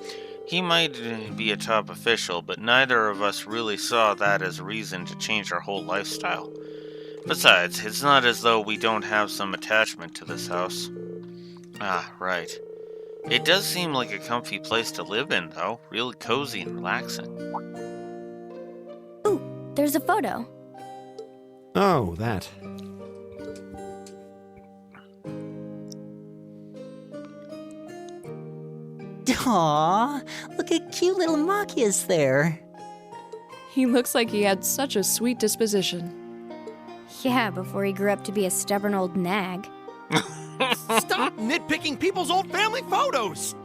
He might be a top official, but neither of us really saw that as a reason to change our whole lifestyle. Besides, it's not as though we don't have some attachment to this house. Ah, right. It does seem like a comfy place to live in, though. Really cozy and relaxing. Ooh, there's a photo. Oh, that. Aw, look at cute little Machias there. He looks like he had such a sweet disposition. Yeah, before he grew up to be a stubborn old nag. Stop nitpicking people's old family photos!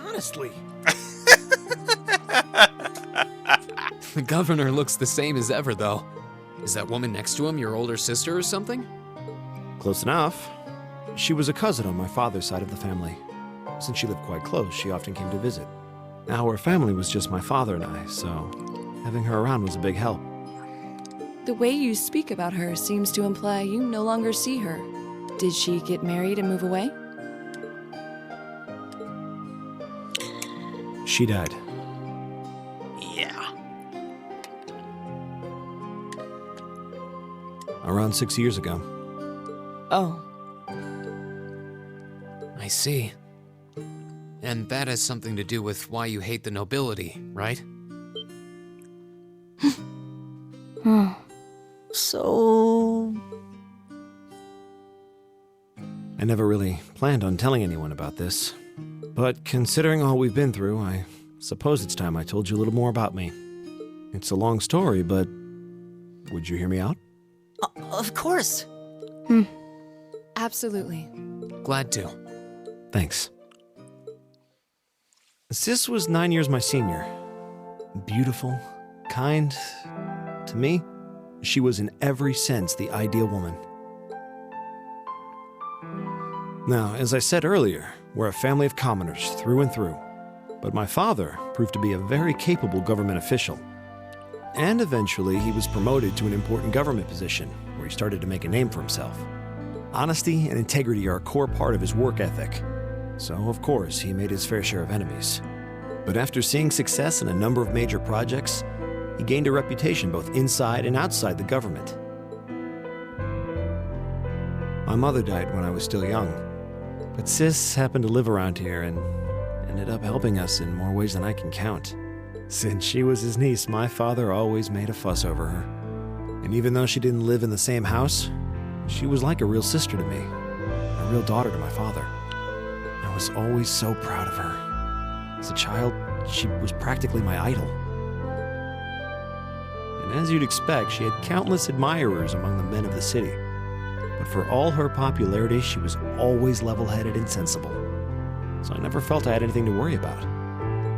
Honestly. The governor looks the same as ever, though. Is that woman next to him your older sister or something? Close enough. She was a cousin on my father's side of the family. Since she lived quite close, she often came to visit. Our family was just my father and I, so having her around was a big help. The way you speak about her seems to imply you no longer see her. Did she get married and move away? She died. Yeah. Around 6 years ago. Oh. I see. And that has something to do with why you hate the nobility, right? So... I never really planned on telling anyone about this. But considering all we've been through, I suppose it's time I told you a little more about me. It's a long story, but would you hear me out? Of course. Absolutely. Glad to. Thanks. Sis was 9 years my senior. Beautiful, kind. To me, she was in every sense the ideal woman. Now, as I said earlier, we're a family of commoners through and through. But my father proved to be a very capable government official. And eventually, he was promoted to an important government position, where he started to make a name for himself. Honesty and integrity are a core part of his work ethic. So, of course, he made his fair share of enemies. But after seeing success in a number of major projects, he gained a reputation both inside and outside the government. My mother died when I was still young, but Sis happened to live around here and ended up helping us in more ways than I can count. Since she was his niece, my father always made a fuss over her. And even though she didn't live in the same house, she was like a real sister to me, a real daughter to my father. I was always so proud of her. As a child, she was practically my idol. And as you'd expect, she had countless admirers among the men of the city. But for all her popularity, she was always level-headed and sensible. So I never felt I had anything to worry about.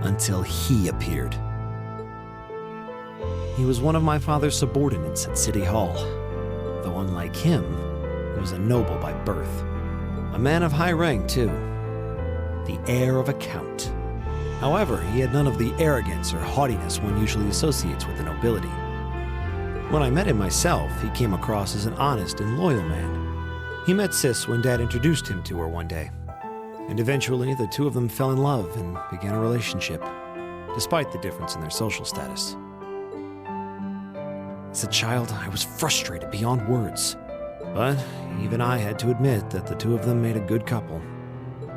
Until he appeared. He was one of my father's subordinates at City Hall. Though unlike him, he was a noble by birth. A man of high rank, too. The heir of a count. However, he had none of the arrogance or haughtiness one usually associates with the nobility. When I met him myself, he came across as an honest and loyal man. He met Sis when Dad introduced him to her one day, and eventually the two of them fell in love and began a relationship, despite the difference in their social status. As a child, I was frustrated beyond words, but even I had to admit that the two of them made a good couple.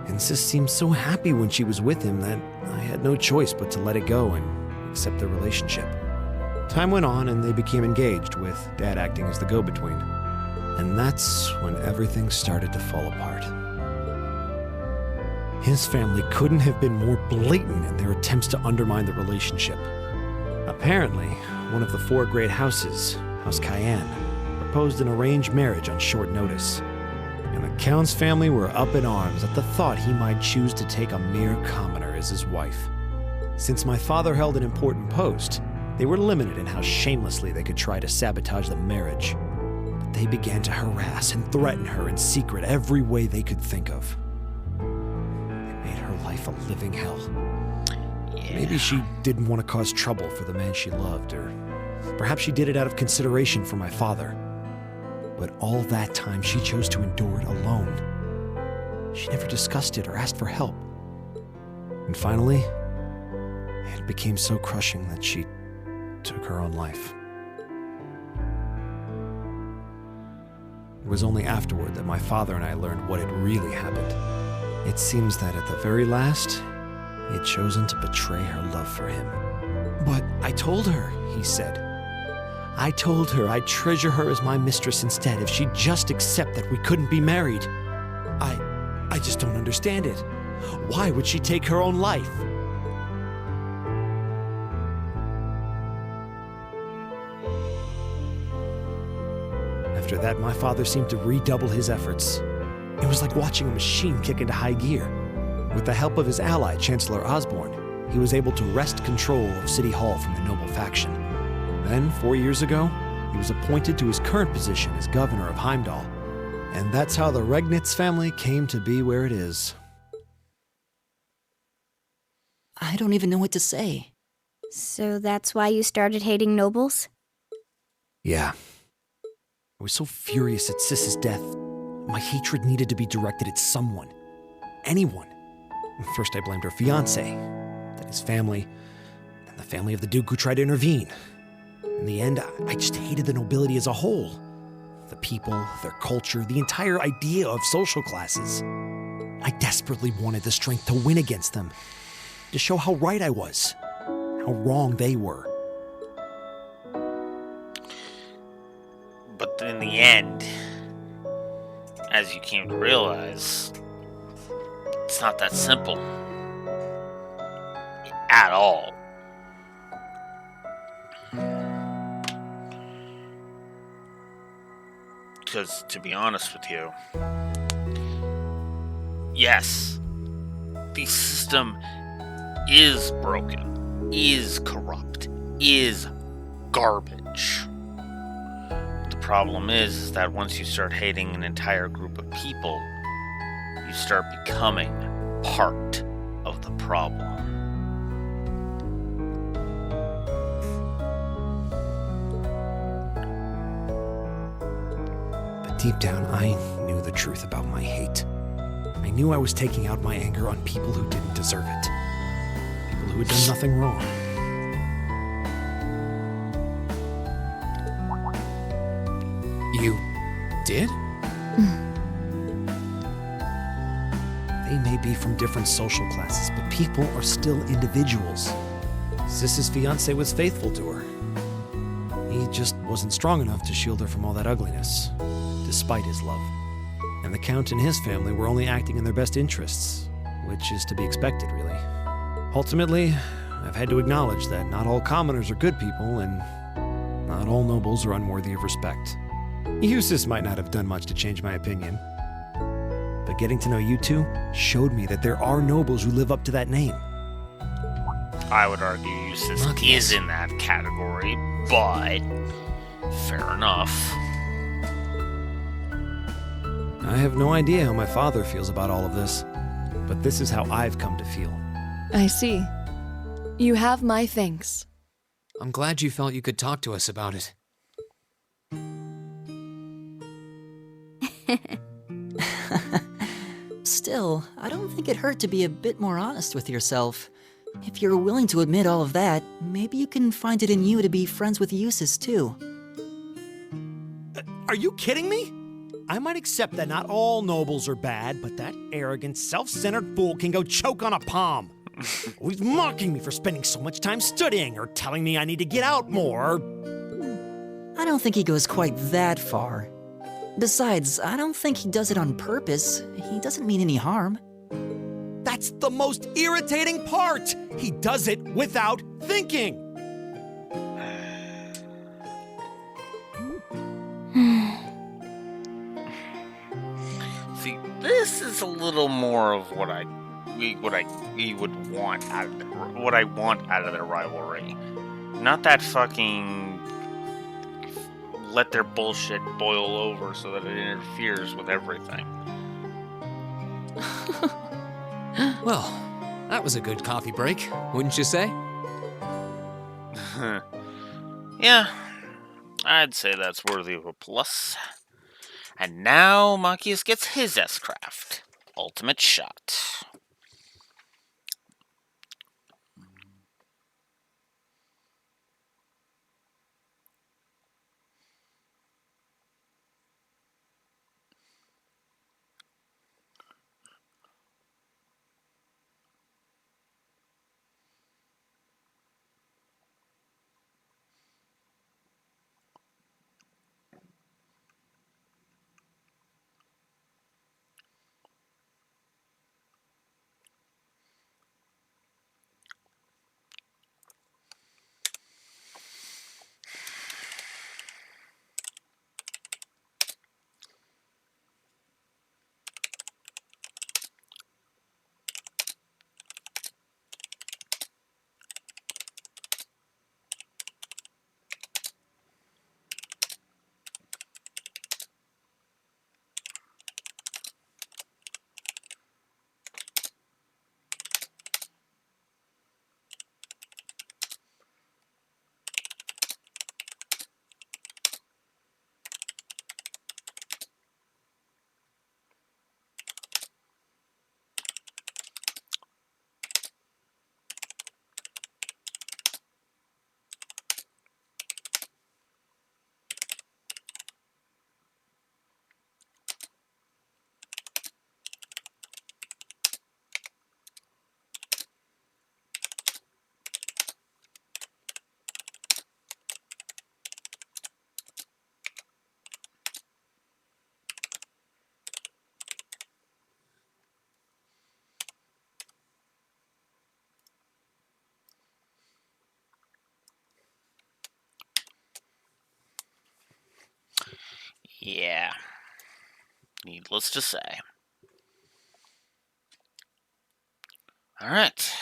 And Sis seemed so happy when she was with him that I had no choice but to let it go and accept their relationship. Time went on and they became engaged, with Dad acting as the go-between. And that's when everything started to fall apart. His family couldn't have been more blatant in their attempts to undermine the relationship. Apparently, one of the 4 great houses, House Cayenne, proposed an arranged marriage on short notice. And the Count's family were up in arms at the thought he might choose to take a mere commoner as his wife. Since my father held an important post, they were limited in how shamelessly they could try to sabotage the marriage. But they began to harass and threaten her in secret every way they could think of. It made her life a living hell. Yeah. Maybe she didn't want to cause trouble for the man she loved, or perhaps she did it out of consideration for my father. But all that time, she chose to endure it alone. She never discussed it or asked for help. And finally, it became so crushing that she took her own life. It was only afterward that my father and I learned what had really happened. It seems that at the very last, he had chosen to betray her love for him. "But I told her," he said. "I told her I'd treasure her as my mistress instead if she'd just accept that we couldn't be married. I just don't understand it. Why would she take her own life?" After that, my father seemed to redouble his efforts. It was like watching a machine kick into high gear. With the help of his ally, Chancellor Osborne, he was able to wrest control of City Hall from the noble faction. Then, 4 years ago, he was appointed to his current position as governor of Heimdall. And that's how the Regnitz family came to be where it is. I don't even know what to say. So that's why you started hating nobles? Yeah. I was so furious at Sis's death. My hatred needed to be directed at someone. Anyone. First I blamed her fiancé, then his family, then the family of the Duke who tried to intervene. In the end, I just hated the nobility as a whole. The people, their culture, the entire idea of social classes. I desperately wanted the strength to win against them, to show how right I was, how wrong they were. But in the end, as you came to realize, it's not that simple. At all. Because, to be honest with you, yes, the system is broken, is corrupt, is garbage. The problem is that once you start hating an entire group of people, you start becoming part of the problem. But deep down, I knew the truth about my hate. I knew I was taking out my anger on people who didn't deserve it. People who had done nothing wrong. You did? They may be from different social classes, but people are still individuals. Sis's fiancé was faithful to her. He just wasn't strong enough to shield her from all that ugliness, despite his love. And the Count and his family were only acting in their best interests, which is to be expected, really. Ultimately, I've had to acknowledge that not all commoners are good people, and not all nobles are unworthy of respect. Eustace might not have done much to change my opinion, but getting to know you two showed me that there are nobles who live up to that name. I would argue Eustace is in that category, but fair enough. I have no idea how my father feels about all of this, but this is how I've come to feel. I see. You have my thanks. I'm glad you felt you could talk to us about it. Still, I don't think it hurt to be a bit more honest with yourself. If you're willing to admit all of that, maybe you can find it in you to be friends with Eustace too. Are you kidding me? I might accept that not all nobles are bad, but that arrogant, self-centered fool can go choke on a palm. He's mocking me for spending so much time studying, or telling me I need to get out more. I don't think he goes quite that far. Besides, I don't think he does it on purpose. He doesn't mean any harm. That's the most irritating part! He does it without thinking! See, this is a little more of what I want out of their rivalry. Not that fucking let their bullshit boil over so that it interferes with everything. Well, that was a good coffee break, wouldn't you say? Yeah, I'd say that's worthy of a plus. And now Machias gets his S-Craft. Ultimate shot. Yeah. Needless to say. Alright.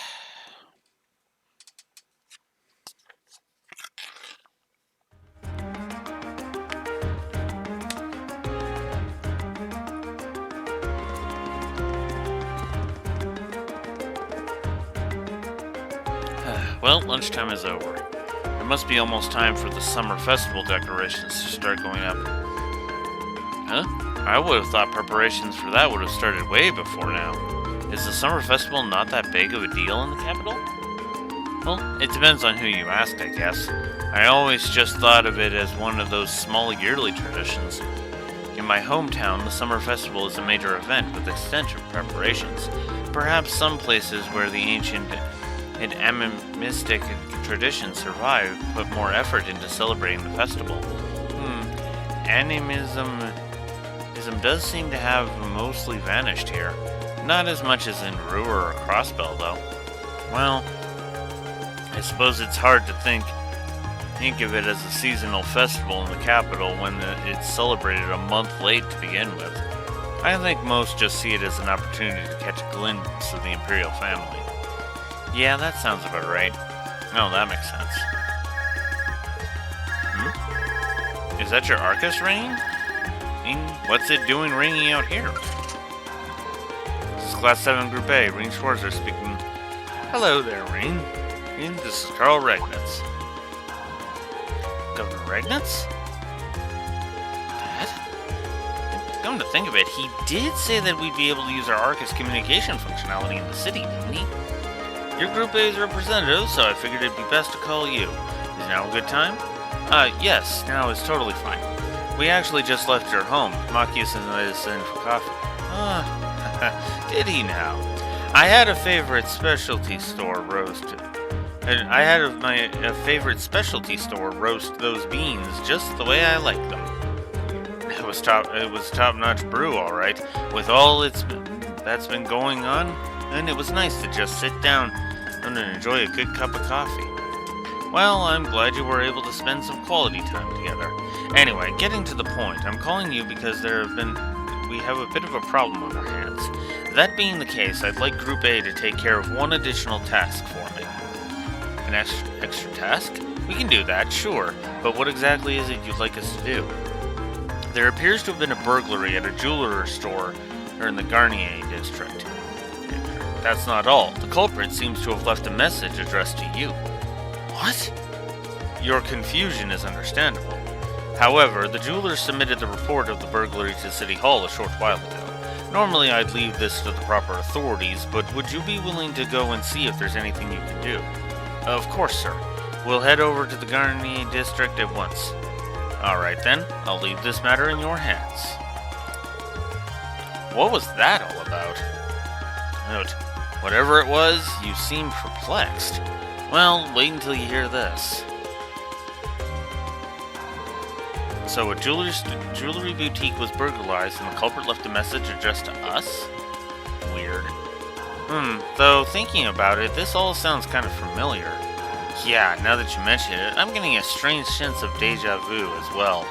Well, lunchtime is over. It must be almost time for the summer festival decorations to start going up. Huh? I would have thought preparations for that would have started way before now. Is the summer festival not that big of a deal in the capital? Well, it depends on who you ask, I guess. I always just thought of it as one of those small yearly traditions. In my hometown, the summer festival is a major event with extensive preparations. Perhaps some places where the ancient and animistic traditions survive put more effort into celebrating the festival. Animism does seem to have mostly vanished here. Not as much as in Ruhr or Crossbell, though. Well, I suppose it's hard to think of it as a seasonal festival in the capital when it's celebrated a month late to begin with. I think most just see it as an opportunity to catch a glimpse of the imperial family. Yeah, that sounds about right. No, that makes sense. Is that your Arcus ringing? What's it doing ringing out here? This is Class 7 Group A. Ring Schwarzer speaking. Hello there, Rain. This is Carl Regnitz. Governor Regnitz? Dad? Come to think of it, he did say that we'd be able to use our Arcus communication functionality in the city, didn't he? You're Group A's representative, so I figured it'd be best to call you. Is now a good time? Yes, now is totally fine. We actually just left your home. Machias invited us in for coffee. Did he now? I had a favorite specialty store roast. And I had a favorite specialty store roast those beans just the way I like them. It was top-notch brew, all right. With all that's been going on, and it was nice to just sit down and enjoy a good cup of coffee. Well, I'm glad you were able to spend some quality time together. Anyway, getting to the point, I'm calling you because we have a bit of a problem on our hands. That being the case, I'd like Group A to take care of one additional task for me. An extra task? We can do that, sure, but what exactly is it you'd like us to do? There appears to have been a burglary at a jeweler store in the Garnier district. That's not all. The culprit seems to have left a message addressed to you. What? Your confusion is understandable. However, the jeweler submitted the report of the burglary to City Hall a short while ago. Normally I'd leave this to the proper authorities, but would you be willing to go and see if there's anything you can do? Of course, sir. We'll head over to the Garnier district at once. Alright then, I'll leave this matter in your hands. What was that all about? Note, whatever it was, you seem perplexed. Well, wait until you hear this. So a jewelry boutique was burglarized and the culprit left a message addressed to us? Weird. Though thinking about it, this all sounds kind of familiar. Yeah, now that you mention it, I'm getting a strange sense of deja vu as well.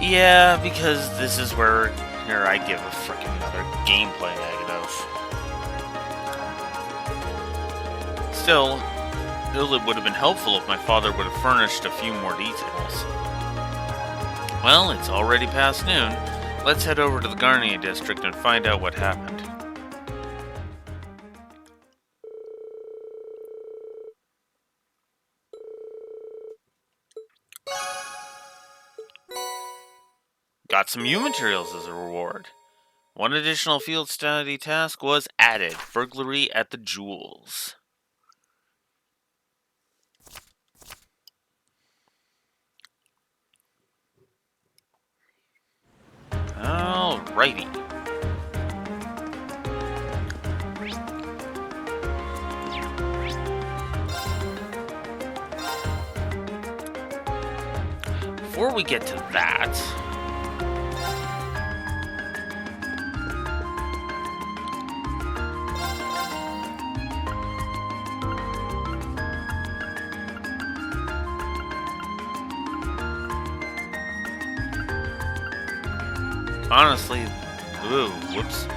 Yeah, because this is where I give a frickin' another gameplay negative. Still, it would have been helpful if my father would have furnished a few more details. Well, it's already past noon. Let's head over to the Garnier district and find out what happened. Got some new materials as a reward. One additional field study task was added. Burglary at the jewels. Alrighty. Before we get to that, honestly, ooh, whoops.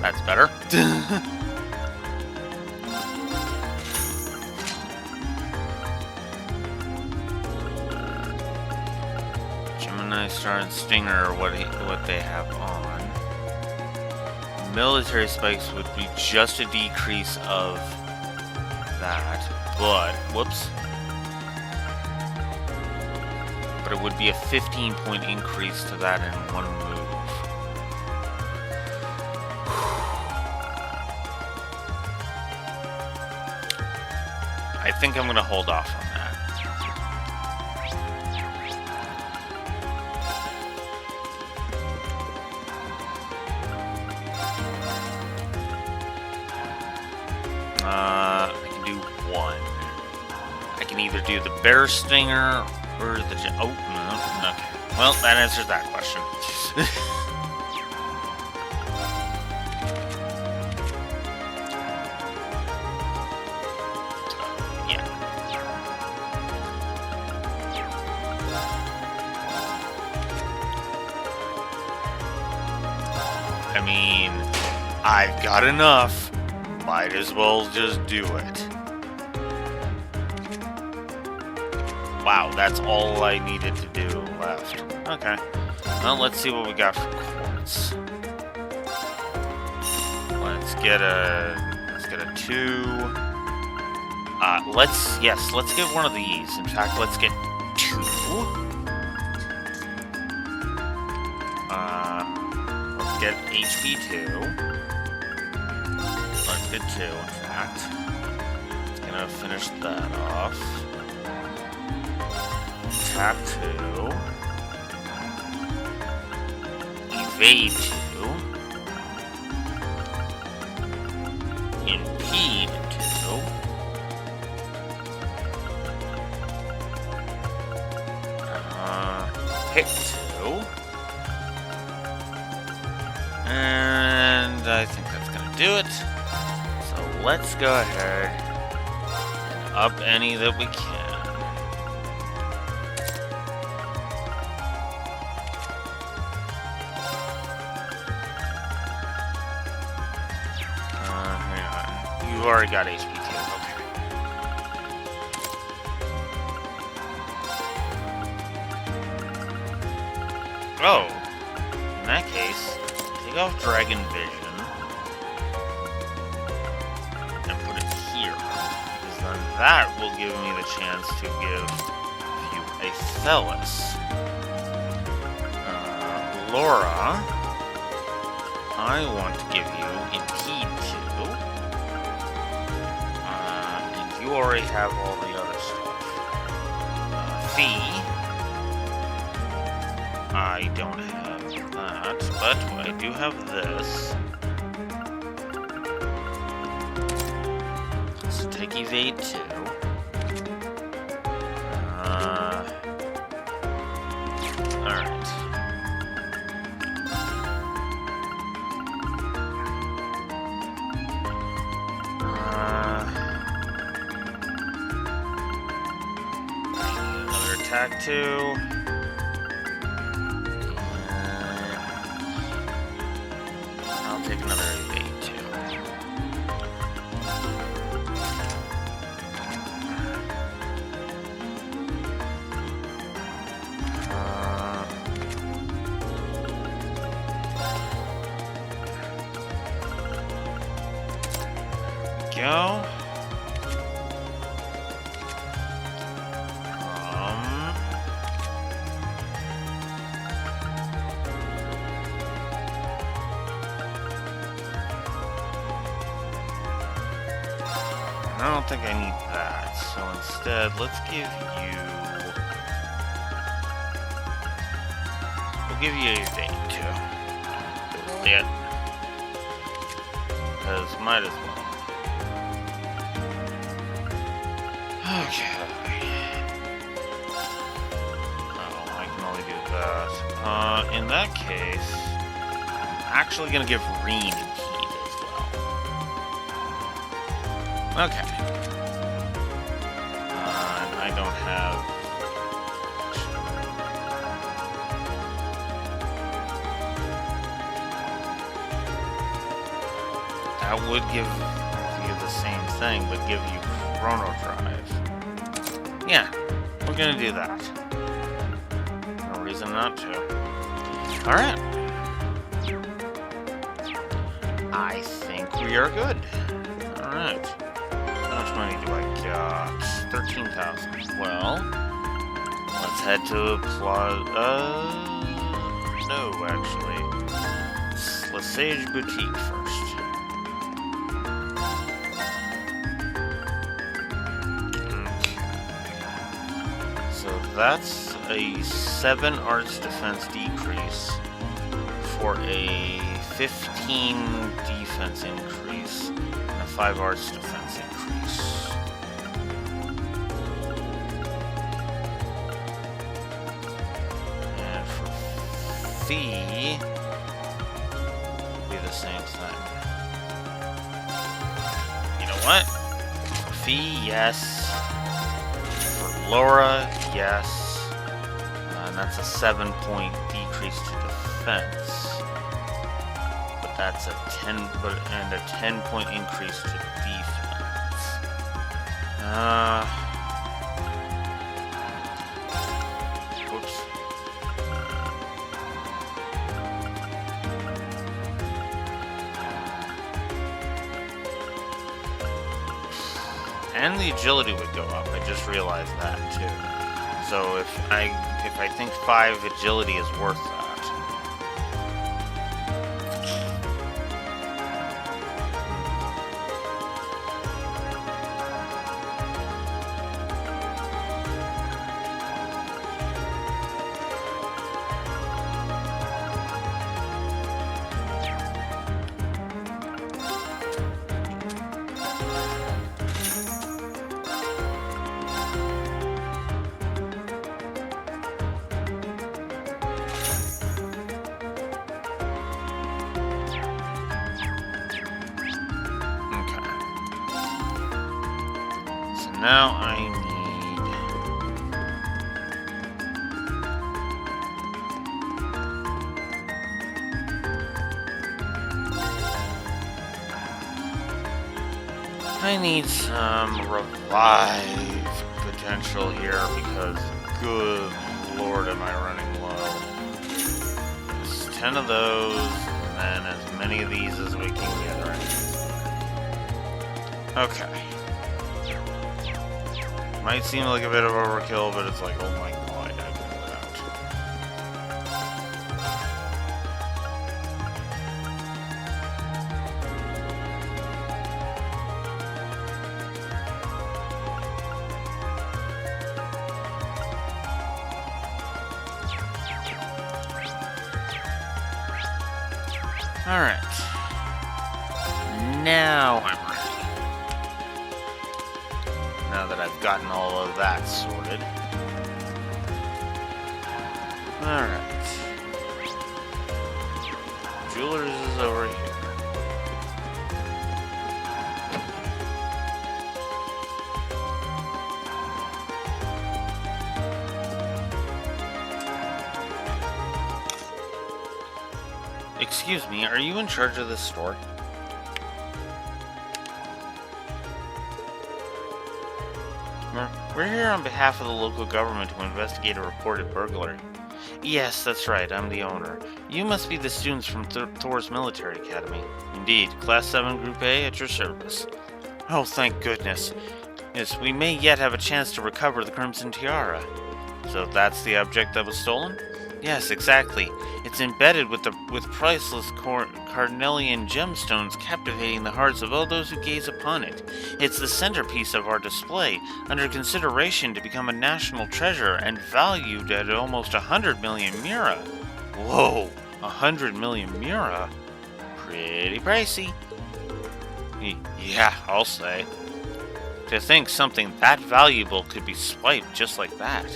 That's better. Gemini Star and Stinger, what they have on. Military spikes would be just a decrease of that, but whoops. But it would be a 15-point increase to that in one move. I think I'm going to hold off on that. I can do one. I can either do the Bear Stinger or the... Oh, no. Okay. Well, that answers that question. Yeah. I mean, I've got enough. Might as well just do it. Wow, that's all I needed to do left. Okay. Well, let's see what we got for quartz. get a 2. Let's get one of these. In fact, let's get 2. Let's get HP 2. Let's get 2, in fact. It's gonna finish that off. Tap 2. Evade 2. Impede 2. Hit 2. And I think that's gonna do it. So let's go ahead and up any that we can. Hang on. You already got HP 2. Okay. Oh, in that case, take off Dragon Vision and put it here, because then that will give me the chance to give you a Thelis. Laura, I want to give you Impede 2, and you already have all the other stuff. Fee. I don't have that, but I do have this. So take Evade 2. Alright. Another attack 2. Take another evade too. Go. I don't think I need that, so instead, let's give you... We'll give you a evade, too. Yeah. Because might as well. Okay. Oh, I can only do that. In that case, I'm actually gonna give Reen Impede as well. Okay. And I don't have... That would give you the same thing, but give you Chrono Drive. Yeah, we're gonna do that. No reason not to. Alright. I think we are good. Alright. How much money do I got? 13,000. Well, let's head to no, actually. Lesage Boutique first. So that's a 7 arts defense decrease for a 15 defense increase and a 5 arts defense increase. And for fee, it'll be the same thing. You know what? For fee, yes. Laura, yes. And that's a 7-point decrease to defense. But that's a 10-point increase to defense. Whoops. And the agility would go up. I just realized that too. So if I think 5 agility is worth that. Now I need some revive potential here because good lord am I running low. Just 10 of those and then as many of these as we can get right. Okay. Might seem like a bit of overkill, but it's like, oh my god, I blew it out. Alright. Now I'm ready. Now that I've gotten all of that sorted. Alright. Jewelers is over here. Excuse me, are you in charge of this store? We're here on behalf of the local government to investigate a reported burglary. Yes, that's right, I'm the owner. You must be the students from Thor's Military Academy. Indeed, Class 7 Group A at your service. Oh, thank goodness. Yes, we may yet have a chance to recover the Crimson Tiara. So that's the object that was stolen? Yes, exactly. It's embedded with priceless Carnelian gemstones captivating the hearts of all those who gaze upon it. It's the centerpiece of our display, under consideration to become a national treasure and valued at almost 100 million mira. Whoa, 100 million mira? Pretty pricey. Yeah, I'll say. To think something that valuable could be swiped just like that.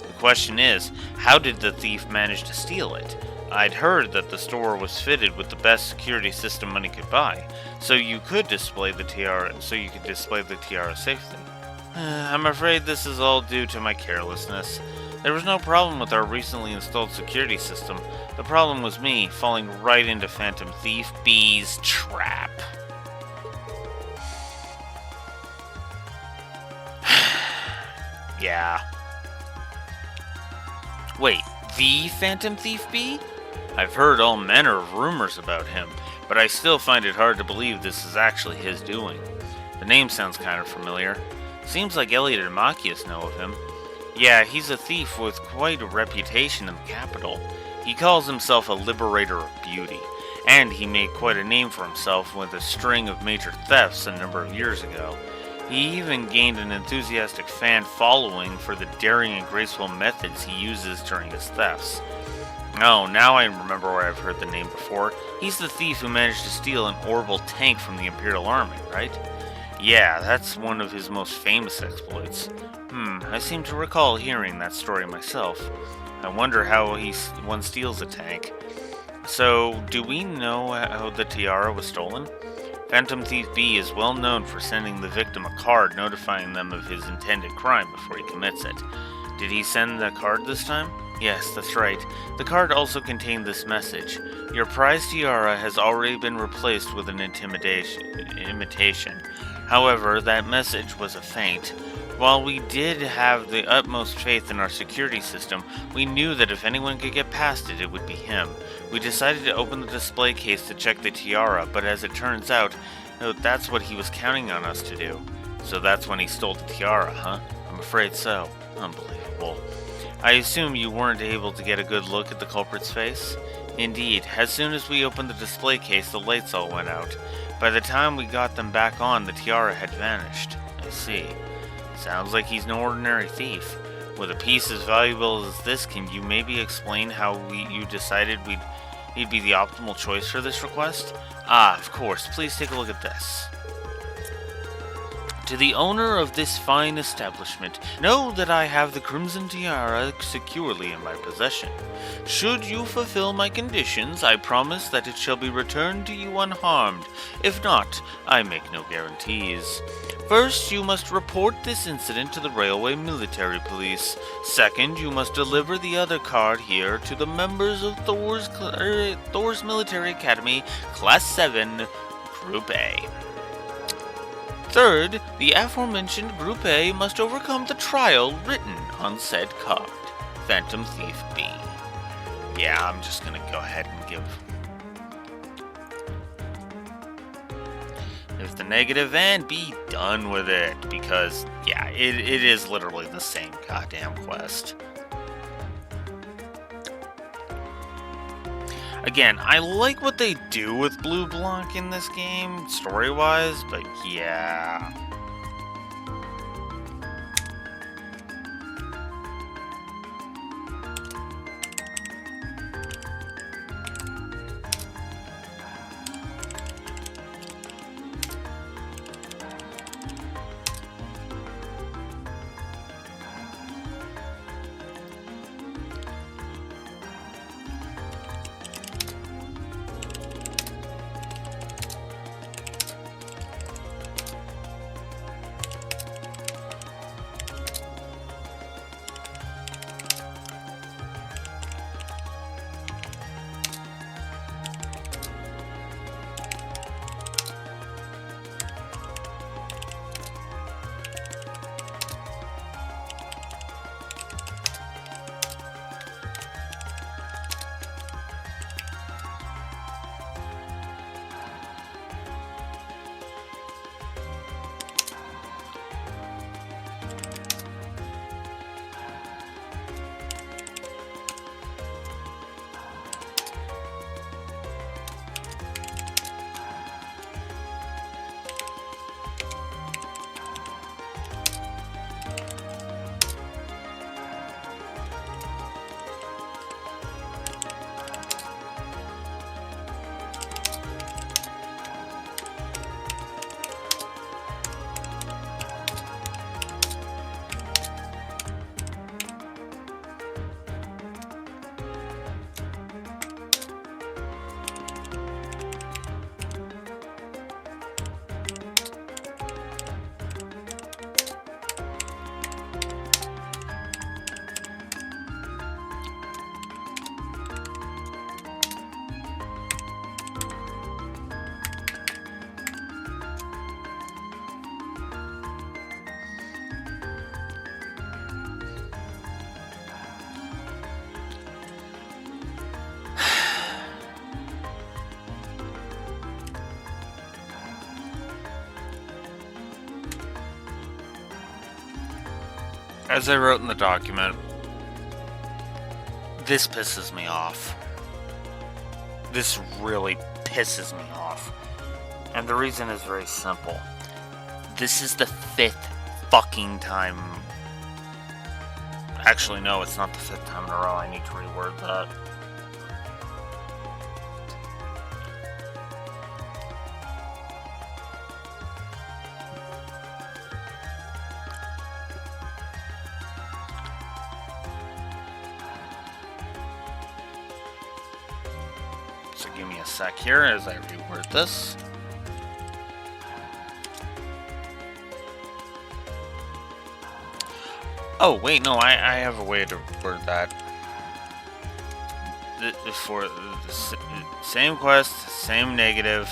The question is, how did the thief manage to steal it? I'd heard that the store was fitted with the best security system money could buy, so you could display the tiara safely. I'm afraid this is all due to my carelessness. There was no problem with our recently installed security system. The problem was me falling right into Phantom Thief B's trap. Yeah. Wait, the Phantom Thief B? I've heard all manner of rumors about him, but I still find it hard to believe this is actually his doing. The name sounds kind of familiar. Seems like Elliot and Machias know of him. Yeah, he's a thief with quite a reputation in the capital. He calls himself a liberator of beauty, and he made quite a name for himself with a string of major thefts a number of years ago. He even gained an enthusiastic fan following for the daring and graceful methods he uses during his thefts. Oh, now I remember where I've heard the name before. He's the thief who managed to steal an orbital tank from the Imperial Army, right? Yeah, that's one of his most famous exploits. I seem to recall hearing that story myself. I wonder how one steals a tank. So, do we know how the tiara was stolen? Phantom Thief B is well known for sending the victim a card notifying them of his intended crime before he commits it. Did he send the card this time? Yes, that's right. The card also contained this message. Your prized tiara has already been replaced with an imitation. However, that message was a feint. While we did have the utmost faith in our security system, we knew that if anyone could get past it, it would be him. We decided to open the display case to check the tiara, but as it turns out, that's what he was counting on us to do. So that's when he stole the tiara, huh? I'm afraid so. Unbelievable. I assume you weren't able to get a good look at the culprit's face? Indeed, as soon as we opened the display case, the lights all went out. By the time we got them back on, the tiara had vanished. I see. Sounds like he's no ordinary thief. With a piece as valuable as this, can you maybe explain how you decided he'd be the optimal choice for this request? Ah, of course. Please take a look at this. To the owner of this fine establishment, know that I have the Crimson Tiara securely in my possession. Should you fulfill my conditions, I promise that it shall be returned to you unharmed. If not, I make no guarantees. First, you must report this incident to the Railway Military Police. Second, you must deliver the other card here to the members of Thor's Military Academy, Class 7, Group A. Third, the aforementioned Group A must overcome the trial written on said card. Phantom Thief B. Yeah, I'm just gonna go ahead and give the negative and be done with it, because, yeah, it is literally the same goddamn quest. Again, I like what they do with Blue Blanc in this game, story-wise, but yeah. As I wrote in the document, this pisses me off. This really pisses me off. And the reason is very simple. This is the 5th fucking time. Actually, no, it's not the 5th time in a row. I need to reword that. So give me a sec here as I reword this. Oh, wait, no, I have a way to word that. For the same quest, same negative.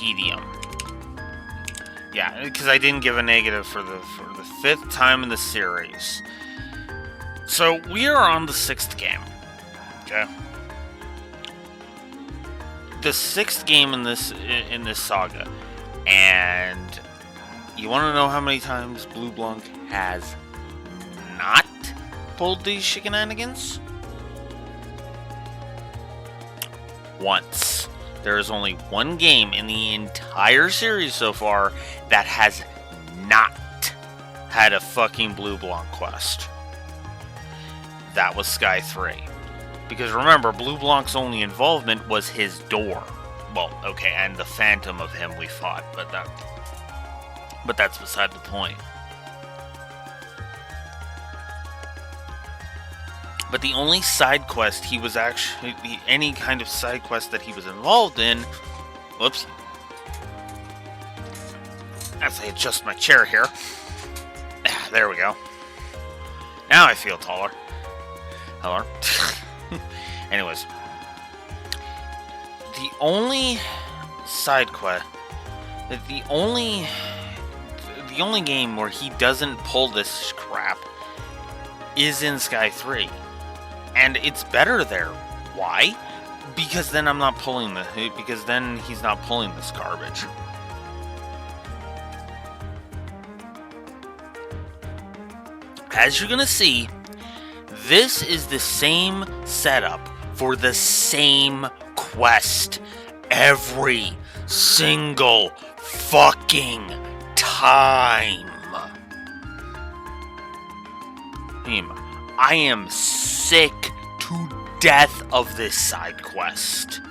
tedium. Yeah, because I didn't give a negative for the 5th time in the series. So we are on the 6th game. Okay. The 6th game in this saga, and you want to know how many times Blue Blanc has not pulled these shenanigans? Once. There is only one game in the entire series so far that has not had a fucking Blue Blanc quest. That was Sky 3. Because remember, Blue Blanc's only involvement was his door. Well, okay, and the phantom of him we fought, but that's beside the point. But the only side quest he was actually, any kind of side quest that he was involved in, whoops, as I adjust my chair here, there we go. Now I feel taller. Hello. Anyways, the only side quest, the only game where he doesn't pull this crap is in Sky 3. And it's better there. Why? Because then because then he's not pulling this garbage. As you're gonna see, this is the same setup for the same quest every single fucking time. I am sick to death of this side quest.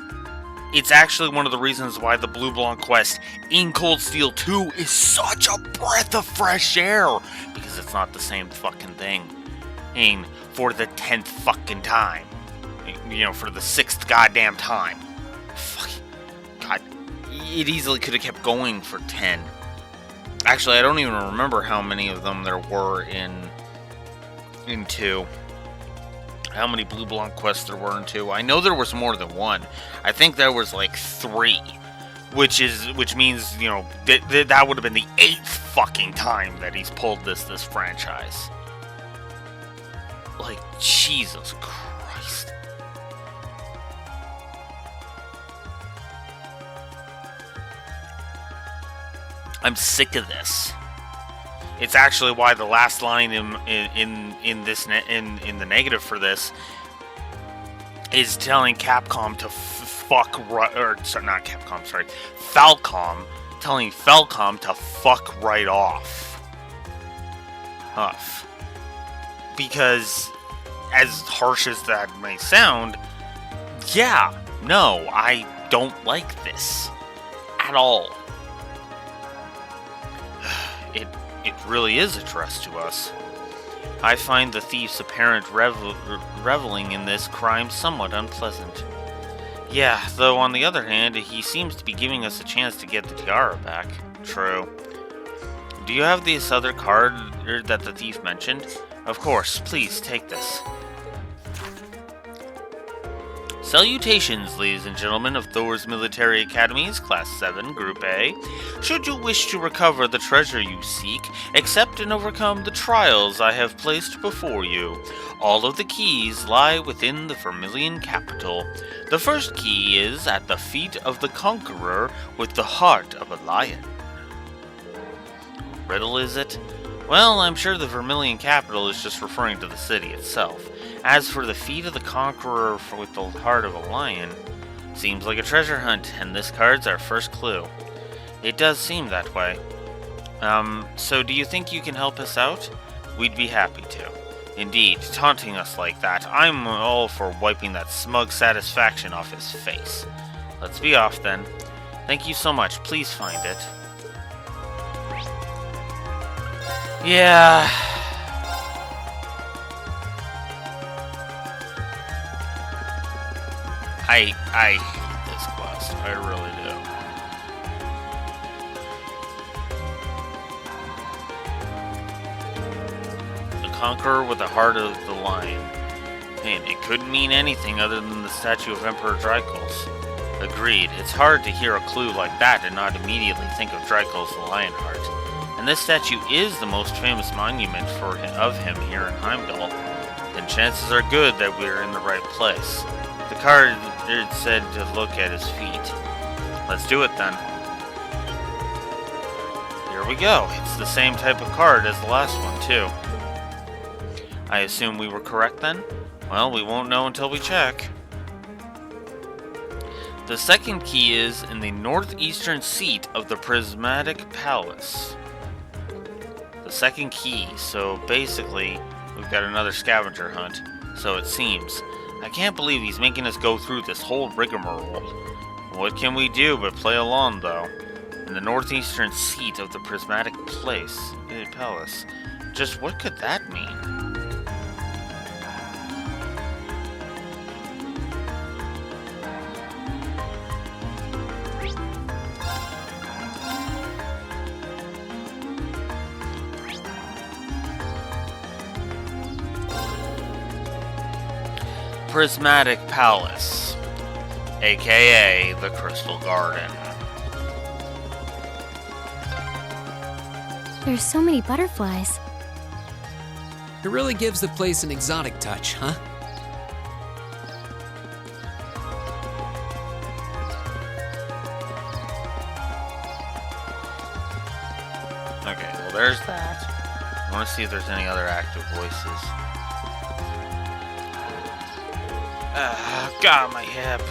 It's actually one of the reasons why the Blue Blanc quest in Cold Steel 2 is such a breath of fresh air, because it's not the same fucking thing. For the 10th fucking time. For the 6th goddamn time. Fuck. God. It easily could have kept going for 10. Actually, I don't even remember how many of them there were in 2. How many Blue Blanc quests there were in 2. I know there was more than 1. I think there was like 3. Which means, that would have been the 8th fucking time that he's pulled this franchise. Like, Jesus Christ. I'm sick of this. It's actually why the last line in the negative for this is telling Capcom to Falcom, telling Falcom to fuck right off. Huff. Because, as harsh as that may sound, yeah, no, I don't like this at all. It really is a trust to us. I find the thief's apparent reveling in this crime somewhat unpleasant. Yeah, though on the other hand, he seems to be giving us a chance to get the tiara back. True. Do you have this other card that the thief mentioned? Of course, please take this. Salutations, ladies and gentlemen of Thor's Military Academies, Class 7, Group A. Should you wish to recover the treasure you seek, accept and overcome the trials I have placed before you. All of the keys lie within the Vermilion capital. The first key is at the feet of the Conqueror with the heart of a lion. Riddle, is it? Well, I'm sure the Vermilion capital is just referring to the city itself. As for the feet of the Conqueror with the heart of a lion, seems like a treasure hunt, and this card's our first clue. It does seem that way. So do you think you can help us out? We'd be happy to. Indeed, taunting us like that, I'm all for wiping that smug satisfaction off his face. Let's be off then. Thank you so much, please find it. Yeah... I hate this quest. I really do. The Conqueror with the heart of the lion. Man, it couldn't mean anything other than the statue of Emperor Dracos. Agreed. It's hard to hear a clue like that and not immediately think of Draco's Lionheart. And this statue is the most famous monument of him here in Heimdall. Then chances are good that we're in the right place. The card said to look at his feet. Let's do it then. Here we go. It's the same type of card as the last one, too. I assume we were correct then? Well, we won't know until we check. The second key is in the northeastern seat of the Prismatic Palace. The second key, so basically, we've got another scavenger hunt, so it seems. I can't believe he's making us go through this whole rigmarole. What can we do but play along, though? In the northeastern seat of the Prismatic Palace. Just what could that mean? Prismatic Palace, aka the Crystal Garden. There's so many butterflies. It really gives the place an exotic touch, huh? Okay, well there's that. I want to see if there's any other active voices. God, my hip.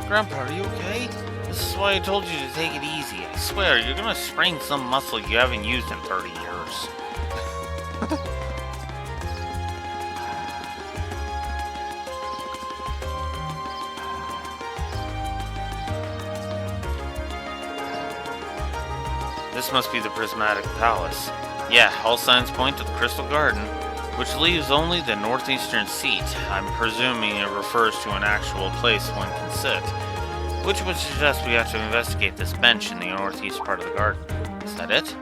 Grandpa, are you okay? This is why I told you to take it easy. I swear, you're gonna sprain some muscle you haven't used in 30 years. This must be the Prismatic Palace. Yeah, all signs point to the Crystal Garden, which leaves only the northeastern seat. I'm presuming it refers to an actual place one can sit, which would suggest we have to investigate this bench in the northeast part of the garden. Is that it?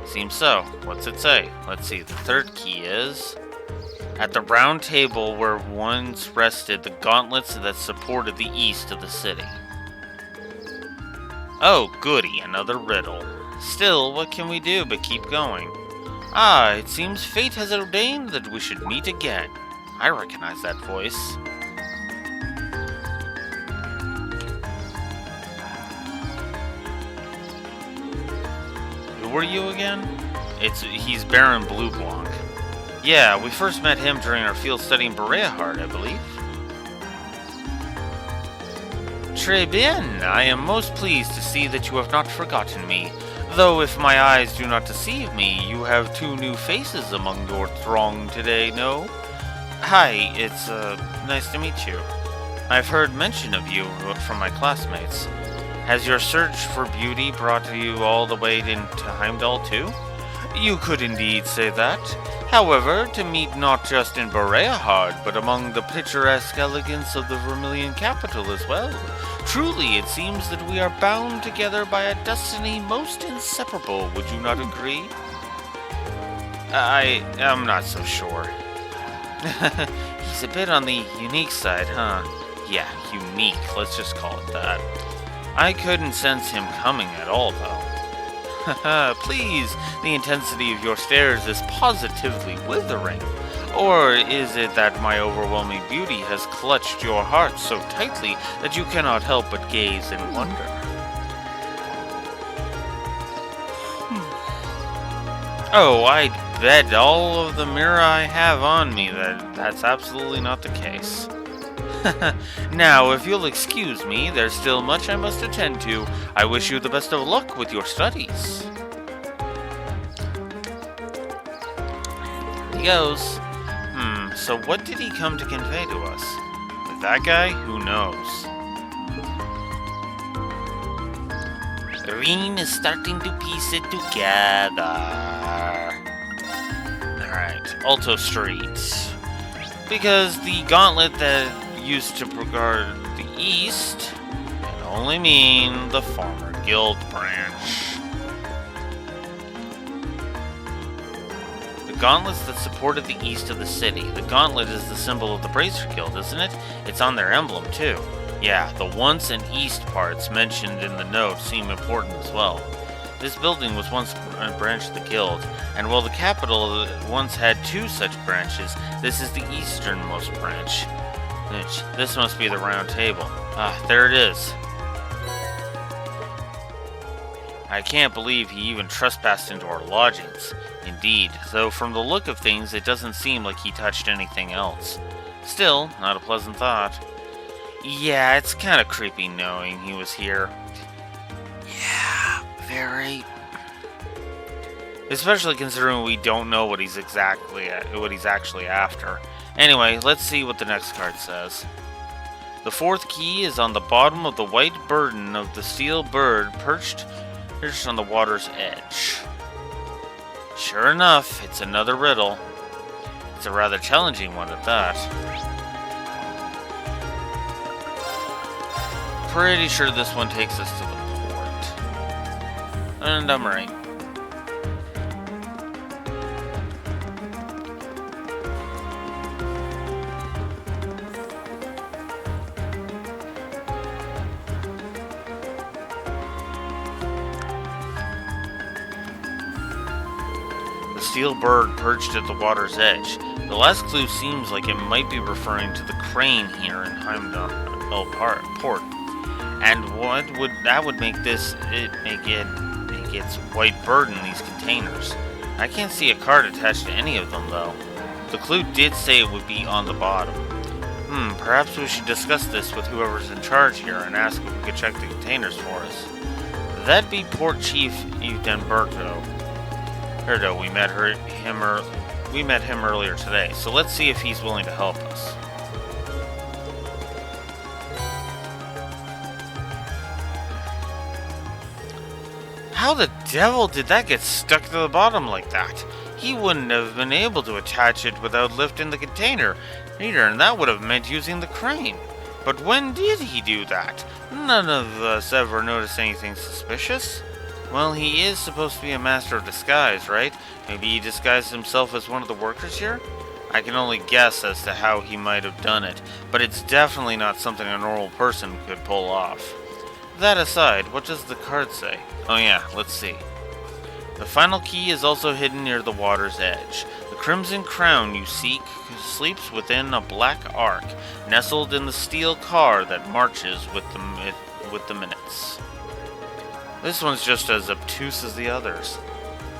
Seems so. What's it say? Let's see, the third key is... At the round table where once rested the gauntlets that supported the east of the city. Oh, goody, another riddle. Still, what can we do but keep going? Ah, it seems fate has ordained that we should meet again. I recognize that voice. Who are you again? He's Baron Blue Blanc. Yeah, we first met him during our field study in Bereahard, I believe. Très bien. I am most pleased to see that you have not forgotten me. Though if my eyes do not deceive me, you have two new faces among your throng today, no? Hi, it's nice to meet you. I've heard mention of you from my classmates. Has your search for beauty brought you all the way into Heimdall too? You could indeed say that. However, to meet not just in Bereahard, but among the picturesque elegance of the Vermilion capital as well. Truly, it seems that we are bound together by a destiny most inseparable, would you not agree? I am not so sure. He's a bit on the unique side, huh? Yeah, unique, let's just call it that. I couldn't sense him coming at all, though. Please, the intensity of your stares is positively withering. Or is it that my overwhelming beauty has clutched your heart so tightly that you cannot help but gaze in wonder? Oh, I'd bet all of the mirror I have on me that that's absolutely not the case. Now, if you'll excuse me, there's still much I must attend to. I wish you the best of luck with your studies. Here he goes. So what did he come to convey to us? With that guy? Who knows? Rean is starting to piece it together. Alright, Alto Street. Because the gauntlet that used to regard the east can only mean the former guild branch. The gauntlets that supported the east of the city. The gauntlet is the symbol of the Bracer Guild, isn't it? It's on their emblem, too. Yeah, the once and east parts mentioned in the note seem important as well. This building was once a branch of the guild, and while the capital once had 2 such branches, this is the easternmost branch. This must be the round table. Ah, there it is. I can't believe he even trespassed into our lodgings. Indeed, though from the look of things, it doesn't seem like he touched anything else. Still, not a pleasant thought. Yeah, it's kind of creepy knowing he was here. Yeah, very. Especially considering we don't know what he's actually after. Anyway, let's see what the next card says. The 4th key is on the bottom of the white burden of the steel bird perched on the water's edge. Sure enough, it's another riddle. It's a rather challenging one at that. Pretty sure this one takes us to the port. And I'm right. The steel bird perched at the water's edge. The last clue seems like it might be referring to the crane here in Heimdall Port. And that would make its white bird in these containers. I can't see a card attached to any of them though. The clue did say it would be on the bottom. Perhaps we should discuss this with whoever's in charge here and ask if we could check the containers for us. That'd be Port Chief Edenberto. We met him earlier today, so let's see if he's willing to help us. How the devil did that get stuck to the bottom like that? He wouldn't have been able to attach it without lifting the container either, and that would have meant using the crane. But when did he do that? None of us ever noticed anything suspicious. Well, he is supposed to be a master of disguise, right? Maybe he disguised himself as one of the workers here? I can only guess as to how he might have done it, but it's definitely not something a normal person could pull off. That aside, what does the card say? Oh yeah, let's see. The final key is also hidden near the water's edge. The crimson crown you seek sleeps within a black ark, nestled in the steel car that marches with the minutes. This one's just as obtuse as the others.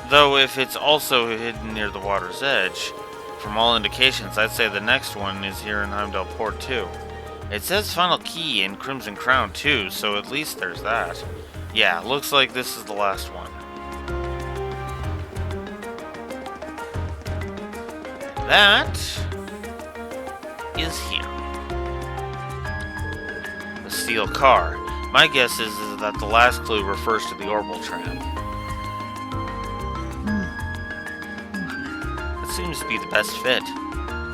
Though if it's also hidden near the water's edge, from all indications, I'd say the next one is here in Heimdall Port too. It says final key in Crimson Crown too, so at least there's that. Yeah, looks like this is the last one. That is here. The steel car. My guess is that the last clue refers to the Orbital tram. It seems to be the best fit.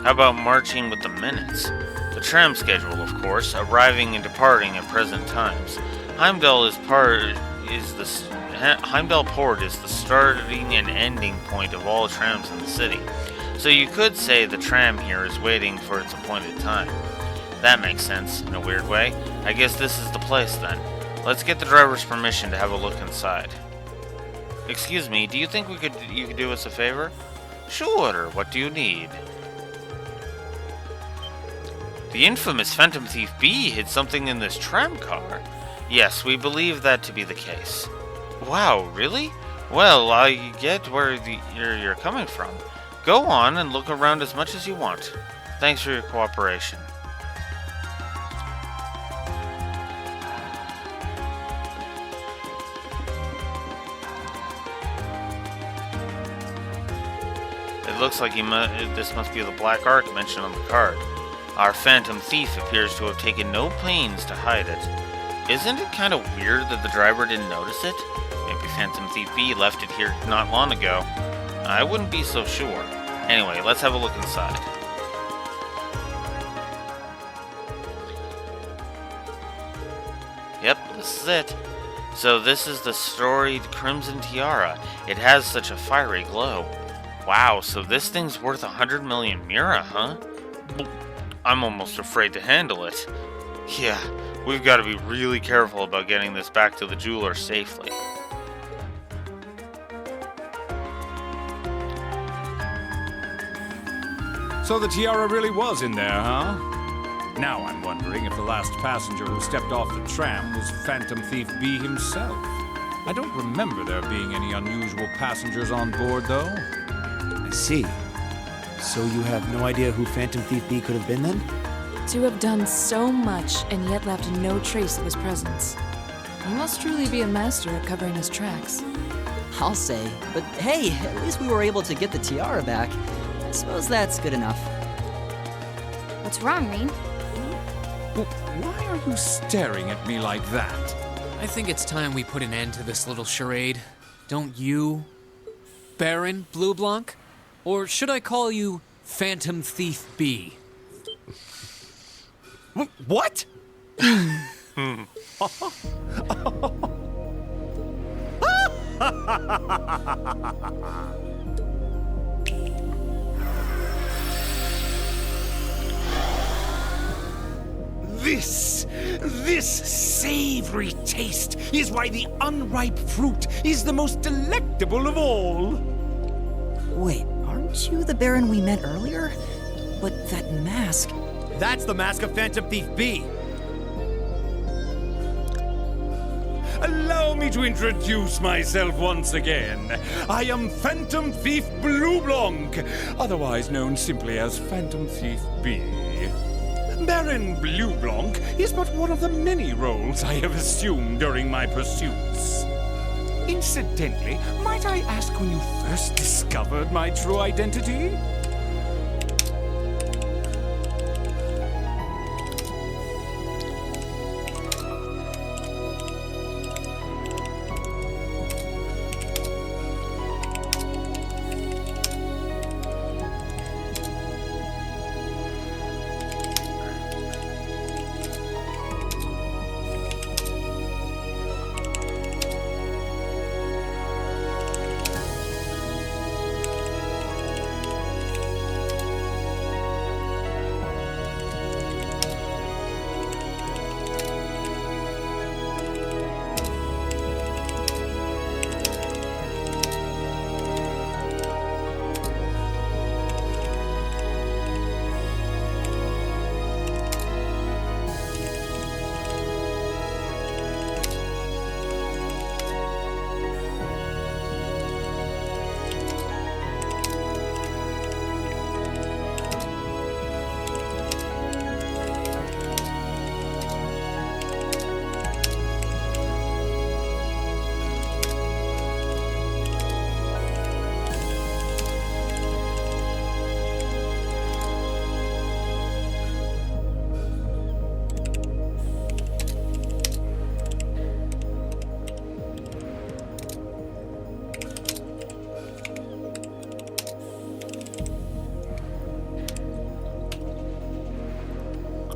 How about marching with the minutes? The tram schedule, of course, arriving and departing at present times. Heimdall Port is the starting and ending point of all trams in the city. So you could say the tram here is waiting for its appointed time. That makes sense, in a weird way. I guess this is the place then. Let's get the driver's permission to have a look inside. Excuse me, do you think you could do us a favor? Sure, what do you need? The infamous Phantom Thief B hid something in this tram car. Yes, we believe that to be the case. Wow, really? Well, I get where you're coming from. Go on and look around as much as you want. Thanks for your cooperation. It looks like this must be the Black Ark mentioned on the card. Our Phantom Thief appears to have taken no pains to hide it. Isn't it kind of weird that the driver didn't notice it? Maybe Phantom Thief B left it here not long ago. I wouldn't be so sure. Anyway, let's have a look inside. Yep, this is it. So this is the storied Crimson Tiara. It has such a fiery glow. Wow, so this thing's worth 100 million Mira, huh? I'm almost afraid to handle it. Yeah, we've got to be really careful about getting this back to the jeweler safely. So the tiara really was in there, huh? Now I'm wondering if the last passenger who stepped off the tram was Phantom Thief B himself. I don't remember there being any unusual passengers on board, though. I see. So you have no idea who Phantom Thief B could have been then? To have done so much and yet left no trace of his presence. He must truly be a master at covering his tracks. I'll say. But hey, at least we were able to get the tiara back. I suppose that's good enough. What's wrong, Rean? Well, why are you staring at me like that? I think it's time we put an end to this little charade. Don't you, Baron Blue Blanc? Or should I call you Phantom Thief B? What? This savory taste is why the unripe fruit is the most delectable of all. Wait, aren't you the Baron we met earlier? But that mask... That's the mask of Phantom Thief B. Allow me to introduce myself once again. I am Phantom Thief Blue Blanc, otherwise known simply as Phantom Thief B. Baron Blue Blanc is but one of the many roles I have assumed during my pursuits. Incidentally, might I ask when you first discovered my true identity?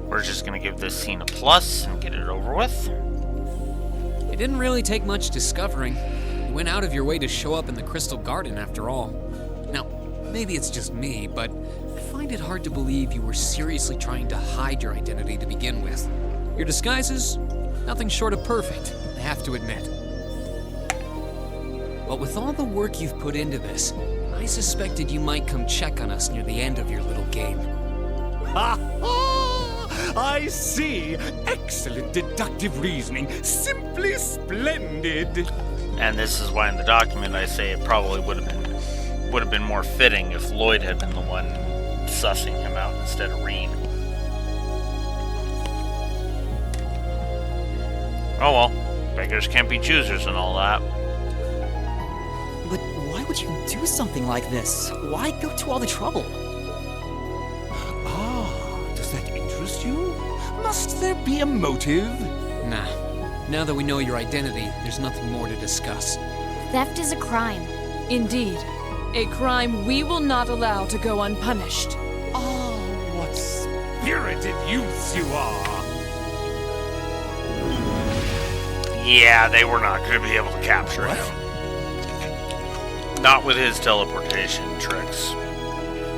We're just gonna give this scene a plus and get it over with. It didn't really take much discovering. You went out of your way to show up in the Crystal Garden after all. Now, maybe it's just me, but I find it hard to believe you were seriously trying to hide your identity to begin with. Your disguises, nothing short of perfect, I have to admit. But with all the work you've put into this, I suspected you might come check on us near the end of your little game. Ha ha! I see. Excellent deductive reasoning. Simply splendid. And this is why in the document I say it probably would have been more fitting if Lloyd had been the one sussing him out instead of Rean. Oh well, beggars can't be choosers and all that. But why would you do something like this? Why go to all the trouble? Does that interest you? Must there be a motive? Nah. Now that we know your identity, there's nothing more to discuss. Theft is a crime. Indeed, a crime we will not allow to go unpunished. Oh, what spirited youths you are! Yeah, they were not going to be able to capture him. Not with his teleportation tricks.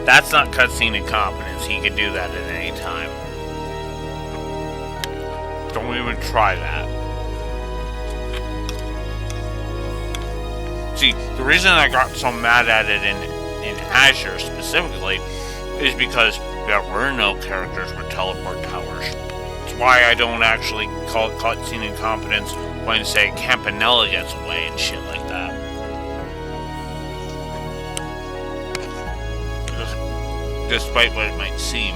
That's not cutscene incompetence. He could do that at any time. Don't even try that. See, the reason I got so mad at it in Azure specifically is because there were no characters with teleport powers. That's why I don't actually call it cutscene incompetence when, say, Campanella gets away and shit like that. Despite what it might seem.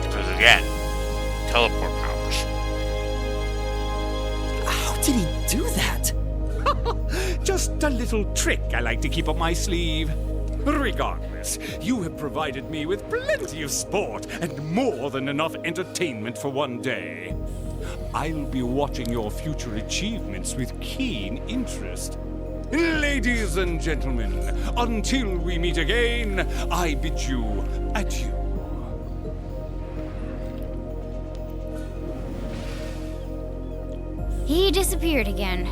Because again, teleport powers. How did he do that? Just a little trick I like to keep up my sleeve. Regardless, you have provided me with plenty of sport and more than enough entertainment for one day. I'll be watching your future achievements with keen interest. Ladies and gentlemen, until we meet again, I bid you adieu. He disappeared again.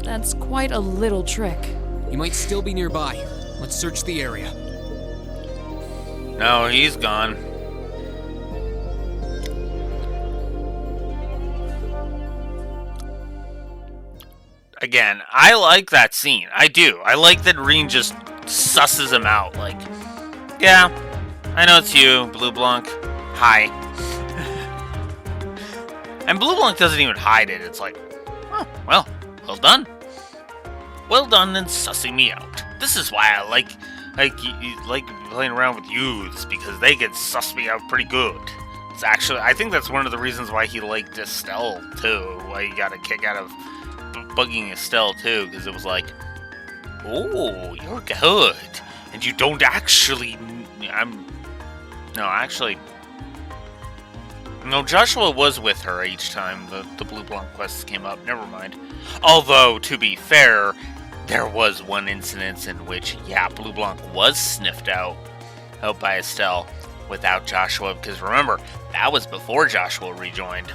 That's quite a little trick. He might still be nearby. Let's search the area. No, he's gone. Again, I like that scene. I do. I like that Reen just susses him out. Like, yeah, I know it's you, Blue Blanc. Hi. And Blue Blanc doesn't even hide it. It's like, oh, well done. Well done in sussing me out. This is why I like playing around with youths, because they can suss me out pretty good. It's actually, I think that's one of the reasons why he liked Estelle too. Why he got a kick out of bugging Estelle too, because it was like, oh, you're good, and you don't actually. No, Joshua was with her each time the Blue Blanc quests came up. Never mind. Although, to be fair, there was one incident in which, yeah, Blue Blanc was sniffed out by Estelle without Joshua, because remember, that was before Joshua rejoined.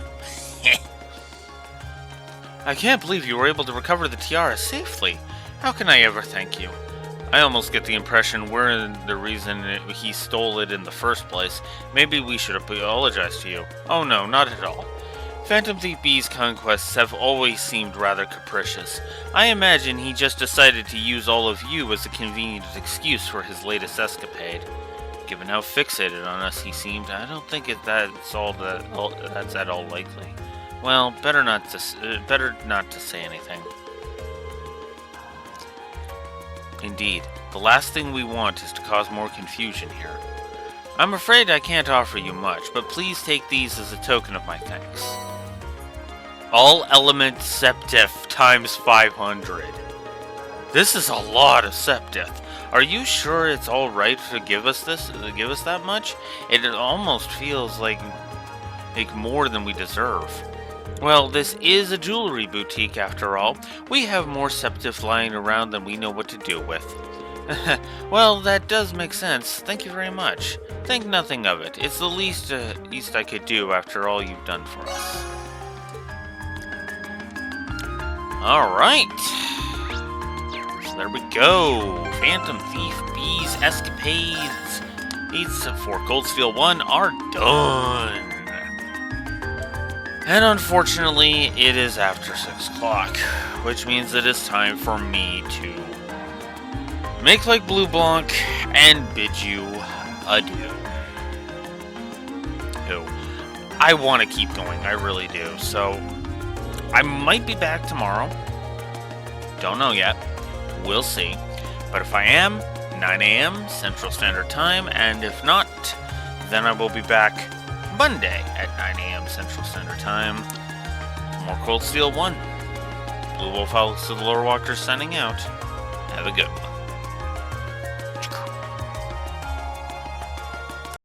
I can't believe you were able to recover the tiara safely. How can I ever thank you? I almost get the impression we're the reason he stole it in the first place. Maybe we should apologize to you. Oh no, not at all. Phantom Thief B's conquests have always seemed rather capricious. I imagine he just decided to use all of you as a convenient excuse for his latest escapade. Given how fixated on us he seemed, I don't think that's at all likely. Well, better not to say anything. Indeed, the last thing we want is to cause more confusion here. I'm afraid I can't offer you much, but please take these as a token of my thanks. All element Septith times 500. This is a lot of Septith. Are you sure it's all right to give us that much? It almost feels like more than we deserve. Well, this is a jewelry boutique after all. We have more Septith lying around than we know what to do with. Well, that does make sense. Thank you very much. Think nothing of it. It's the least I could do after all you've done for us. Alright. So there we go. Phantom Thief B's escapades. These for Coldsteel 1 are done. And unfortunately, it is after 6 o'clock, which means it is time for me to make like Blue Blanc and bid you adieu. I want to keep going, I really do, so I might be back tomorrow. Don't know yet. We'll see. But if I am, 9 a.m. Central Standard Time, and if not, then I will be back Monday at 9 a.m. Central Standard Time. More Cold Steel 1. Blue Wolf Alex of the Lore Walkers signing out. Have a good one.